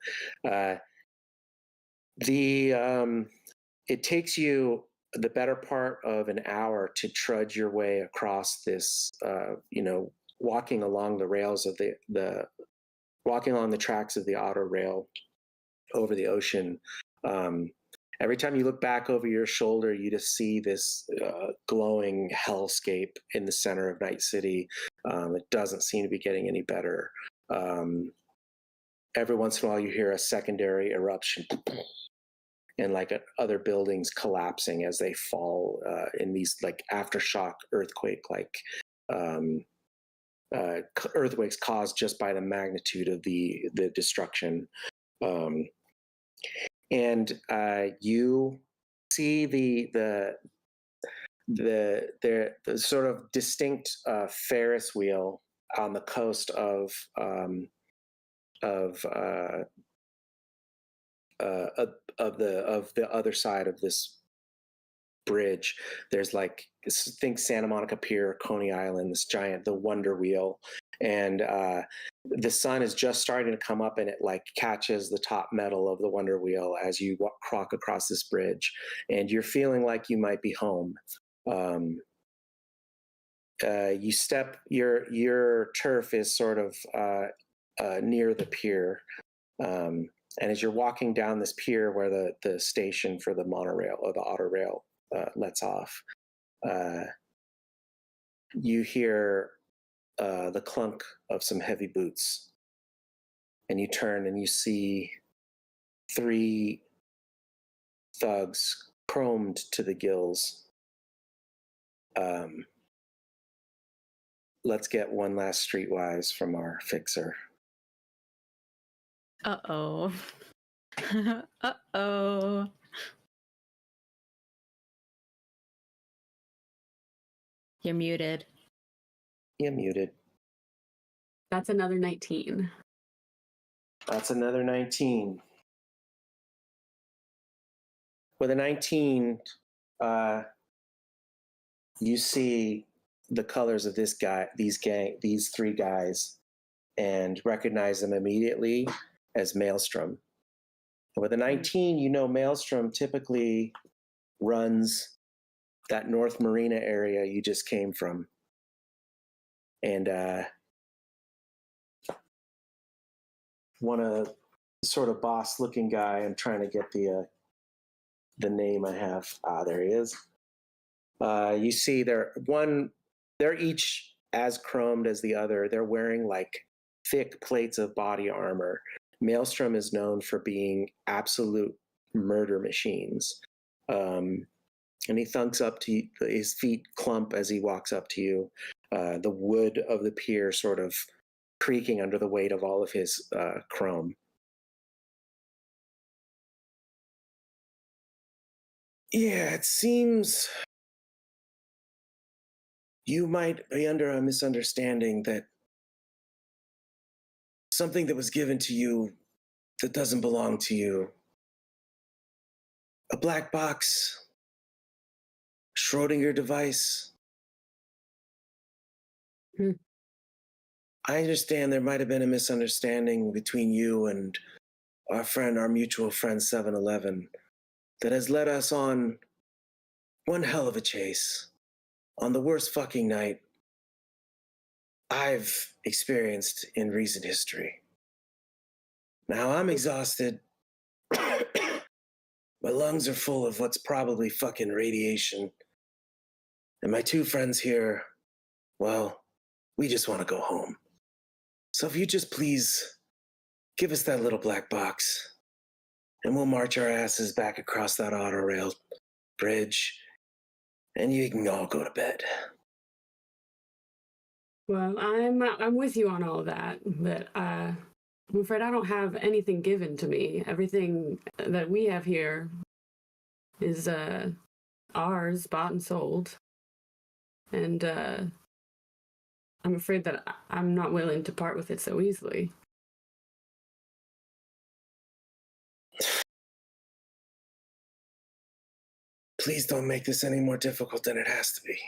It takes you the better part of an hour to trudge your way across this, walking along the rails of walking along the tracks of the auto rail over the ocean. Every time you look back over your shoulder, you just see this glowing hellscape in the center of Night City. It doesn't seem to be getting any better. Every once in a while, you hear a secondary eruption and like other buildings collapsing as they fall in these like aftershock earthquake like earthquakes caused just by the magnitude of the destruction. And you see the sort of distinct Ferris wheel on the coast of the other side of this bridge. There's like, think Santa Monica Pier, Coney Island, this giant, the Wonder Wheel, and the sun is just starting to come up, and it like catches the top metal of the Wonder Wheel as you walk across this bridge, and you're feeling like you might be home. You step, your turf is sort of near the pier. And as you're walking down this pier where the station for the monorail or the auto rail lets off, you hear the clunk of some heavy boots. And you turn and you see 3 thugs chromed to the gills. Let's get one last streetwise from our fixer. Uh-oh. Uh-oh. You're muted. You're muted. That's another 19. That's another 19. With a 19, you see the colors of these 3 guys, and recognize them immediately as Maelstrom. And with a 19, you know Maelstrom typically runs that North Marina area you just came from. And one sort of boss-looking guy, I'm trying to get the name I have. There he is. You see they're each as chromed as the other. They're wearing like thick plates of body armor. Maelstrom is known for being absolute murder machines. And he thunks up to you, his feet clump as he walks up to you. The wood of the pier sort of creaking under the weight of all of his chrome. Yeah, it seems you might be under a misunderstanding that something that was given to you that doesn't belong to you. A black box, Schrodinger device. I understand there might have been a misunderstanding between you and our mutual friend 7-Eleven that has led us on one hell of a chase on the worst fucking night I've experienced in recent history. Now I'm exhausted. My lungs are full of what's probably fucking radiation. And my 2 friends here, well, we just want to go home. So if you just please give us that little black box, and we'll march our asses back across that auto rail bridge, and you can all go to bed. Well, I'm with you on all of that, but I'm afraid I don't have anything given to me. Everything that we have here is ours, bought and sold. And I'm afraid that I'm not willing to part with it so easily. Please don't make this any more difficult than it has to be.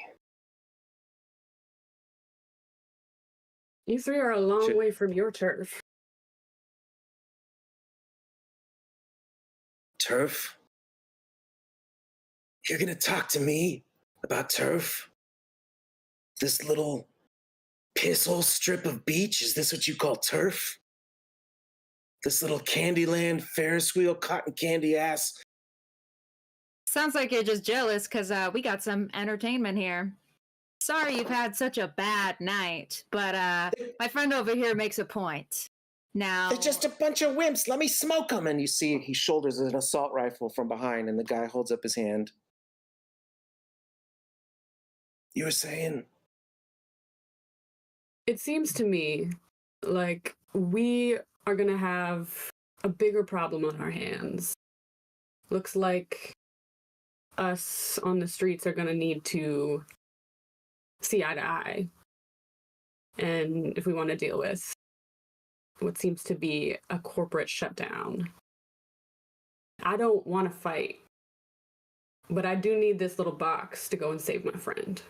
You 3 are a long way from your turf. Turf? You're gonna talk to me about turf? This little pisshole strip of beach? Is this what you call turf? This little Candyland Ferris wheel cotton candy ass Sounds like you're just jealous because we got some entertainment here. Sorry you've had such a bad night, but my friend over here makes a point. Now, They're just a bunch of wimps. Let me smoke them. And you see he shoulders an assault rifle from behind, and the guy holds up his hand. You were saying? It seems to me like we are going to have a bigger problem on our hands. Looks like us on the streets are going to need to see eye to eye. And if we want to deal with what seems to be a corporate shutdown. I don't want to fight, but I do need this little box to go and save my friend.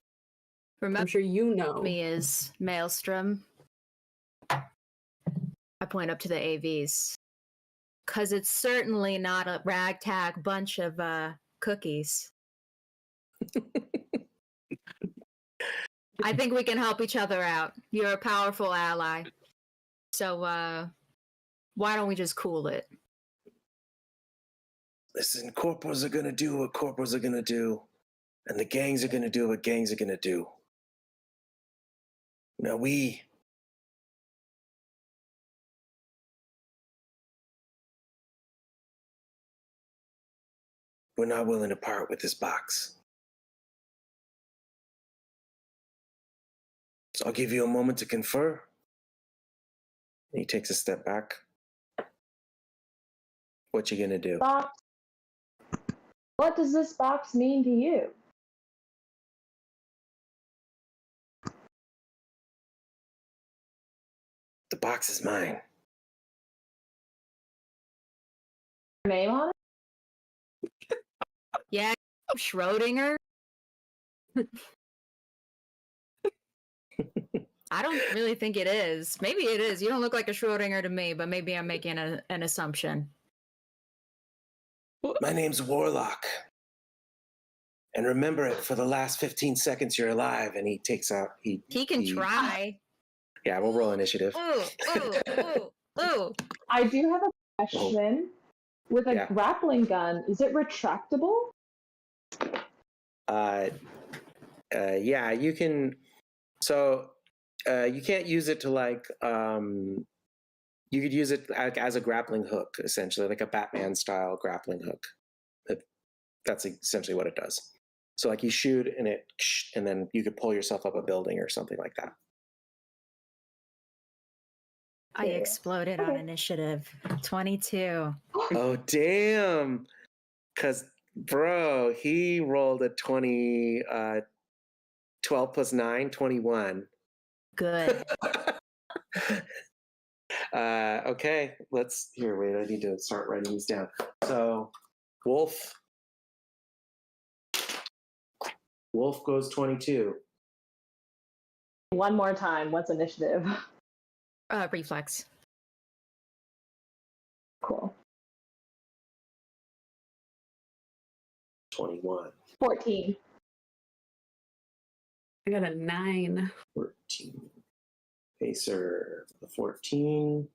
remember I'm sure you know. me is Maelstrom. I point up to the AVs. Because it's certainly not a ragtag bunch of cookies. I think we can help each other out. You're a powerful ally. So, why don't we just cool it? Listen, corporals are gonna do what corporals are gonna do, and the gangs are gonna do what gangs are gonna do. Now we're not willing to part with this box. So I'll give you a moment to confer. And he takes a step back. What you gonna do? Box. What does this box mean to you? The box is mine. Your name on it? Yeah, Schrodinger? I don't really think it is. Maybe it is. You don't look like a Schrodinger to me, but maybe I'm making an assumption. My name's Warlock. And remember it for the last 15 seconds you're alive. And he takes out... He can try. Yeah, we'll roll initiative. Ooh. I do have a question. With a grappling gun, is it retractable? Yeah, you can... So... you can't use it to you could use it as a grappling hook, essentially, like a Batman style grappling hook. That's essentially what it does. So you shoot and then you could pull yourself up a building or something like that. I exploded on initiative. 22. Oh, damn. Because, bro, he rolled a 20, 12 plus 9, 21. Good. Okay, wait, I need to start writing these down. So, Wolf goes 22. One more time. What's initiative? Reflex. Cool. 21. 14. I got a 9. 14. Pacer for the 14.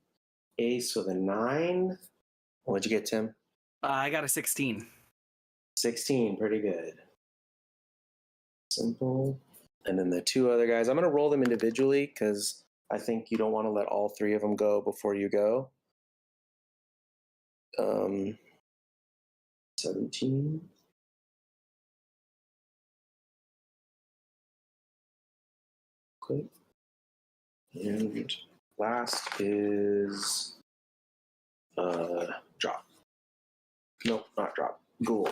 Ace with a 9. What'd you get, Tim? I got a 16. 16, pretty good. Simple. And then the two other guys, I'm going to roll them individually because I think you don't want to let all three of them go before you go. 17. Okay. And last is Drop. Nope, not Drop. Ghoul.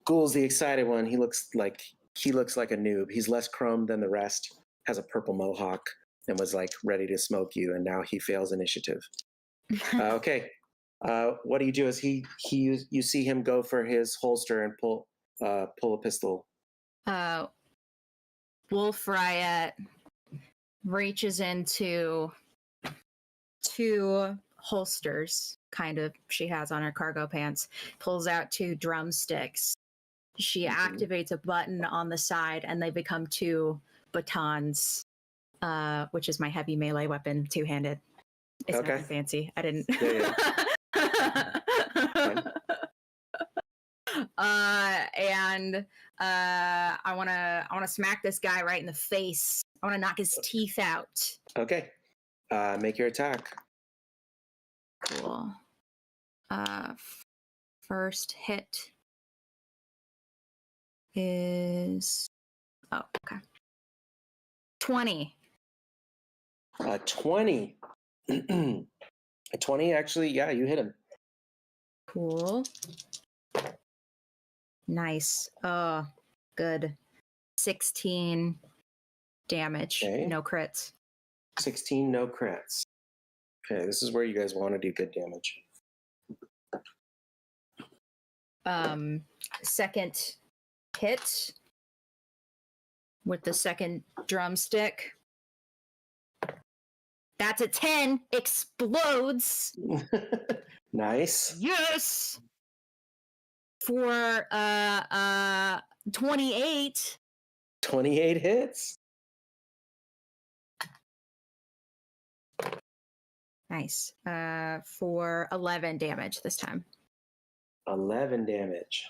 Ghoul's the excited one. He looks like a noob. He's less chrome than the rest. Has a purple mohawk and was ready to smoke you, and now he fails initiative. Okay. What do? Is you see him go for his holster and pull a pistol. Wolf Riot reaches into 2 holsters, kind of, she has on her cargo pants, pulls out 2 drumsticks. She activates a button on the side, and they become 2 batons, which is my heavy melee weapon, 2-handed. It's nothing fancy. I didn't. Yeah. and I wanna smack this guy right in the face. I wanna knock his teeth out. Okay. Make your attack. Cool. First hit is 20. 20. A 20, actually, yeah, you hit him. Cool. Nice. Oh, good. 16 damage. Okay. No crits. 16, no crits. Okay, this is where you guys want to do good damage. Second hit with the second drumstick. That's a 10. Explodes. Nice. Yes. For 28. 28 hits. Nice. For 11 damage this time. 11 damage.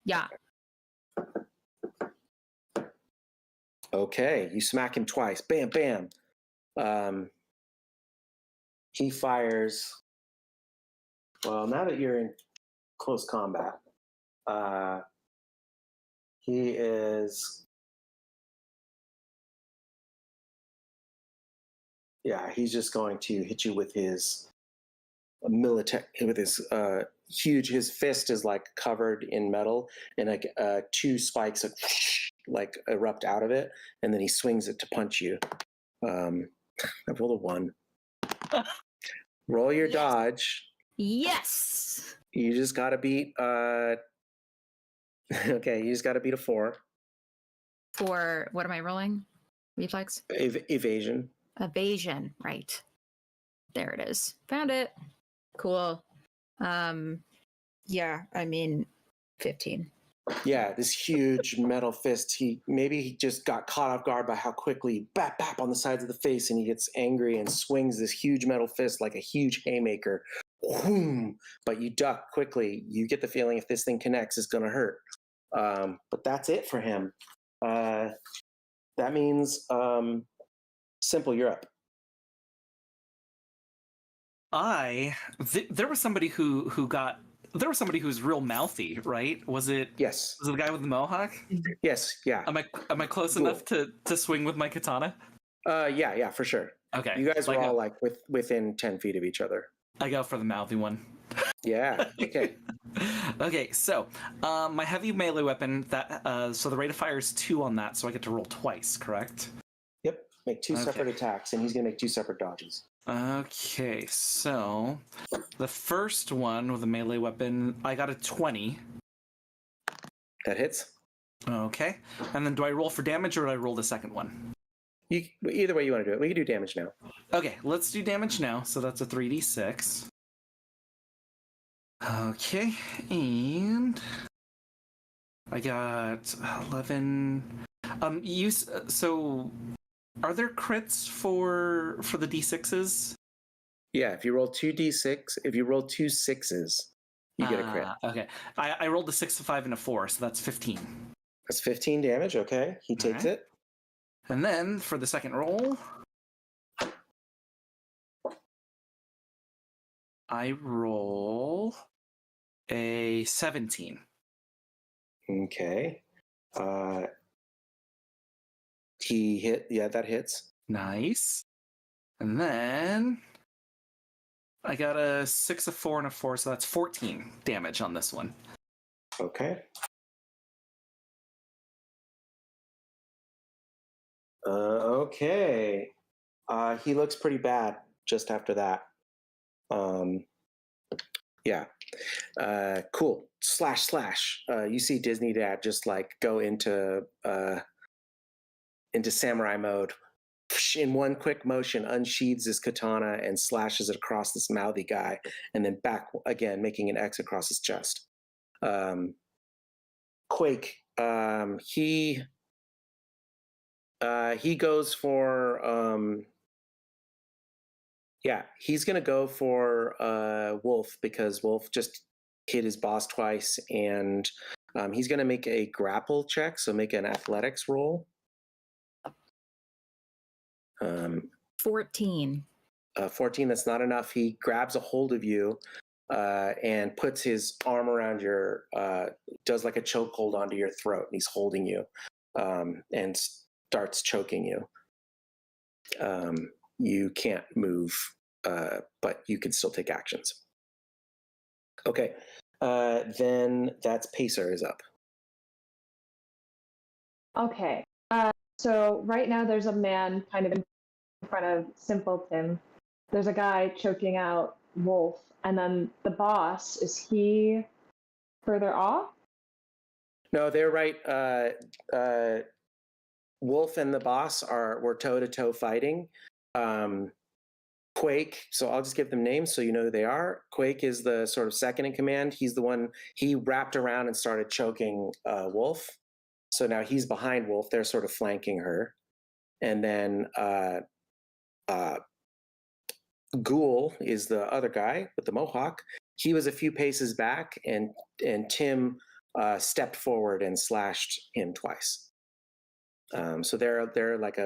Yeah. Okay, you smack him twice. Bam, bam. He fires. Well, now that you're in close combat, he is. Yeah, he's just going to hit you with his huge. His fist is like covered in metal, and like two spikes like erupt out of it, and then he swings it to punch you. I rolled a 1. Roll your dodge. Yes. You just gotta beat. Okay, you just gotta beat a 4. For what am I rolling? Reflex? Evasion. Evasion. Right. There it is. Found it. Cool. Yeah, I mean 15. Yeah, this huge metal fist. He just got caught off guard by how quickly bap bap on the sides of the face, and he gets angry and swings this huge metal fist like a huge haymaker. Whoom! But you duck quickly. You get the feeling if this thing connects, it's gonna hurt. But that's it for him. That means Simple, you're up. There was somebody there was somebody who's real mouthy, right? Was it Yes. the guy with the mohawk? Yes, yeah. Am I close enough to swing with my katana? Yeah, for sure. Okay. You guys are all like within 10 feet of each other. I go for the mouthy one. Yeah. Okay. Okay, so my heavy melee weapon, so the rate of fire is 2 on that, so I get to roll twice, correct? Yep. Make 2 separate attacks, and he's gonna make 2 separate dodges. Okay, so the first one with a melee weapon, I got a 20. That hits. Okay, and then do I roll for damage or do I roll the second one? Either way you want to do it. We can do damage now. Okay, let's do damage now. So that's a 3d6. Okay, and I got 11. So are there crits for the d6s? Yeah, if you roll 2d6, if you roll 2 6s, you get a crit. Okay, I rolled a 6, a 5, and a 4, so that's 15. That's 15 damage. Okay, he takes it. And then for the second roll, I roll a 17. Okay. He hit. Yeah, that hits. Nice. And then I got a 6, a 4, and a 4, so that's 14 damage on this one. Okay. Okay. He looks pretty bad just after that. Yeah. Cool. Slash. You see Disney Dad just like go into samurai mode. In one quick motion, unsheathes his katana and slashes it across this mouthy guy, and then back again, making an X across his chest. Quake. He goes for Yeah, he's gonna go for Wolf because Wolf just hit his boss twice, and he's gonna make a grapple check. So make an athletics roll. 14. 14. That's not enough. He grabs a hold of you and puts his arm around your, does like a chokehold onto your throat, and he's holding you and starts choking you. You can't move, but you can still take actions. Okay, then that's Pacer is up. Okay. So right now there's a man kind of in front of Simple Tim. There's a guy choking out Wolf, and then the boss, is he further off? No, they're right. Wolf and the boss were toe-to-toe fighting. Quake, so I'll just give them names so you know who they are. Quake is the sort of second in command. He's the one, he wrapped around and started choking Wolf. So now he's behind Wolf. They're sort of flanking her. And then Ghoul is the other guy with the mohawk. He was a few paces back, and Tim stepped forward and slashed him twice. So they're like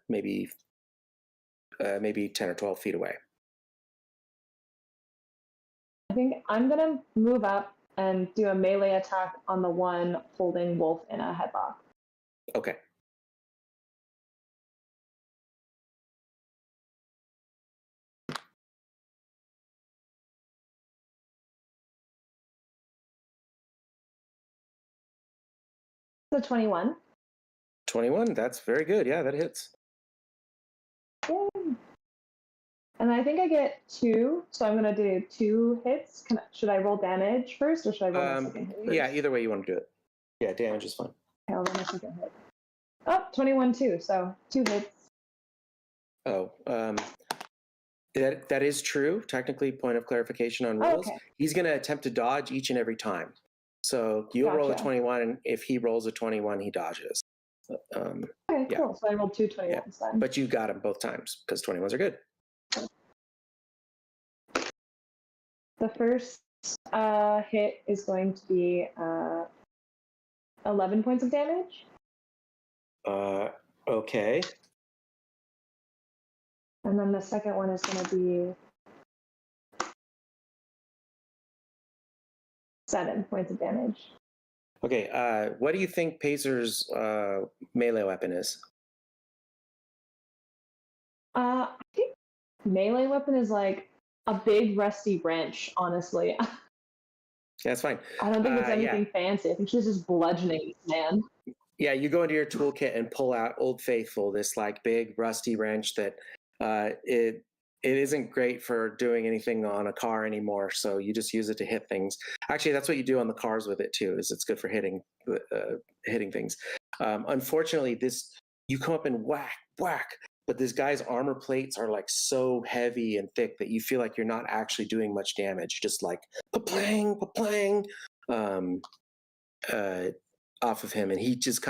maybe 10 or 12 feet away. I think I'm gonna move up and do a melee attack on the one holding Wolf in a headlock. Okay. So 21. 21, that's very good. Yeah, that hits. Yay. And I think I get 2, so I'm gonna do 2 hits. Should I roll damage first, or should I roll my second hit first? Yeah, either way you want to do it. Yeah, damage is fine. Okay, I'll roll my second hit. Oh, 21 too, so 2 hits. Oh, that is true. Technically, point of clarification on rules. Okay. He's going to attempt to dodge each and every time. So you'll roll a 21, and if he rolls a 21, he dodges. Okay, yeah. cool. So I rolled 2 21s then. But you got him both times because 21s are good. The first hit is going to be 11 points of damage. Okay. And then the second one is going to be 7 points of damage. Okay, what do you think Pacer's melee weapon is? I think melee weapon is like a big rusty wrench, honestly. That's fine. I don't think it's anything fancy. I think she's just bludgeoning this man. Yeah, you go into your toolkit and pull out Old Faithful, this like big rusty wrench that it isn't great for doing anything on a car anymore. So you just use it to hit things. Actually, that's what you do on the cars with it too. Is it's good for hitting things. Unfortunately, you come up and whack. But this guy's armor plates are like so heavy and thick that you feel like you're not actually doing much damage. Just like pa-plang, pa-plang, off of him. And he just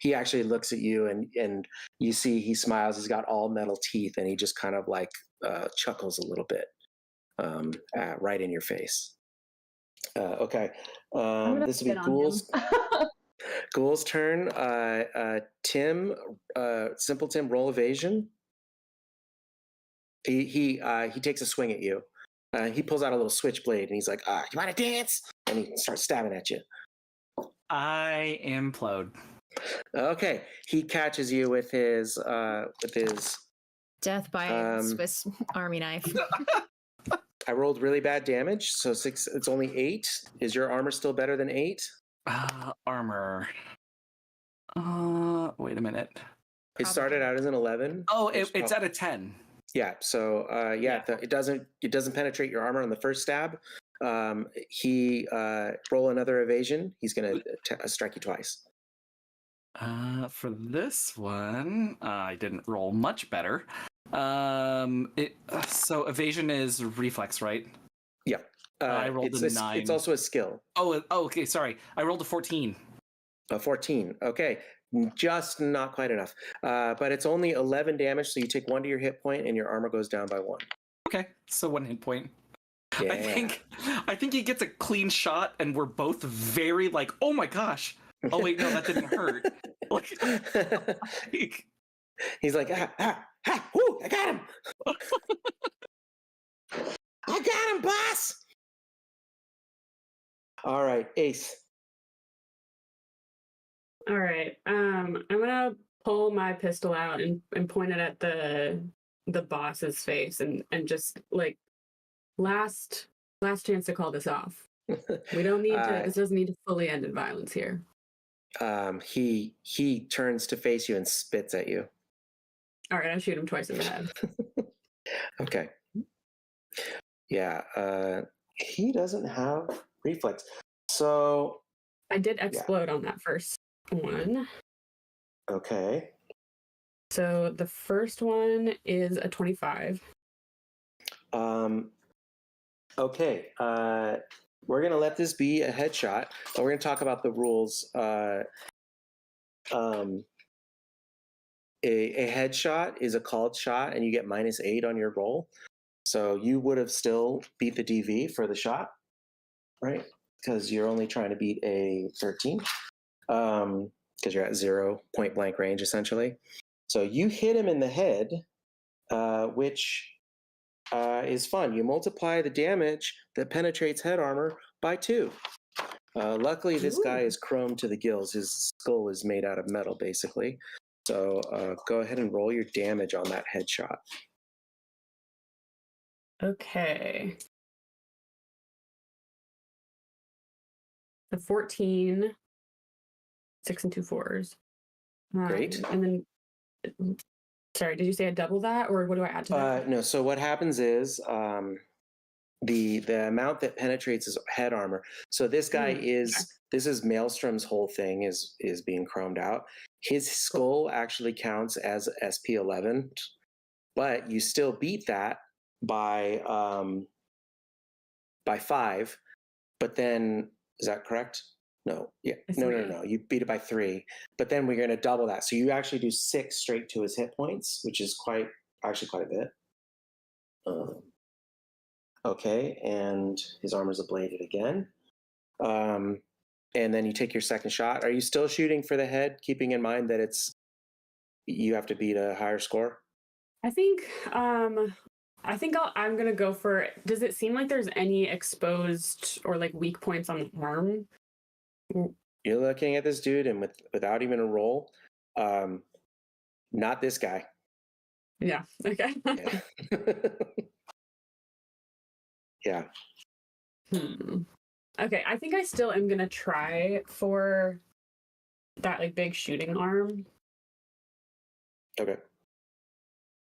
he actually looks at you and you see he smiles. He's got all metal teeth, and he just kind of like chuckles a little bit right in your face. Okay. This will be Ghoul's turn. Tim, Simple Tim, roll evasion. He takes a swing at you. He pulls out a little switchblade, and he's like, "You want to dance?" And he starts stabbing at you. I implode. Okay, he catches you with his death by Swiss Army knife. I rolled really bad damage, so 6. It's only 8. Is your armor still better than 8? Armor. Wait a minute. It started out as an 11. Oh, it's at a 10. Yeah. So it doesn't penetrate your armor on the first stab. He roll another evasion. He's gonna strike you twice. For this one, I didn't roll much better. So evasion is reflex, right? Yeah. I rolled a 9. It's also a skill. Oh, okay. Sorry, I rolled a 14. A 14. Okay, just not quite enough. But it's only 11 damage, so you take 1 to your hit point, and your armor goes down by 1. Okay, so 1 hit point. Yeah. I think he gets a clean shot, and we're both very like, oh my gosh. Oh wait, no, that didn't hurt. Like, He's like, whoo, I got him. I got him, boss. All right, Ace. All right. I'm gonna pull my pistol out and point it at the boss's face and just like last chance to call this off. We don't need to. This doesn't need to fully end in violence here. He turns to face you and spits at you. All right, I shoot him twice in the head. Okay. Yeah. He doesn't have reflex, so I did explode on that first one. Okay. So the first one is a 25. Okay. We're gonna let this be a headshot, but we're gonna talk about the rules. A headshot is a called shot, and you get -8 on your roll. So you would have still beat the DV for the shot, right? Because you're only trying to beat a 13. Because you're at 0 point blank range essentially. So you hit him in the head, which is fun. You multiply the damage that penetrates head armor by 2. Luckily, this guy is chrome to the gills. His skull is made out of metal, basically. So go ahead and roll your damage on that headshot. Okay. The 14, 6 and 2 4s. Great. And then, sorry, did you say I double that, or what do I add to that? No. So what happens is the amount that penetrates his head armor. So this guy this is Maelstrom's whole thing is being chromed out. His skull actually counts as SP11, but you still beat that by 5. But then, is that correct? No. Yeah. No. You beat it by 3. But then we're going to double that. So you actually do 6 straight to his hit points, which is quite a bit. Okay, and his armor's ablated again. And then you take your second shot. Are you still shooting for the head, keeping in mind that you have to beat a higher score? I think I'm gonna go for. Does it seem like there's any exposed or like weak points on the arm? You're looking at this dude, and without even a roll, not this guy. Yeah. Okay. Yeah. Okay, I think I still am gonna try for that like big shooting arm. Okay.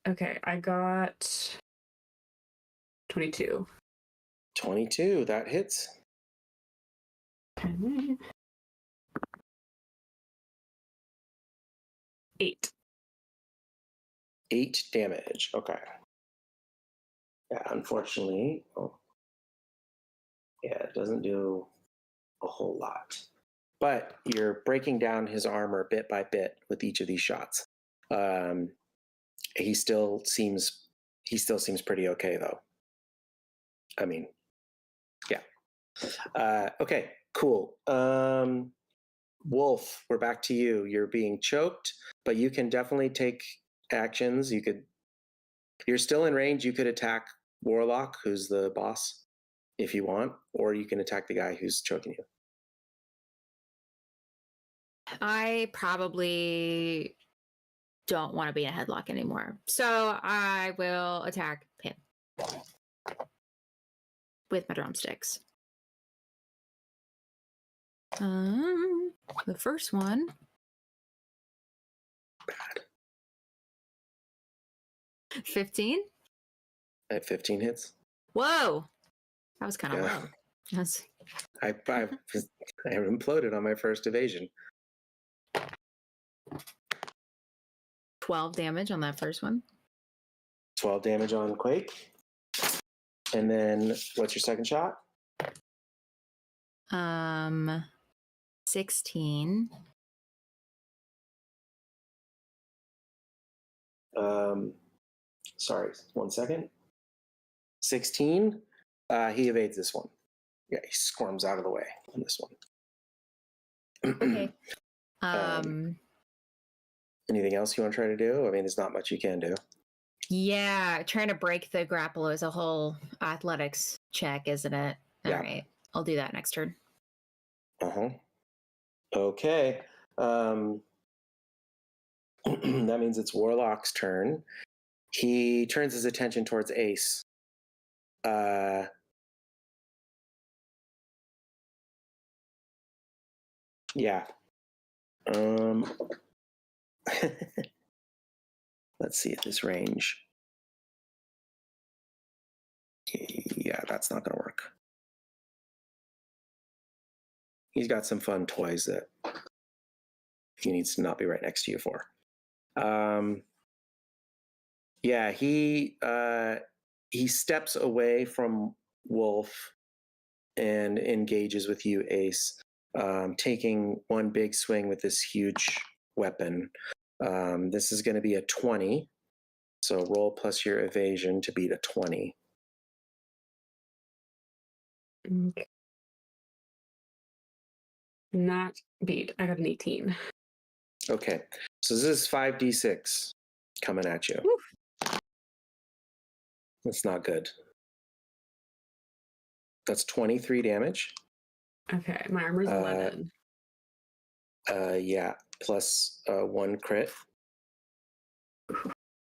Okay, I got 22. 22, that hits. Okay. 8. 8 damage. Okay. Yeah, unfortunately. Yeah, it doesn't do a whole lot. But you're breaking down his armor bit by bit with each of these shots. He still seems pretty okay though. I mean, yeah. Okay, cool. Wolf, we're back to you. You're being choked, but you can definitely take actions. You're still in range. You could attack Warlock, who's the boss, if you want, or you can attack the guy who's choking you. I probably don't want to be in a headlock anymore, so I will attack him with my drumsticks. The first one. Bad. 15. At 15 hits. Whoa, that was kind of low. That's... I imploded on my first evasion. 12 damage on that first one. 12 damage on Quake. And then what's your second shot? 16. Sorry, 1 second. 16. He evades this one. Yeah, he squirms out of the way on this one. Okay. Anything else you want to try to do? I mean, there's not much you can do. Yeah, trying to break the grapple is a whole athletics check, isn't it? All Yeah. right, I'll do that next turn. Okay. That means it's Warlock's turn. He turns his attention towards Ace. Yeah. Let's see at this range. Yeah, that's not going to work. He's got some fun toys that he needs to not be right next to you for. Yeah, he steps away from Wolf and engages with you, Ace, taking one big swing with this huge weapon. This is going to be a 20. So roll plus your evasion to beat a 20. Okay. Not beat. I got an 18. Okay. So this is 5d6 coming at you. Woo. That's not good. That's 23 damage. Okay, my armor's 11. Yeah, plus 1 crit.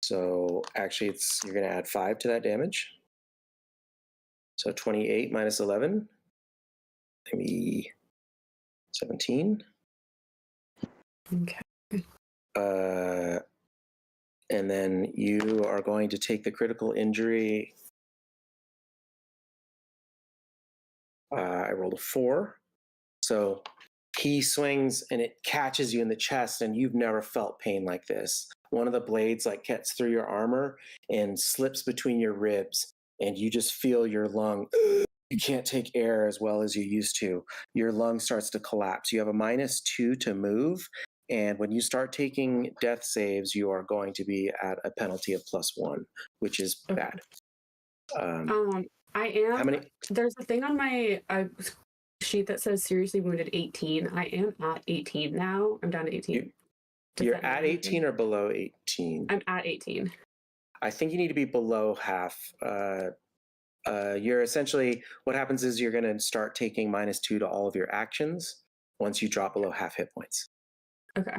So actually, you're going to add 5 to that damage. So 28 minus 11, maybe 17. Okay. And then you are going to take the critical injury. I rolled a 4. So he swings and it catches you in the chest, and you've never felt pain like this. One of the blades gets through your armor and slips between your ribs, and you just feel your lung. You can't take air as well as you used to. Your lung starts to collapse. You have a -2 to move, and when you start taking death saves, you are going to be at a penalty of +1, which is bad. I am. How many? There's a thing on my sheet that says seriously wounded 18. I am at 18 now. I'm down to 18. You're at 18 or below 18? I'm at 18. I think you need to be below half. You're essentially, what happens is you're going to start taking -2 to all of your actions once you drop below half hit points. Okay.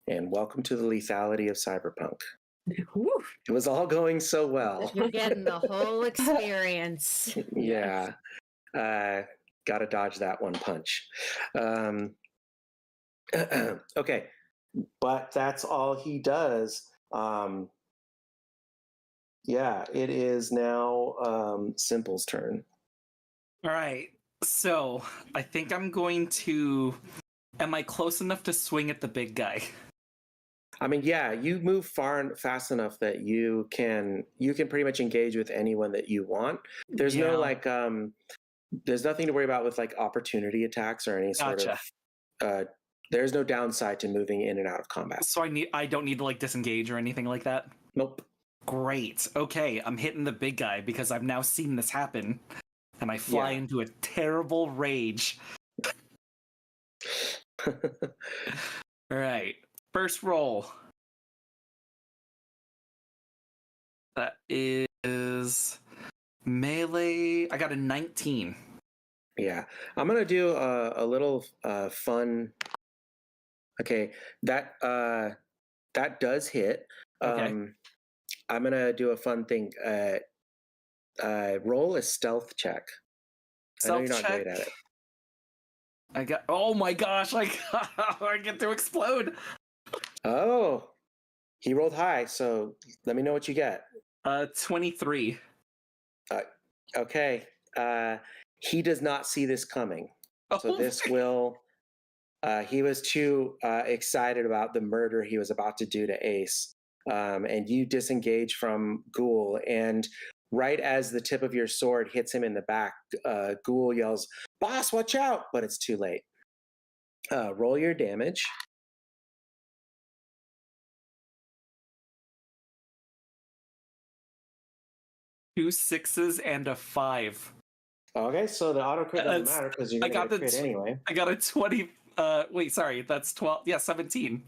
And welcome to the lethality of Cyberpunk. Woo. It was all going so well. You're getting the whole experience. Yeah. Got to dodge that one punch. Okay. But that's all he does. Yeah, it is now Simple's turn. All right. So I think I'm going to. Am I close enough to swing at the big guy? I mean, yeah, you move far and fast enough that you can pretty much engage with anyone that you want. There's no there's nothing to worry about with opportunity attacks or any sort of. There's no downside to moving in and out of combat. So I don't need to disengage or anything like that? Nope. Great. Okay, I'm hitting the big guy because I've now seen this happen, and I fly into a terrible rage. All right. First roll. That is melee. I got a 19. Yeah. I'm going to do a little fun. Okay. That does hit. Okay. I'm going to do a fun thing. Roll a stealth check. I know you're not great at it. I got. Oh my gosh! I get to explode. Oh, he rolled high. So let me know what you get. 23. Okay. He does not see this coming. So this will. He was too excited about the murder he was about to do to Ace, and you disengage from Ghoul, and right as the tip of your sword hits him in the back, Ghoul yells, "Boss, watch out!" But it's too late. Roll your damage. 2 6s and a 5. Okay, so the auto crit doesn't That's- matter because you're I gonna got get a the crit anyway. I got a 20. Wait, sorry, that's 12. Yeah, 17.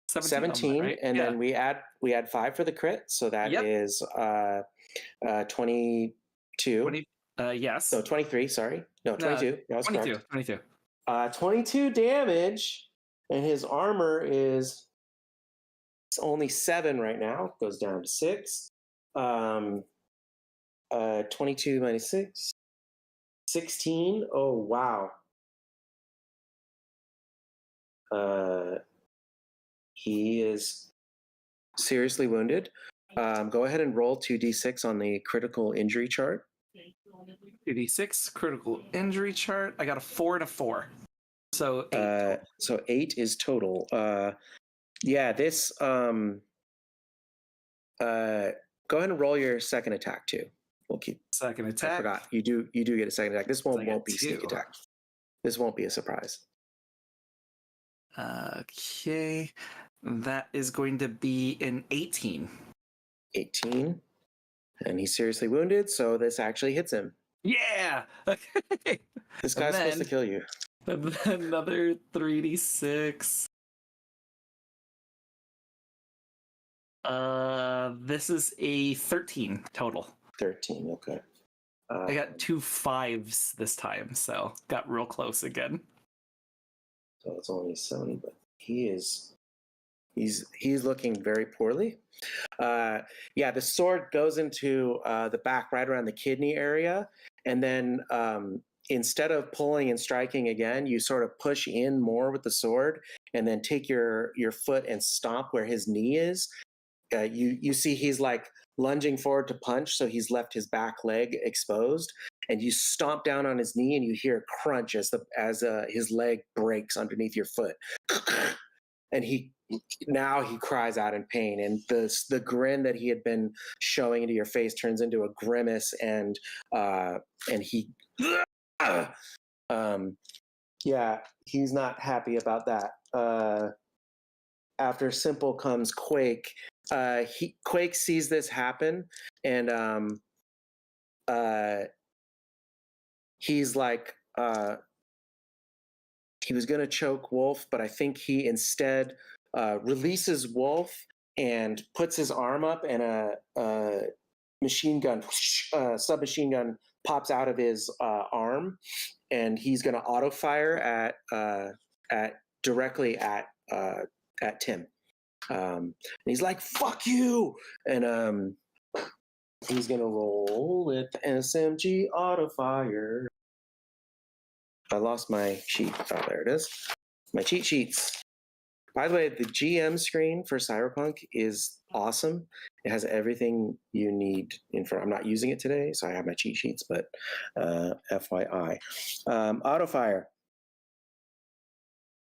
17, right? and Yeah. then we add 5 for the crit, so that Yep. is 22. 20. Yes. No, 23. Sorry, no, 22. That was 22. correct. 22. 22 damage, and his armor is only 7 right now. Goes down to 6. 22 minus 6, 16. Oh wow. He is seriously wounded. Go ahead and roll 2d6 on the critical injury chart. 2d6 critical injury chart. I got a 4 and a 4. So 8. So 8 is total. Yeah, this. Go ahead and roll your second attack too. We'll keep. Second attack. I forgot. You do get a second attack. This one I got won't be sneak 2. attack. This won't be a surprise. Okay. That is going to be an 18. 18. And he's seriously wounded, so this actually hits him. Yeah. Okay. This guy's supposed to kill you. Another 3d6. This is a 13 total. 13. Okay. I got 2 5s this time, so got real close again. So it's only 7, but he's looking very poorly. Yeah, the sword goes into the back, right around the kidney area, and then instead of pulling and striking again, you sort of push in more with the sword, and then take your foot and stomp where his knee is. You see he's like lunging forward to punch, so he's left his back leg exposed, and you stomp down on his knee, and you hear a crunch as his leg breaks underneath your foot, and he cries out in pain, and the grin that he had been showing into your face turns into a grimace, and he, yeah, he's not happy about that. After Simple comes Quake. Quake sees this happen, and he's like, he was going to choke Wolf, but I think he instead releases Wolf and puts his arm up, and a machine gun, submachine gun, pops out of his arm, and he's going to auto fire directly at Tim. And he's like, "Fuck you!" And he's gonna roll with SMG auto fire. I lost my sheet. Oh, there it is. My cheat sheets. By the way, the GM screen for Cyberpunk is awesome. It has everything you need in front. I'm not using it today, so I have my cheat sheets, but FYI. Auto fire.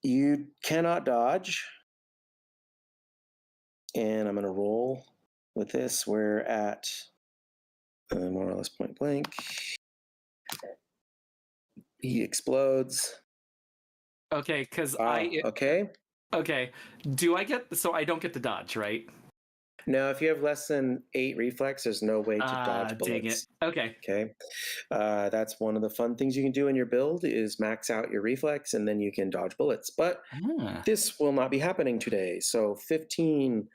You cannot dodge. And I'm going to roll with this. We're at more or less point blank. He explodes. Okay, because Okay. Okay. Do I get... So I don't get to dodge, right? No, if you have less than 8 reflex, there's no way to dodge bullets. Dang it. Okay. Okay. That's one of the fun things you can do in your build is max out your reflex, and then you can dodge bullets. But this will not be happening today. So 15...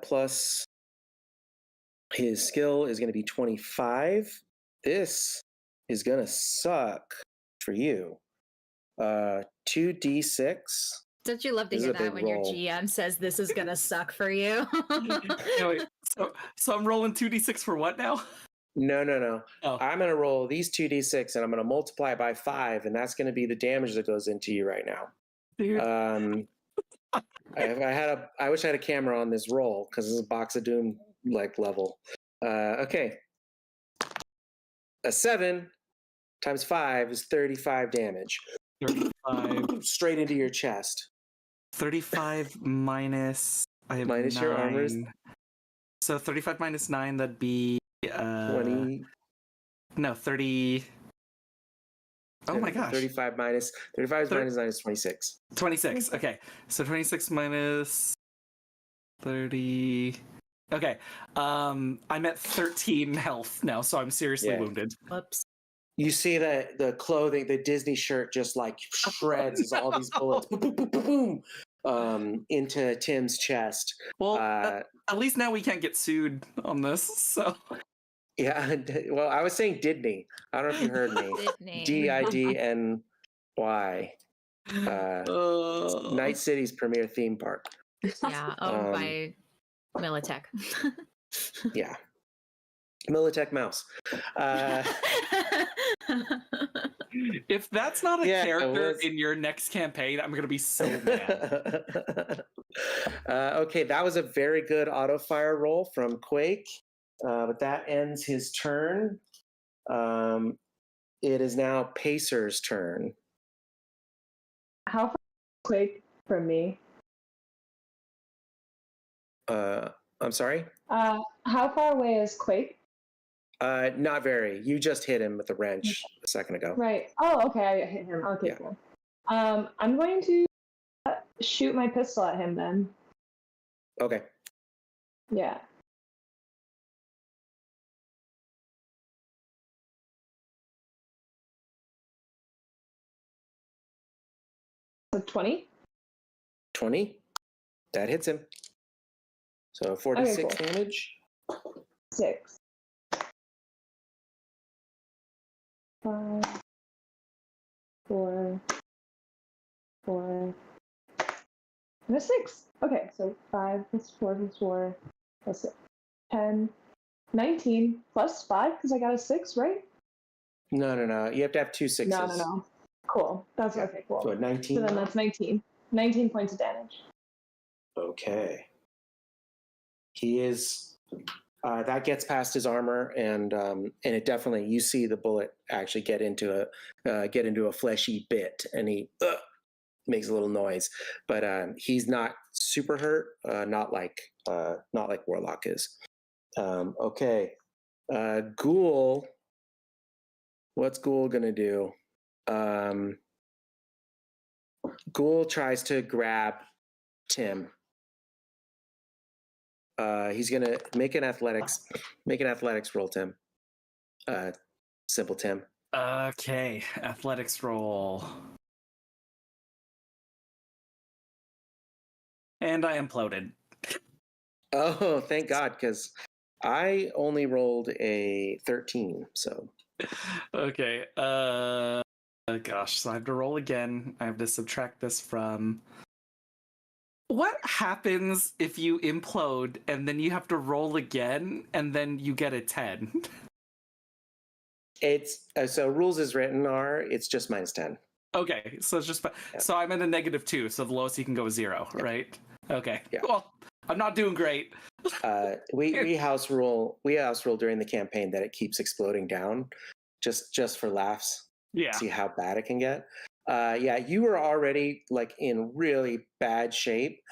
plus his skill is going to be 25. This is going to suck for you. 2d6. Don't you love to hear that when your GM says this is going to suck for you? No, wait, so I'm rolling 2d6 for what now? No. Oh. I'm going to roll these 2d6 and I'm going to multiply it by 5, and that's going to be the damage that goes into you right now. Dude. I wish I had a camera on this roll because this is a Box of Doom like level. Okay. A 7 times 5 is 35 damage. 35. Straight into your chest. 35 minus... I have minus 9. your armor. So 35 minus 9, that'd be... 20. No, 30... Oh my gosh. 35 minus 9 is 26. 26. Okay. So 26 minus 30. Okay. I'm at 13 health now, so I'm seriously wounded. Whoops. You see that the clothing, the Disney shirt, just like shreds as all these bullets, boom, boom, boom, boom, boom, into Tim's chest. Well, at least now we can't get sued on this. So yeah. Well, I was saying Didney. I don't know if you heard me. Didny. Night City's premier theme park. Yeah, owned by Militech. Yeah. Militech Mouse. If that's not a character in your next campaign, I'm gonna be so mad. Okay, that was a very good auto fire roll from Quake, but that ends his turn. It is now Pacer's turn. How far is Quake from me? I'm sorry? How far away is Quake? Not very. You just hit him with a wrench a second ago. Right. Oh, okay. I hit him. Okay, cool. I'm going to shoot my pistol at him then. Okay. Yeah. So 20? 20. That hits him. So 46 Okay, cool. damage. 6. 5, 4, 4, and a 6. Okay, so 5 plus 4 plus 4 plus 10, 19 plus 5 because I got a 6, right? No. You have to have 2 6s. No. Cool. That's okay, cool. So 19. So then that's 19. 19 points of damage. Okay. He is. That gets past his armor, and it definitely, you see the bullet actually get into a fleshy bit, and he makes a little noise, but he's not super hurt, not like Warlock is. Okay, Ghoul. What's Ghoul gonna do? Ghoul tries to grab Tim. He's gonna make an athletics roll, Tim. Simple Tim. Okay, athletics roll. And I imploded. Oh, thank God, because I only rolled a 13, so. Okay, gosh, so I have to roll again. I have to subtract this from... What happens if you implode and then you have to roll again and then you get a 10? It's so rules as written are, it's just -10. Okay, so it's just so I'm at a -2, so the lowest you can go is 0, right? Okay. Yeah. Well, I'm not doing great. We house rule during the campaign that it keeps exploding down, just for laughs. Yeah. See how bad it can get. Yeah, you were already like in really bad shape.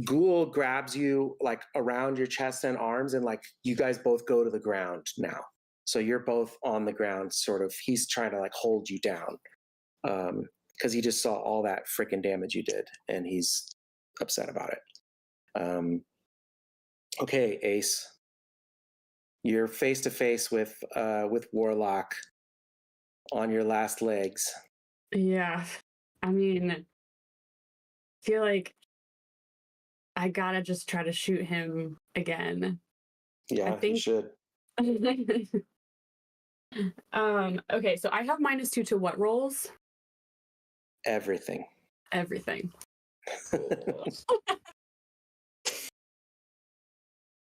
Ghoul grabs you like around your chest and arms, and like you guys both go to the ground now. So you're both on the ground, sort of. He's trying to like hold you down because he just saw all that freaking damage you did, and he's upset about it. Okay, Ace, you're face to face with Warlock on your last legs. Yeah. I mean, I feel like I gotta just try to shoot him again. Yeah, you should. Okay, so I have -2 to what rolls? Everything.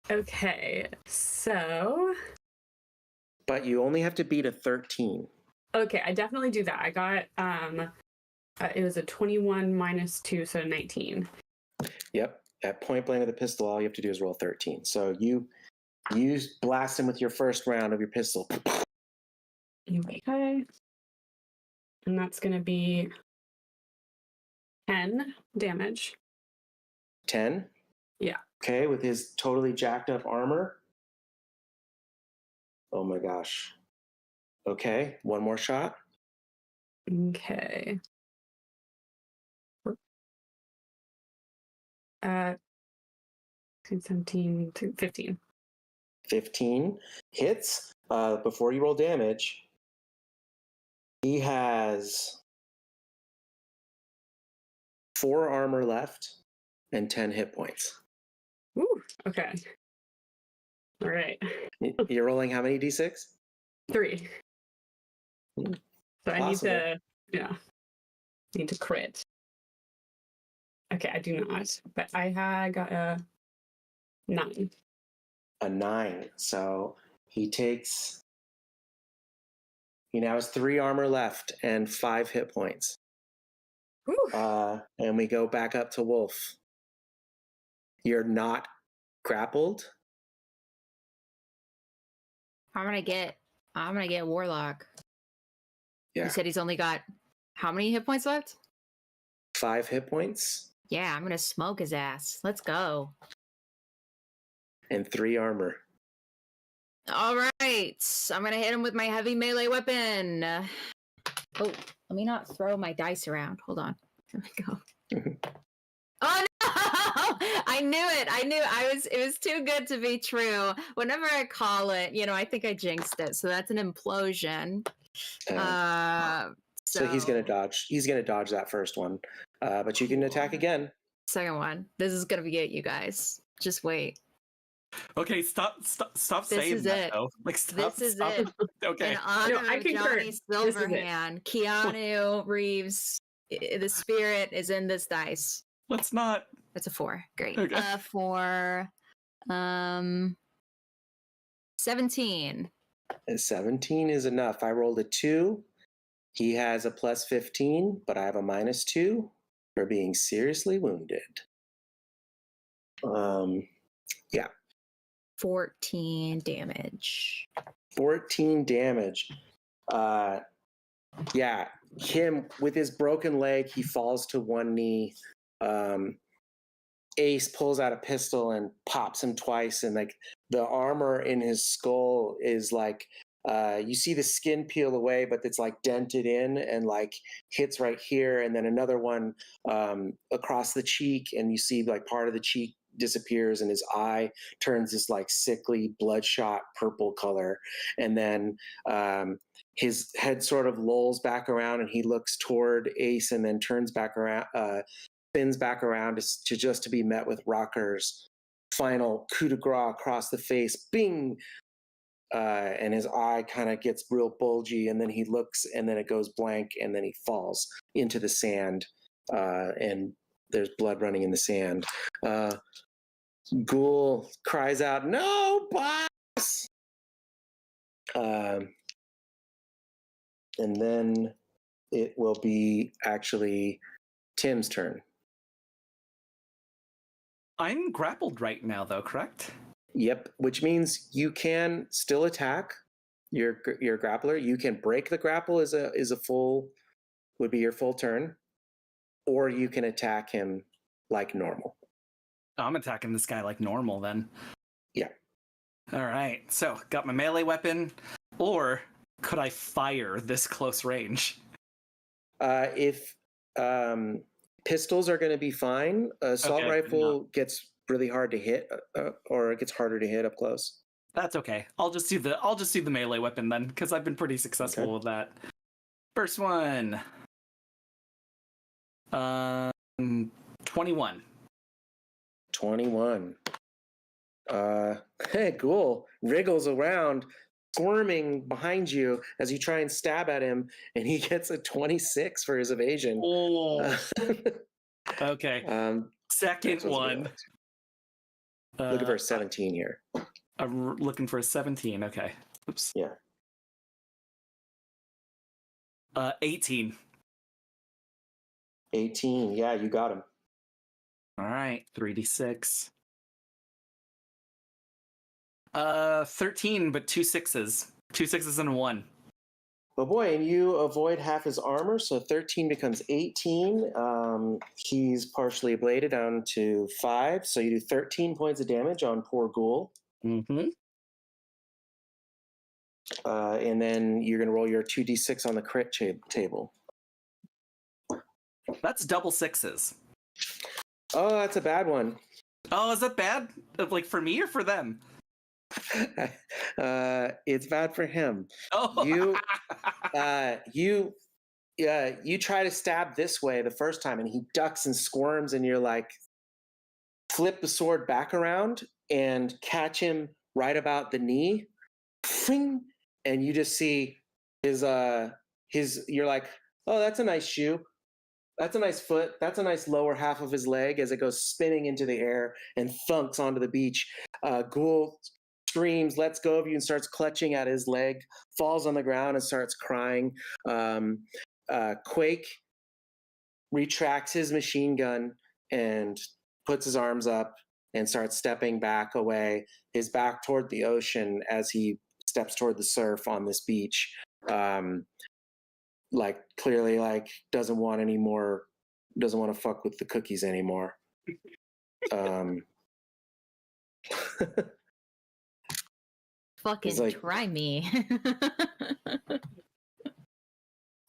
Okay, so... But you only have to beat a 13. Okay, I definitely do that. I got, it was a 21 -2, so 19. Yep. At point blank with a pistol, all you have to do is roll 13. So you blast him with your first round of your pistol. Okay. And that's going to be 10 damage. 10? Yeah. Okay, with his totally jacked up armor. Oh my gosh. Okay, one more shot. Okay. 17, 15. 15 hits. Before you roll damage, he has 4 armor left and 10 hit points. Ooh, okay. All right. You're rolling how many d6? 3. So I Possible. need to crit. Okay, I do not, but I got a 9. A 9. So he now has 3 armor left and 5 hit points. And we go back up to Wolf. You're not grappled. I'm gonna get Warlock. Yeah. You said he's only got how many hit points left? 5 hit points. Yeah, I'm gonna smoke his ass. Let's go. And 3 armor. All right. I'm gonna hit him with my heavy melee weapon. Oh, let me not throw my dice around. Hold on. There we go. Oh no! I knew it. It was too good to be true. Whenever I call it, I think I jinxed it. So that's an implosion. So he's gonna dodge. He's gonna dodge that first one. But you can attack again. Second one. This is gonna be it, you guys. Just wait. Okay, stop saying that, though. Like, stop. This is it. Okay. In honor I of concur. Johnny Silverhand, Keanu Reeves, the spirit is in this dice. Let's not. That's a 4. Great. Okay. For 17. And 17 is enough. I rolled a 2. He has a plus 15, but I have a -2 for being seriously wounded. Yeah. 14 damage. 14 damage. Yeah, him with his broken leg, he falls to one knee. Ace pulls out a pistol and pops him twice, and like the armor in his skull is like you see the skin peel away, but it's like dented in and like hits right here, and then another one across the cheek, and you see like part of the cheek disappears and his eye turns this like sickly bloodshot purple color, and then his head sort of lolls back around and he looks toward Ace and then turns back around, spins back around to be met with Rocker's final coup de grace across the face, bing, and his eye kind of gets real bulgy, and then he looks and then it goes blank, and then he falls into the sand, and there's blood running in the sand. Ghoul cries out, "No, boss!" And then it will be actually Tim's turn. I'm grappled right now, though, correct? Yep, which means you can still attack your grappler. You can break the grapple would be your full turn, or you can attack him like normal. I'm attacking this guy like normal then. Yeah. All right. So, got my melee weapon, or could I fire this close range? If pistols are going to be fine, assault rifle gets really hard to hit, or it gets harder to hit up close. That's okay. I'll just do the melee weapon then, because I've been pretty successful with that. First one. 21. 21. Hey, Ghoul wriggles around, squirming behind you as you try and stab at him, and he gets a 26 for his evasion. Oh. Okay. Second one. Looking for a 17 here. I'm looking for a 17. Okay. Oops. Yeah. 18. 18. Yeah, you got him. All right. 3d6. 13, but 2 6s. 2 6s and a 1. Oh boy, and you avoid half his armor, so 13 becomes 18. He's partially ablated down to 5, so you do 13 points of damage on poor Ghoul. Mm-hmm. And then you're going to roll your 2d6 on the crit table. That's double 6s. Oh, that's a bad one. Oh, is that bad? Like for me or for them? It's bad for him. Oh, You try to stab this way the first time, and he ducks and squirms, and you're like, flip the sword back around and catch him right about the knee, and you just see his. You're like, oh, that's a nice shoe. That's a nice foot. That's a nice lower half of his leg as it goes spinning into the air and thunks onto the beach. Ghoul screams, lets go of you, and starts clutching at his leg, falls on the ground and starts crying. Quake retracts his machine gun and puts his arms up and starts stepping back away, his back toward the ocean as he steps toward the surf on this beach. Like clearly like doesn't want to fuck with the cookies anymore. Fucking like, try me.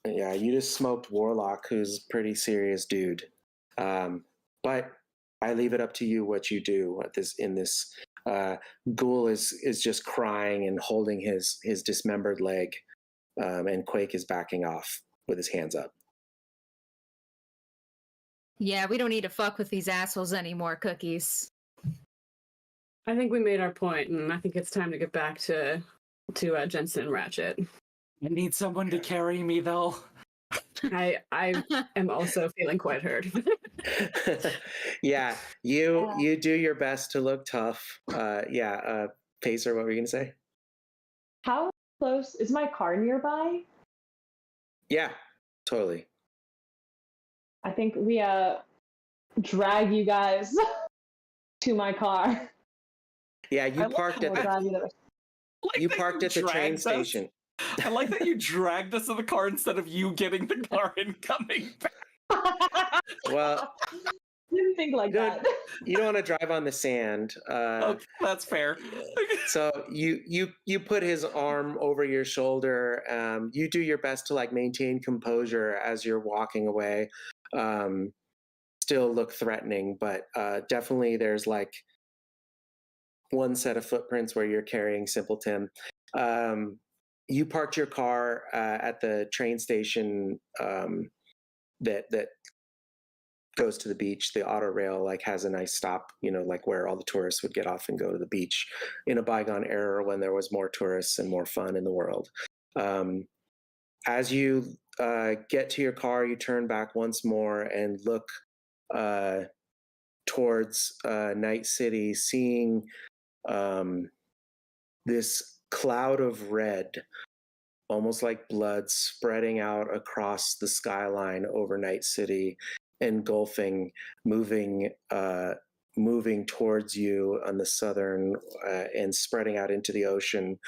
Yeah, you just smoked Warlock, who's a pretty serious dude. But I leave it up to you what you do at this. Ghoul is just crying and holding his dismembered leg, and Quake is backing off with his hands up. Yeah, we don't need to fuck with these assholes anymore, Cookies. I think we made our point, and I think it's time to get back to Jensen and Ratchet. I need someone to carry me, though. I am also feeling quite hurt. Yeah, you do your best to look tough. Pacer, what were you gonna say? How close is my car nearby? Yeah, totally. I think we drag you guys to my car. Yeah, you parked at the train station. I like that you dragged us in the car instead of you getting the car and coming back. Well, Didn't think like that. You don't want to drive on the sand. Okay, that's fair. So you put his arm over your shoulder. You do your best to like maintain composure as you're walking away. Still look threatening, but definitely there's like one set of footprints where you're carrying Simpleton. You parked your car at the train station that goes to the beach. The auto rail like has a nice stop, like where all the tourists would get off and go to the beach in a bygone era when there was more tourists and more fun in the world. As you get to your car, you turn back once more and look towards Night City, seeing this cloud of red, almost like blood, spreading out across the skyline over Night City, engulfing, moving towards you on the southern and spreading out into the ocean,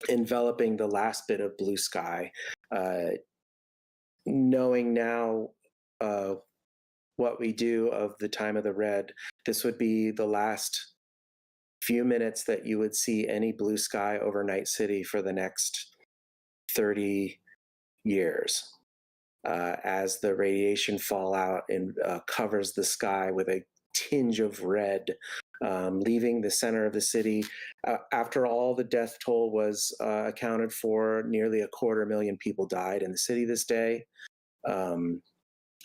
enveloping the last bit of blue sky. Knowing now what we do of the time of the red, this would be the last few minutes that you would see any blue sky over Night City for the next 30 years, as the radiation fallout and covers the sky with a tinge of red, leaving the center of the city. After all the death toll was accounted for, nearly 250,000 people died in the city this day.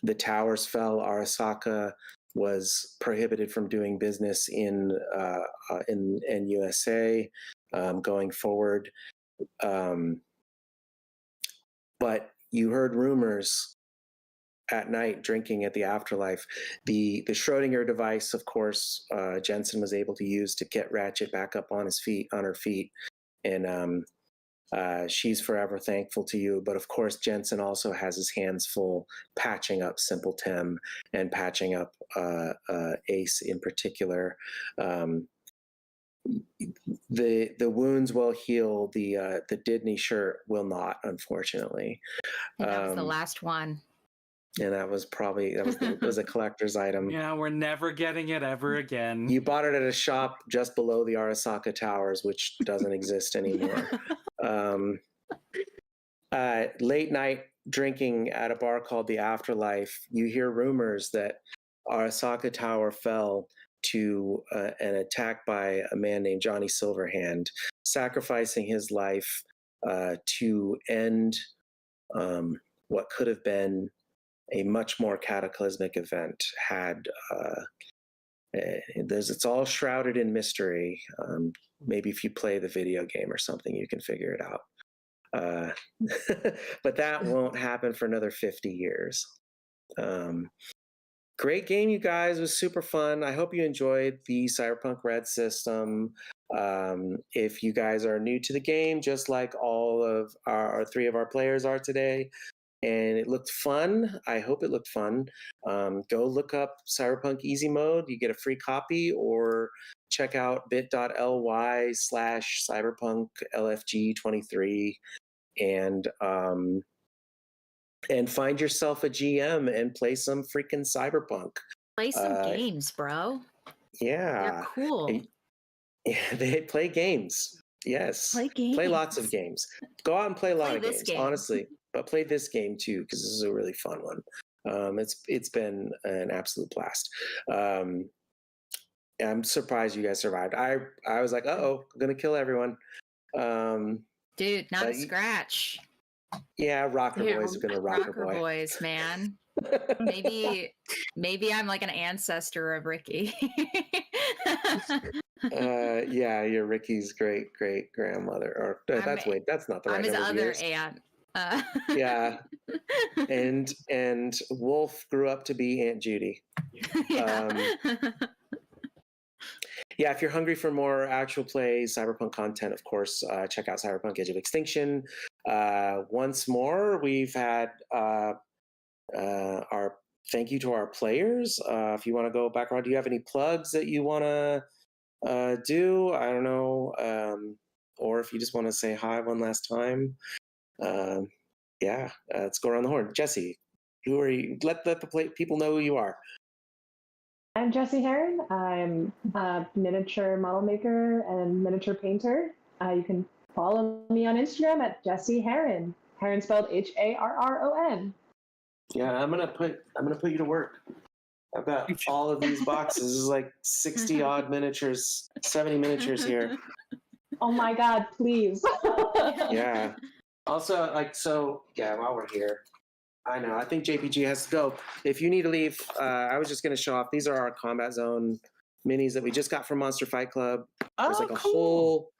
The towers fell. Arasaka was prohibited from doing business in USA going forward. But you heard rumors at night drinking at the Afterlife. The Schrodinger device, of course, Jensen was able to use to get Ratchet back up on her feet. And she's forever thankful to you. But of course, Jensen also has his hands full patching up Simpleton and patching up Ace in particular. The wounds will heal. The Disney shirt will not, unfortunately. And that was the last one. And that was a collector's item. Yeah, we're never getting it ever again. You bought it at a shop just below the Arasaka Towers, which doesn't exist anymore. Late night drinking at a bar called the Afterlife, you hear rumors that Arasaka Tower fell to an attack by a man named Johnny Silverhand, sacrificing his life to end what could have been a much more cataclysmic event. It's all shrouded in mystery. Maybe if you play the video game or something, you can figure it out. But that won't happen for another 50 years. Great game, you guys. It was super fun. I hope you enjoyed the Cyberpunk Red system. If you guys are new to the game, just like all of our 3 of our players are today, and it looked fun, I hope it looked fun, go look up Cyberpunk Easy Mode. You get a free copy, or check out bit.ly/cyberpunklfg23 and find yourself a GM and play some freaking Cyberpunk. Play some games, bro. Yeah. They're cool. Yeah, they play games. Yes. Play games. Play lots of games. Go out and play a lot of games, game. honestly. But play this game too, because this is a really fun one. It's been an absolute blast. I'm surprised you guys survived. I was like, I'm gonna kill everyone. Dude, not a scratch. Yeah, Rocker Boys are gonna Rocker Boy. Boys, man. Maybe I'm like an ancestor of Ricky. Yeah, you're Ricky's great grandmother, or that's not the right. I'm his other aunt. Yeah, and Wolf grew up to be Aunt Judy. Yeah. Yeah, if you're hungry for more actual play Cyberpunk content, of course, check out Cyberpunk Edge of Extinction. Once more, we've had our thank you to our players. If you want to go back around, do you have any plugs that you want to do? I don't know. Or if you just want to say hi one last time. Let's go around the horn. Jesse, who are you? Let the people know who you are. I'm Jessie Heron. I'm a miniature model maker and miniature painter. You can follow me on Instagram at Jessie Heron. Heron spelled Harron. Yeah, I'm gonna put you to work. I've got all of these boxes. There's like 60 odd miniatures, 70 miniatures here. Oh my God, please. Yeah. Also, while we're here, I know, I think JPG has to go. If you need to leave, I was just going to show off. These are our Combat Zone minis that we just got from Monster Fight Club. There's a whole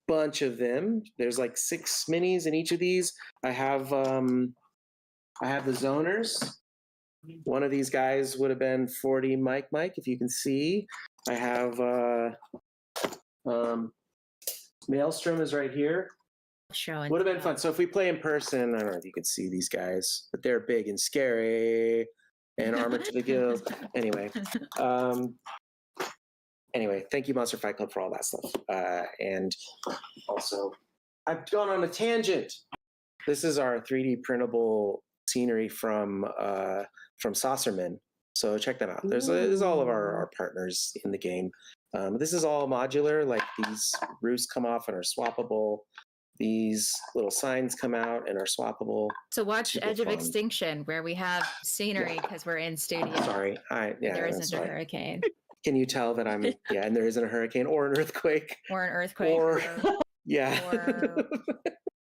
bunch of them. There's like 6 minis in each of these. I have the Zoners. One of these guys would have been 40 Mike, if you can see. I have Maelstrom is right here. Would have been fun. So if we play in person, I don't know if you can see these guys, but they're big and scary and armored to the gills. Anyway, thank you, Monster Fight Club, for all that stuff. And also, I've gone on a tangent. This is our 3D printable scenery from Saucerman. So check them out. There's all of our partners in the game. This is all modular. Like these roofs come off and are swappable. These little signs come out and are swappable. So watch Edge of Extinction, where we have scenery because we're in studio. Sorry, there isn't a hurricane. Can you tell that I'm? Yeah, and there isn't a hurricane or an earthquake. Or an earthquake. Or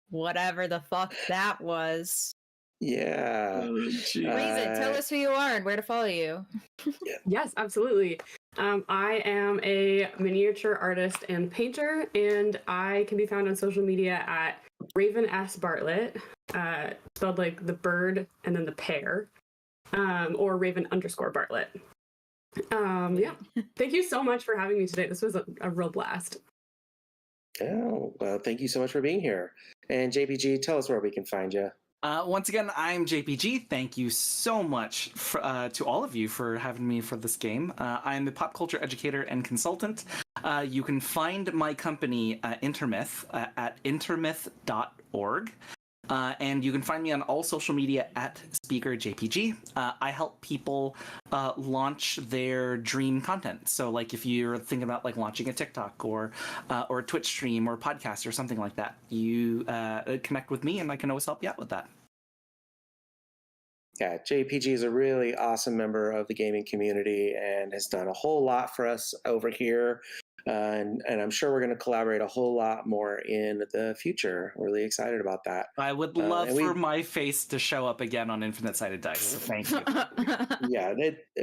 whatever the fuck that was. Yeah. Reason, tell us who you are and where to follow you. Yes, absolutely. I am a miniature artist and painter, and I can be found on social media at Raven S. Bartlett, spelled like the bird and then the pear, or Raven_Bartlett. Yeah. Thank you so much for having me today. This was a real blast. Oh, well, thank you so much for being here. And JPG, tell us where we can find you. Once again, I'm JPG. Thank you so much to all of you for having me for this game. I'm a pop culture educator and consultant. You can find my company, Intermyth, at intermyth.org. And you can find me on all social media at SpeakerJPG. I help people launch their dream content. So, like, if you're thinking about like launching a TikTok or a Twitch stream or a podcast or something like that, you connect with me, and I can always help you out with that. Yeah, JPG is a really awesome member of the gaming community and has done a whole lot for us over here. And I'm sure we're going to collaborate a whole lot more in the future. We're really excited about that. I would love for my face to show up again on Infinite Sided Dice. So thank you. Yeah,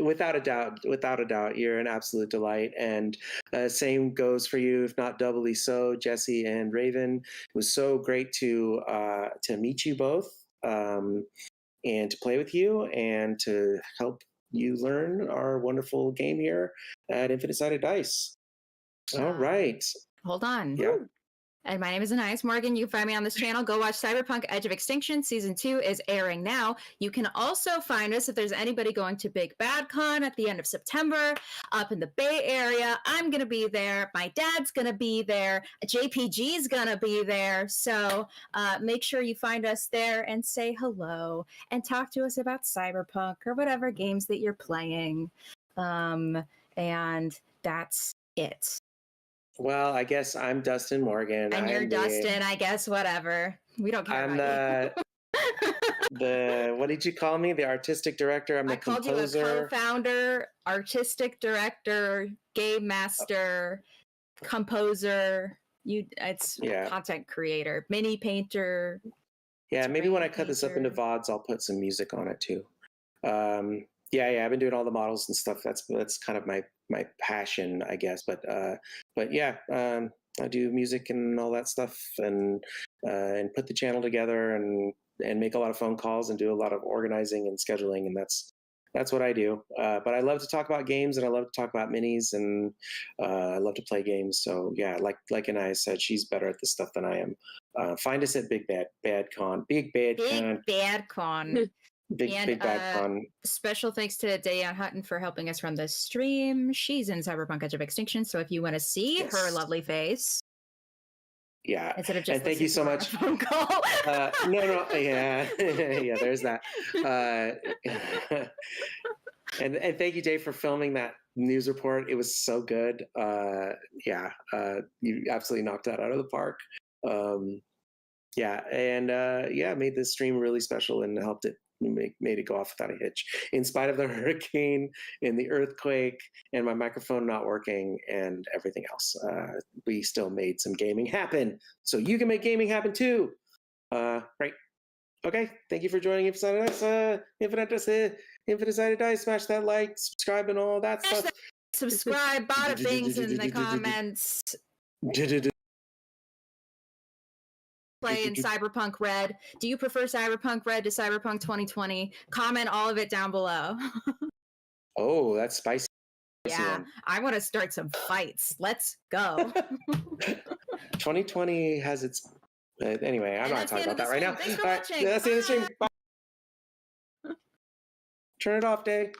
without a doubt, you're an absolute delight. And same goes for you, if not doubly so, Jesse and Raven. It was so great to meet you both. And to play with you and to help you learn our wonderful game here at Infinite Sided Dice. All right. Hold on. Yeah. And my name is Anais Morgan. You can find me on this channel. Go watch Cyberpunk Edge of Extinction. Season 2 is airing now. You can also find us if there's anybody going to Big Bad Con at the end of September up in the Bay Area. I'm going to be there. My dad's going to be there. JPG's going to be there. So make sure you find us there and say hello and talk to us about Cyberpunk or whatever games that you're playing. And that's it. Well, I guess I'm Dustin Morgan. And you're Dustin, I guess, whatever. We don't care about you. What did you call me? The artistic director? I'm the composer. I called you a co-founder, artistic director, game master, composer. It's content creator, mini painter. Yeah, maybe when I cut this up into VODs, I'll put some music on it too. Yeah, I've been doing all the models and stuff. That's kind of my passion, I guess. But yeah, I do music and all that stuff, and put the channel together, and make a lot of phone calls and do a lot of organizing and scheduling, and that's what I do. But I love to talk about games, and I love to talk about minis, and I love to play games. So yeah, like Anaya said, she's better at this stuff than I am. Find us at Big Bad Con. Big Bad Con. Big Bad Con. Special thanks to Dayan Hutton for helping us run this stream. She's in Cyberpunk Edge of Extinction, so if you want to see her lovely face, instead of just thank you so much. Phone call. No, yeah, yeah. There's that. And thank you, Dave, for filming that news report. It was so good. You absolutely knocked that out of the park. Made this stream really special and helped it. Made it go off without a hitch, in spite of the hurricane and the earthquake and my microphone not working and everything else. We still made some gaming happen, so you can make gaming happen too. Right? Okay. Thank you for joining Infinite Sided Dice. Smash that like, subscribe, and all that stuff. Subscribe, bada things in the comments. Play in Cyberpunk Red. Do you prefer Cyberpunk Red to Cyberpunk 2020? Comment all of it down below. Oh, that's spicy. Yeah, I want to start some fights. Let's go. 2020 has its... anyway, I'm not talking about that right now. Thanks for watching. That's the end of the stream. Bye. Turn it off, Dave.